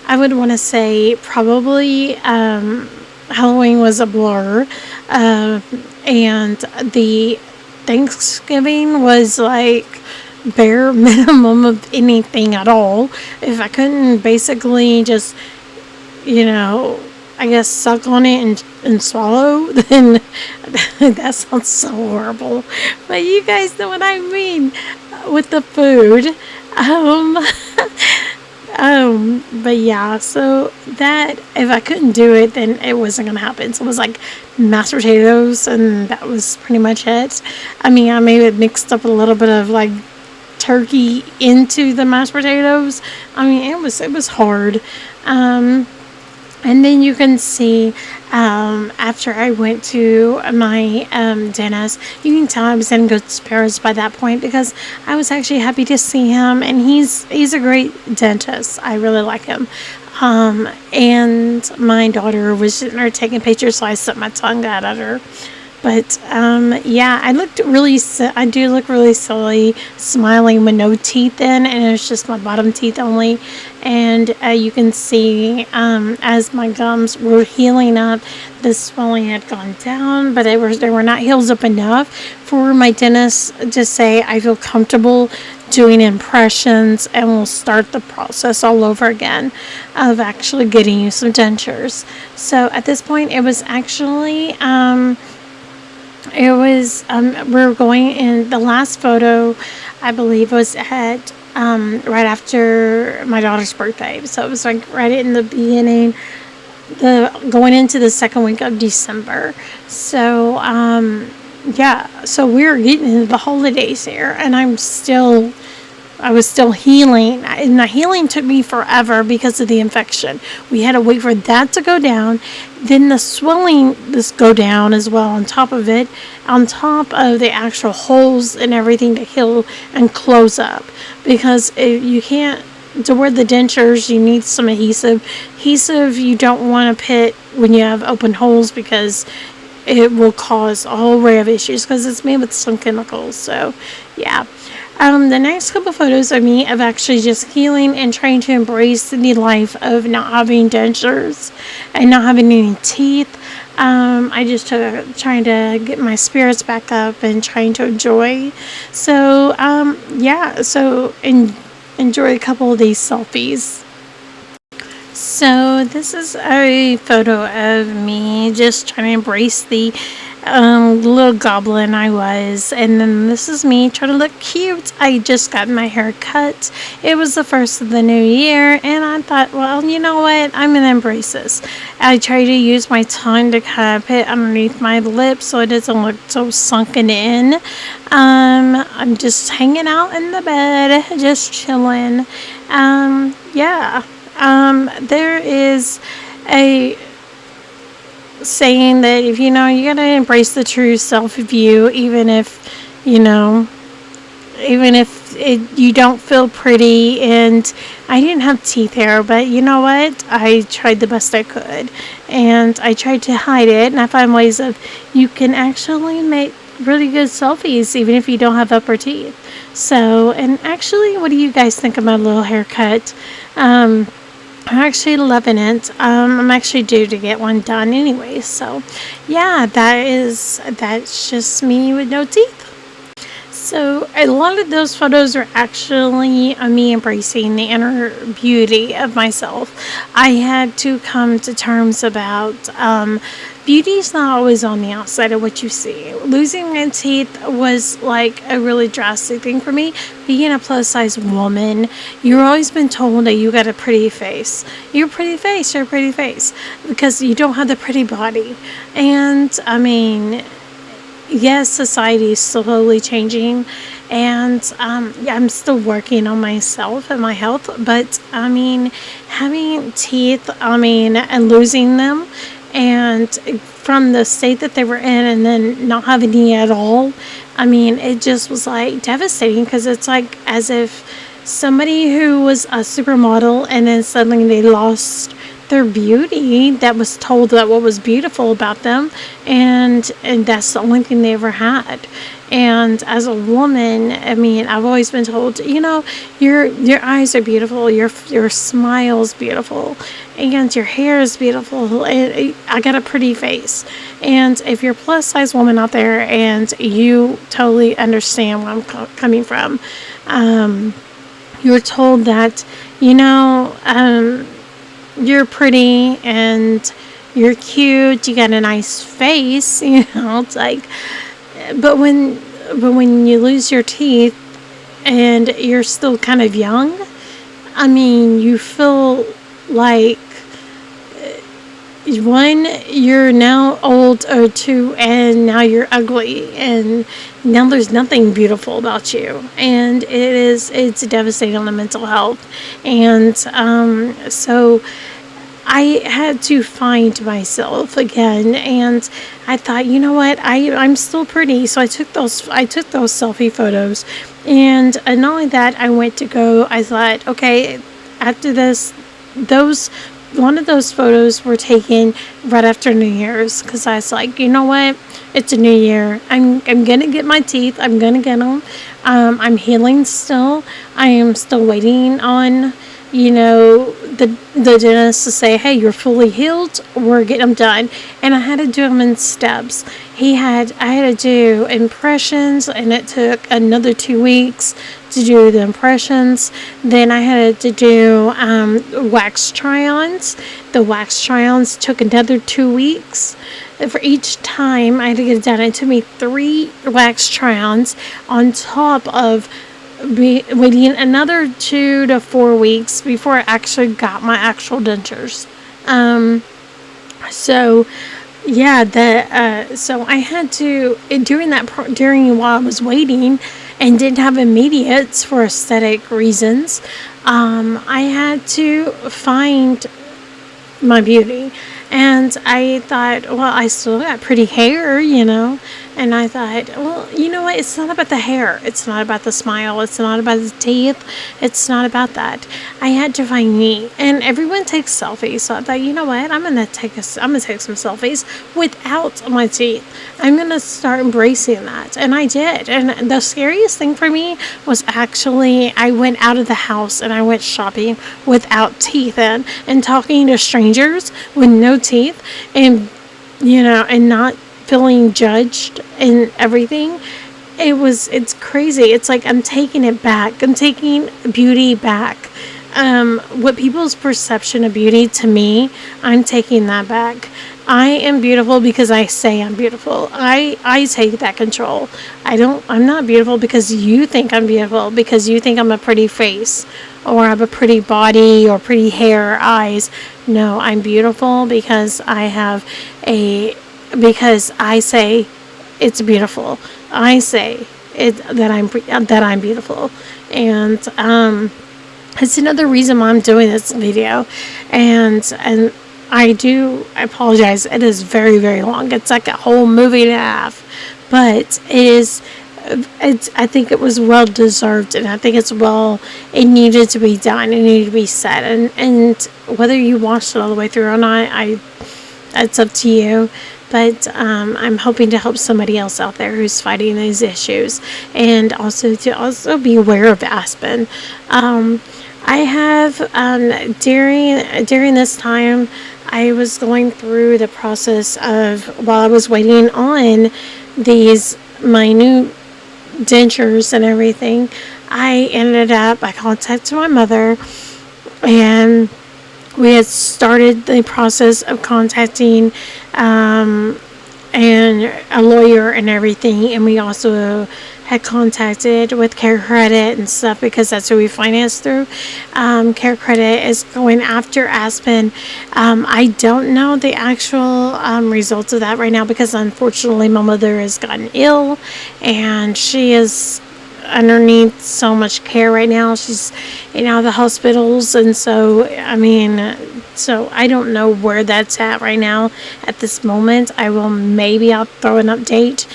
I would want to say probably Halloween was a blur, and the Thanksgiving was like bare minimum of anything at all. If I couldn't basically just, I guess suck on it and swallow, then that sounds so horrible. But you guys know what I mean with the food. But yeah, so that, if I couldn't do it, then it wasn't gonna happen. So it was like mashed potatoes, and that was pretty much it. I mean, I maybe mixed up a little bit of like turkey into the mashed potatoes. I mean, it was hard. And then you can see, after I went to my dentist, you can tell I was in good spirits by that point, because I was actually happy to see him, and he's a great dentist. I really like him. And my daughter was sitting there taking pictures, so I stuck my tongue out at her. But yeah, I do look really silly smiling with no teeth in, and it's just my bottom teeth only. And you can see, as my gums were healing up, the swelling had gone down, but they were not healed up enough for my dentist to say I feel comfortable doing impressions, and we'll start the process all over again of actually getting you some dentures. So at this point, it was actually we're going in. The last photo, I believe, was at right after my daughter's birthday. So it was like right in the beginning, going into the second week of December. So yeah, so we're getting into the holidays here, and I was still healing, and the healing took me forever because of the infection. We had to wait for that to go down, then the swelling go down as well on top of it, on top of the actual holes and everything to heal and close up, because you can't, to wear the dentures, you need some adhesive you don't want to put when you have open holes, because it will cause a whole array of issues, because it's made with some chemicals. So yeah. The next couple photos of me of actually just healing and trying to embrace the life of not having dentures and not having any teeth. I just trying to get my spirits back up and trying to enjoy. So yeah, so enjoy a couple of these selfies. So this is a photo of me just trying to embrace the little goblin I was, and then this is me trying to look cute. I just got my hair cut. It was the first of the new year, and I thought, well, you know what, I'm gonna embrace this. I try to use my tongue to kind of put underneath my lips so it doesn't look so sunken in. I'm just hanging out in the bed, just chilling. Yeah. There is a saying that you gotta embrace the true self of you, even if even if you don't feel pretty. And I didn't have teeth hair, but you know what? I tried the best I could, and I tried to hide it. And I find ways of you can actually make really good selfies even if you don't have upper teeth. So, and actually, what do you guys think of my little haircut? I'm actually loving it. I'm actually due to get one done anyway. So, yeah, that's just me with no teeth. So a lot of those photos are actually me embracing the inner beauty of myself. I had to come to terms about beauty is not always on the outside of what you see. Losing my teeth was like a really drastic thing for me. Being a plus size woman, you've always been told that you got a pretty face. You're a pretty face, you're a pretty face. Because you don't have the pretty body. And I mean, yes, society is slowly changing, and yeah, I'm still working on myself and my health. But I mean, having teeth, and losing them, and from the state that they were in, and then not having any at all, it just was like devastating because it's like as if somebody who was a supermodel and then suddenly they lost their beauty that was told that what was beautiful about them, and that's the only thing they ever had. And as a woman, I've always been told, your eyes are beautiful, your smile's beautiful, and your hair is beautiful, and I got a pretty face. And if you're a plus size woman out there and you totally understand where I'm coming from, you're told that, you're pretty and you're cute, you got a nice face, it's like, but when you lose your teeth and you're still kind of young, you feel like, one, you're now old, or two, and now you're ugly, and now there's nothing beautiful about you, and it's devastating on the mental health. And so I had to find myself again, and I thought, you know what, I'm still pretty, so I took those selfie photos, and not only that, I thought, okay, after this, those one of those photos were taken right after New Year's, because I was like, you know what, it's a new year, I'm gonna get my teeth, I'm gonna get them, I'm healing still, I am still waiting on the dentist to say, hey, you're fully healed, we're getting them done. And I had to do them in steps. I had to do impressions, and it took another 2 weeks to do the impressions. Then I had to do wax try-ons. The wax try-ons took another 2 weeks. For each time I had to get it done. It took me 3 wax try-ons on top of waiting another 2 to 4 weeks before I actually got my actual dentures. So yeah, so I had to, during while I was waiting and didn't have immediates for aesthetic reasons, I had to find my beauty. And I thought, well, I still got pretty hair, and I thought, well, you know what, it's not about the hair, it's not about the smile, it's not about the teeth, it's not about that. I had to find me. And everyone takes selfies, so I thought, you know what, I'm gonna take some selfies without my teeth. I'm gonna start embracing that. And I did. And the scariest thing for me was actually, I went out of the house and I went shopping without teeth in, and talking to strangers with no teeth, and and not feeling judged and everything. It's crazy. It's like I'm taking it back. I'm taking beauty back. What people's perception of beauty to me, I'm taking that back. I am beautiful because I say I'm beautiful. I take that control. I'm not beautiful because you think I'm beautiful, because you think I'm a pretty face, or I have a pretty body, or pretty hair, eyes. No, I'm beautiful because because I say it's beautiful. I say that I'm beautiful. And it's another reason why I'm doing this video. And I apologize. It is very, very long. It's like a whole movie and a half. But it is I think it was well deserved, and I think it needed to be done. It needed to be said, and whether you watched it all the way through or not, that's up to you. But I'm hoping to help somebody else out there who's fighting these issues, and also to also be aware of Aspen. I have during this time, I was going through the process of, while I was waiting on these minute dentures and everything, I contacted my mother, and we had started the process of contacting and a lawyer and everything, and we also had contacted with Care Credit and stuff, because that's who we finance through. Care Credit is going after Aspen. I don't know the actual results of that right now, because unfortunately my mother has gotten ill, and she is underneath so much care right now. She's in the hospitals, and so I don't know where that's at right now at this moment. I'll throw an update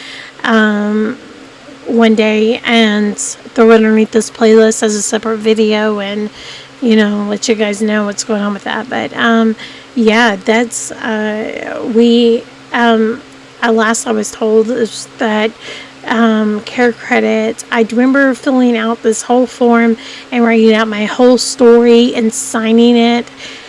one day and throw it underneath this playlist as a separate video, and let you guys know what's going on with that. But that's last I was told is that Care Credit, I remember filling out this whole form and writing out my whole story and signing it.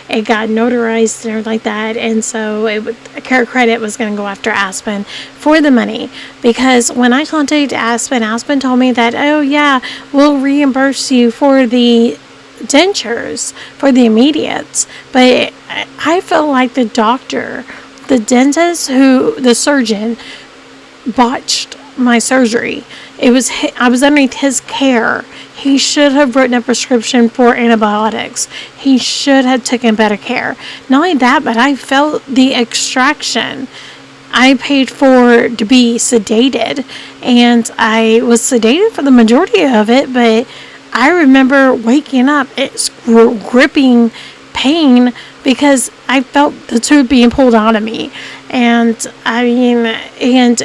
It got notarized and everything like that, and so Care Credit was going to go after Aspen for the money, because when I contacted Aspen told me that, oh yeah, we'll reimburse you for the dentures, for the immediates. But I felt like the doctor, the dentist, the surgeon, botched my surgery. I was underneath his care. He should have written a prescription for antibiotics. He should have taken better care. Not only that, but I felt the extraction. I paid to be sedated, and I was sedated for the majority of it, but I remember waking up, it's gripping pain, because I felt the tube being pulled out of me. And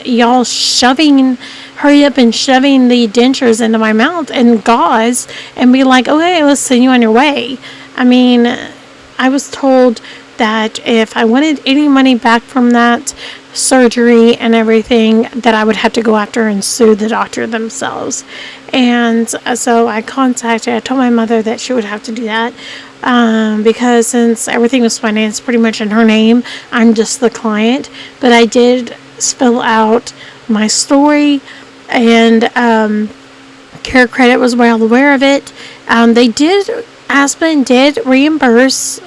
y'all hurry up and shoving the dentures into my mouth and gauze and be like, okay, let's send you on your way. I was told that if I wanted any money back from that surgery and everything, that I would have to go after and sue the doctor themselves. And so I told my mother that she would have to do that, because since everything was financed pretty much in her name, I'm just the client. But I did spell out my story, and Care Credit was well aware of it. Aspen did reimburse.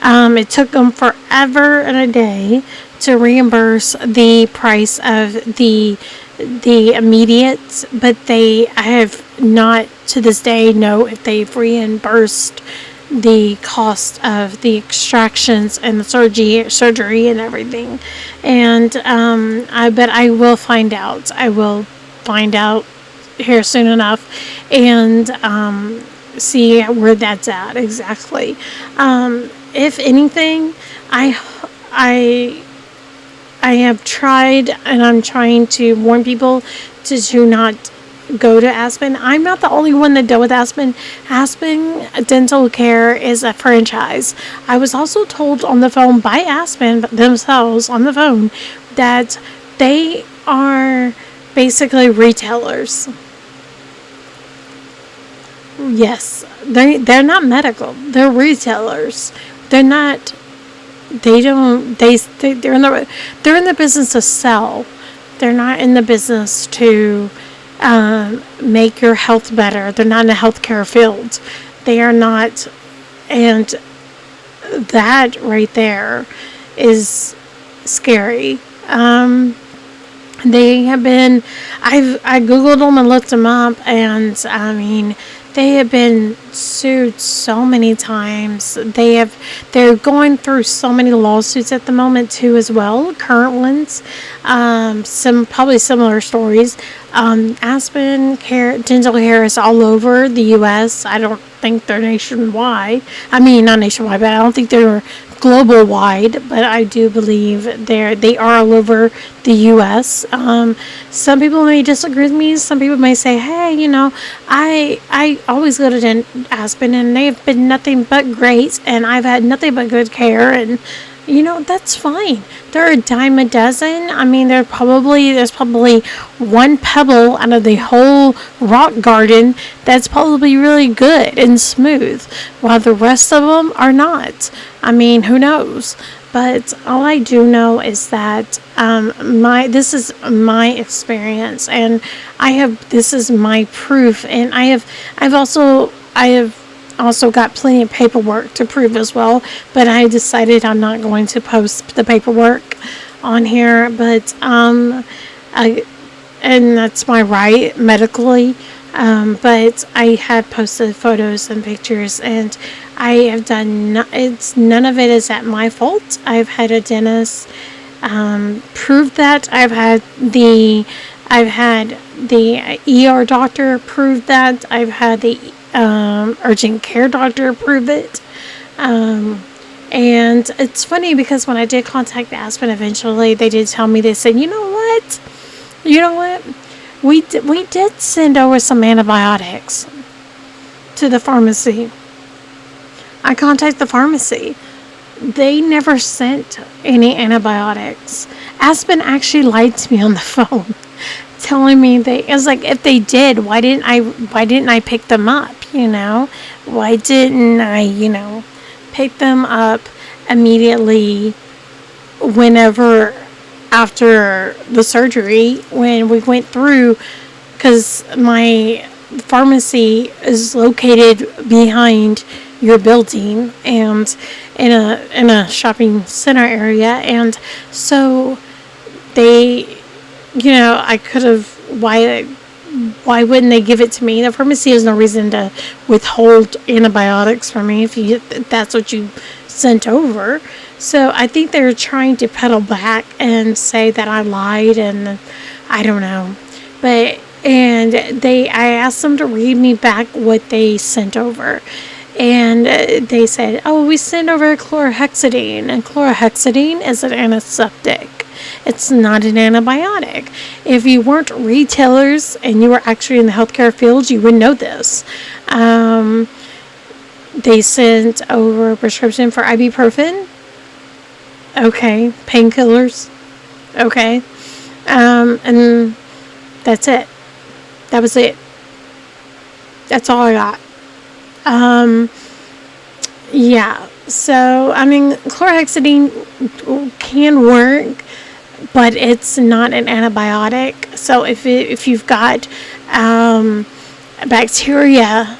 It took them forever and a day to reimburse the price of the immediate, but I have not to this day know if they've reimbursed the cost of the extractions and the surgery and everything. And I bet I will find out. I will find out here soon enough, and see where that's at exactly. If anything, I have tried, and I'm trying to warn people to not go to Aspen. I'm not the only one that dealt with Aspen. Aspen Dental Care is a franchise. I was also told on the phone by Aspen themselves on the phone that they are basically retailers. Yes, they're not medical. They're retailers. They're not. They're in the business to sell. They're not in the business to make your health better. They're not in the healthcare field. They are not, and that right there is scary. They have been. I googled them and looked them up, and they have been sued so many times. They're going through so many lawsuits at the moment too, as well. Current ones, some probably similar stories. Aspen Dental Care is all over the U.S. I don't think they're nationwide. Not nationwide, but I don't think they're global wide, but I do believe they are all over the U.S. Some people may disagree with me. Some people may say, "Hey, I always go to Aspen, and they've been nothing but great, and I've had nothing but good care." And that's fine. They're a dime a dozen. I mean, there's probably one pebble out of the whole rock garden that's probably really good and smooth, while the rest of them are not. I mean, who knows? But all I do know is that this is my experience, and this is my proof, and I have also got plenty of paperwork to prove as well, but I decided I'm not going to post the paperwork on here, but and that's my right medically, but I had posted photos and pictures, and I have done none of it is at my fault. I've had a dentist prove that. I've had the ER doctor prove that. I've had the urgent care doctor prove it. And it's funny because when I did contact Aspen eventually, they did tell me, they said, you know what? We did send over some antibiotics to the pharmacy. I contacted the pharmacy. They never sent any antibiotics. Aspen actually lied to me on the phone, telling me I was like, if they did, why didn't I pick them up? Why didn't I pick them up immediately whenever after the surgery when we went through, because my pharmacy is located behind your building and in a shopping center area, and so they I could have, why wouldn't they give it to me? The pharmacy has no reason to withhold antibiotics from me if that's what you sent over. So I think they're trying to pedal back and say that I lied, and I don't know. I asked them to read me back what they sent over. And they said, oh, we sent over chlorhexidine, and chlorhexidine is an antiseptic. It's not an antibiotic. If you weren't retailers and you were actually in the healthcare field, you would know this. They sent over a prescription for ibuprofen. Okay. Painkillers. Okay. And that's it. That was it. That's all I got. Yeah. So, I mean, chlorhexidine can work, but it's not an antibiotic. So if you've got bacteria,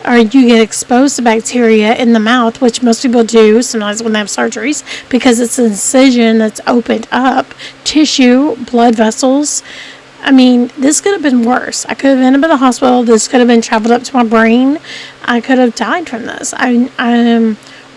or you get exposed to bacteria in the mouth, which most people do sometimes when they have surgeries, because it's an incision that's opened up tissue, blood vessels. I mean, this could have been worse. I could have ended up in the hospital. This could have been traveled up to my brain. I could have died from this.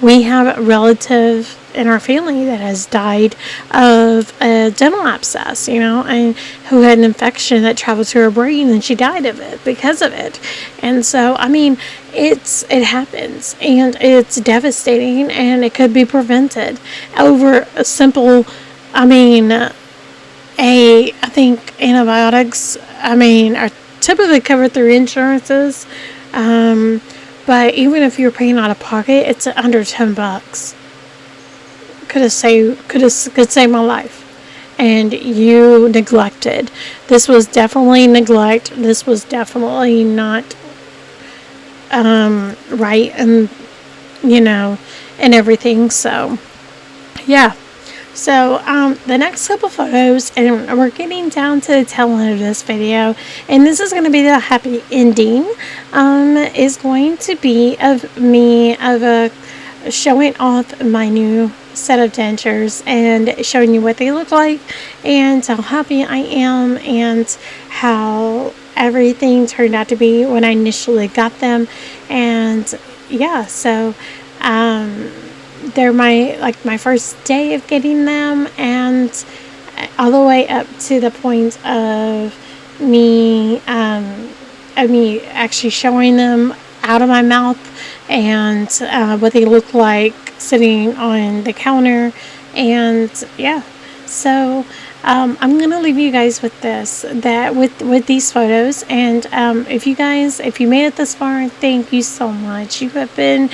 We have a relative in our family that has died of a dental abscess, and who had an infection that traveled to her brain, and she died of it because of it. And so, I mean, it happens, and it's devastating, and it could be prevented over a simple, I think antibiotics, are typically covered through insurances, but even if you're paying out of pocket, it's under $10. Could save my life, and you neglected. This was definitely neglect. This was definitely not right, and and everything. So yeah. So, the next couple photos, and we're getting down to the tail end of this video, and this is going to be the happy ending, is going to be of me, showing off my new set of dentures and showing you what they look like, and how happy I am, and how everything turned out to be when I initially got them. And yeah, so, they're my first day of getting them, and all the way up to the point of me actually showing them out of my mouth, and what they look like sitting on the counter. And yeah, so I'm gonna leave you guys with this, that with these photos. And if you made it this far, thank you so much. You have been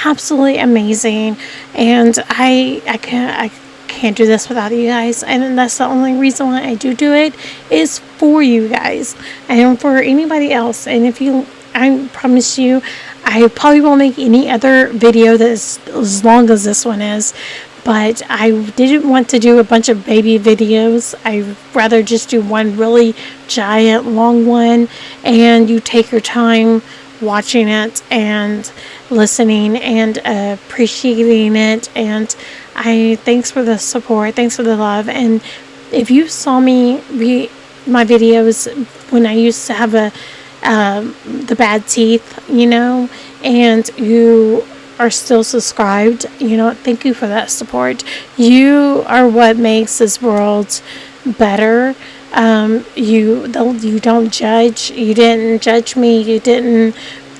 absolutely amazing, and I can't do this without you guys, and that's the only reason why I do it, is for you guys and for anybody else. And I promise you, I probably won't make any other video that's as long as this one is, but I didn't want to do a bunch of baby videos. I'd rather just do one really giant long one, and you take your time watching it and listening and appreciating it. And thanks for the support, thanks for the love. And if you saw my videos when I used to have the bad teeth, and you are still subscribed, thank you for that support. You are what makes this world better. You don't judge. You didn't judge me. You didn't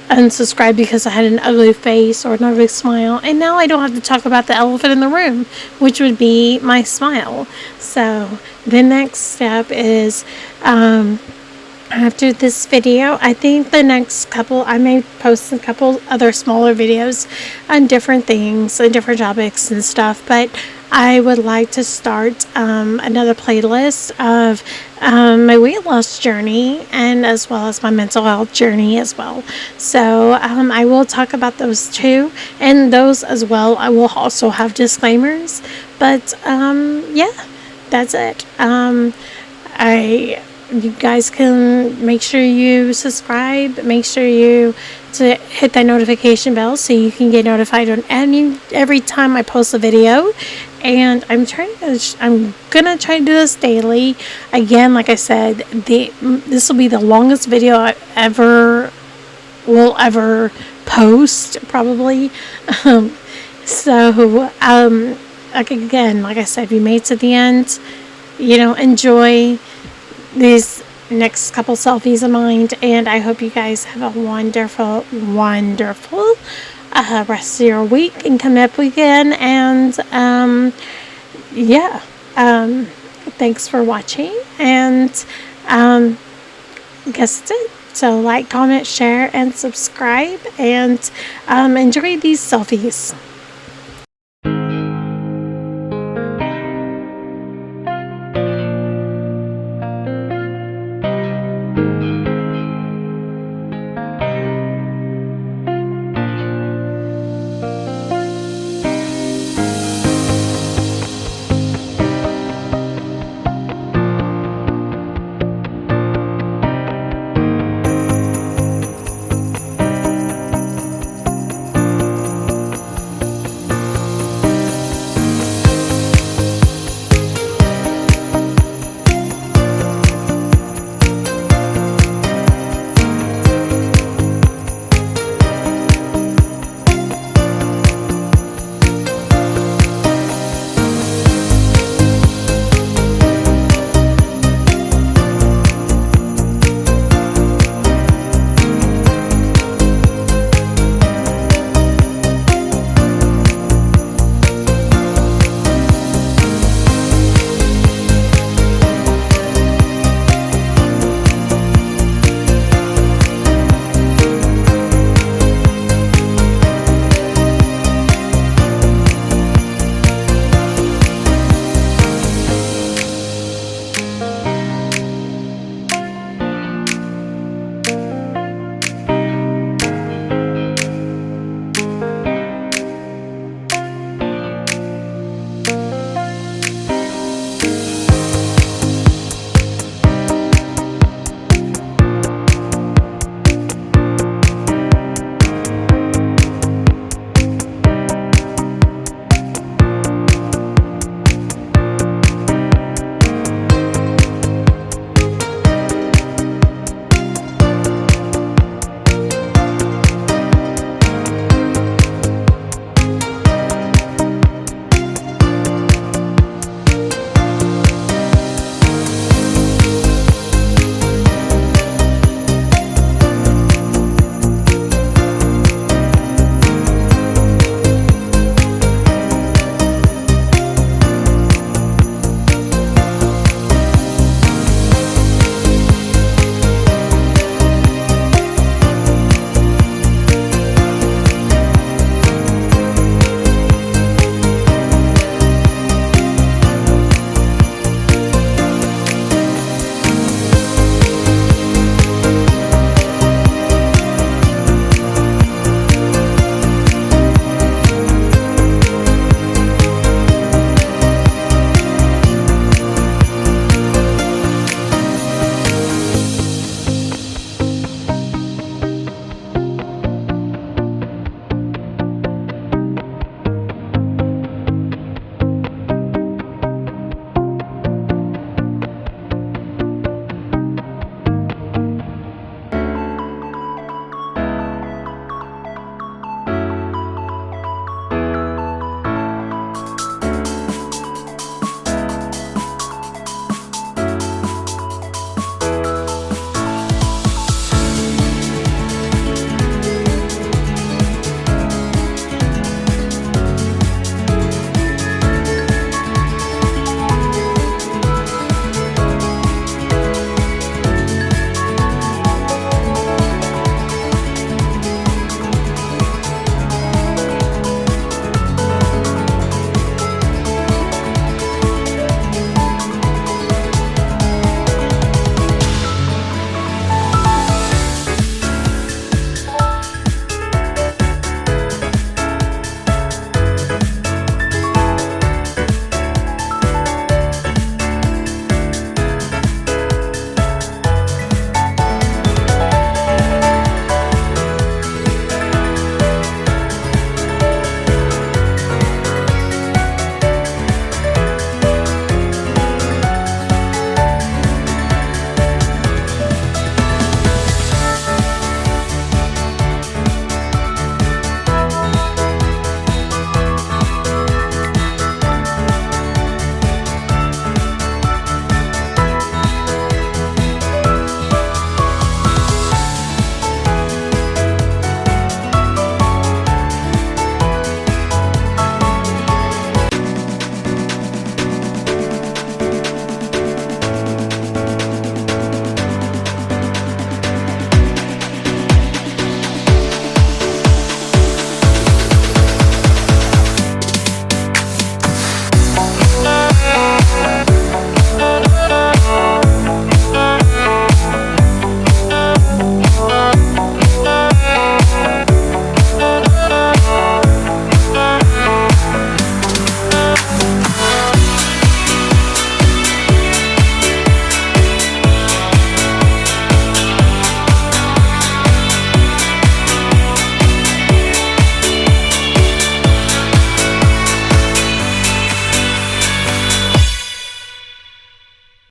unsubscribe because I had an ugly face or an ugly smile. And now I don't have to talk about the elephant in the room, which would be my smile. So the next step is, after this video, I think the next couple, I may post a couple other smaller videos on different things and different topics and stuff, but I would like to start another playlist of my weight loss journey, and as well as my mental health journey as well. So I will talk about those too, and those as well I will also have disclaimers. But yeah, that's it. You guys can make sure you subscribe, make sure you to hit that notification bell so you can get notified on every time I post a video. And I'm gonna try to do this daily. Again, like I said, this will be the longest video I will ever post, probably. Again, like I said, if you made it to the end, enjoy these next couple selfies of mine, and I hope you guys have a wonderful rest of your week and come up weekend. And thanks for watching, and I guess that's it. So like, comment, share, and subscribe, and enjoy these selfies.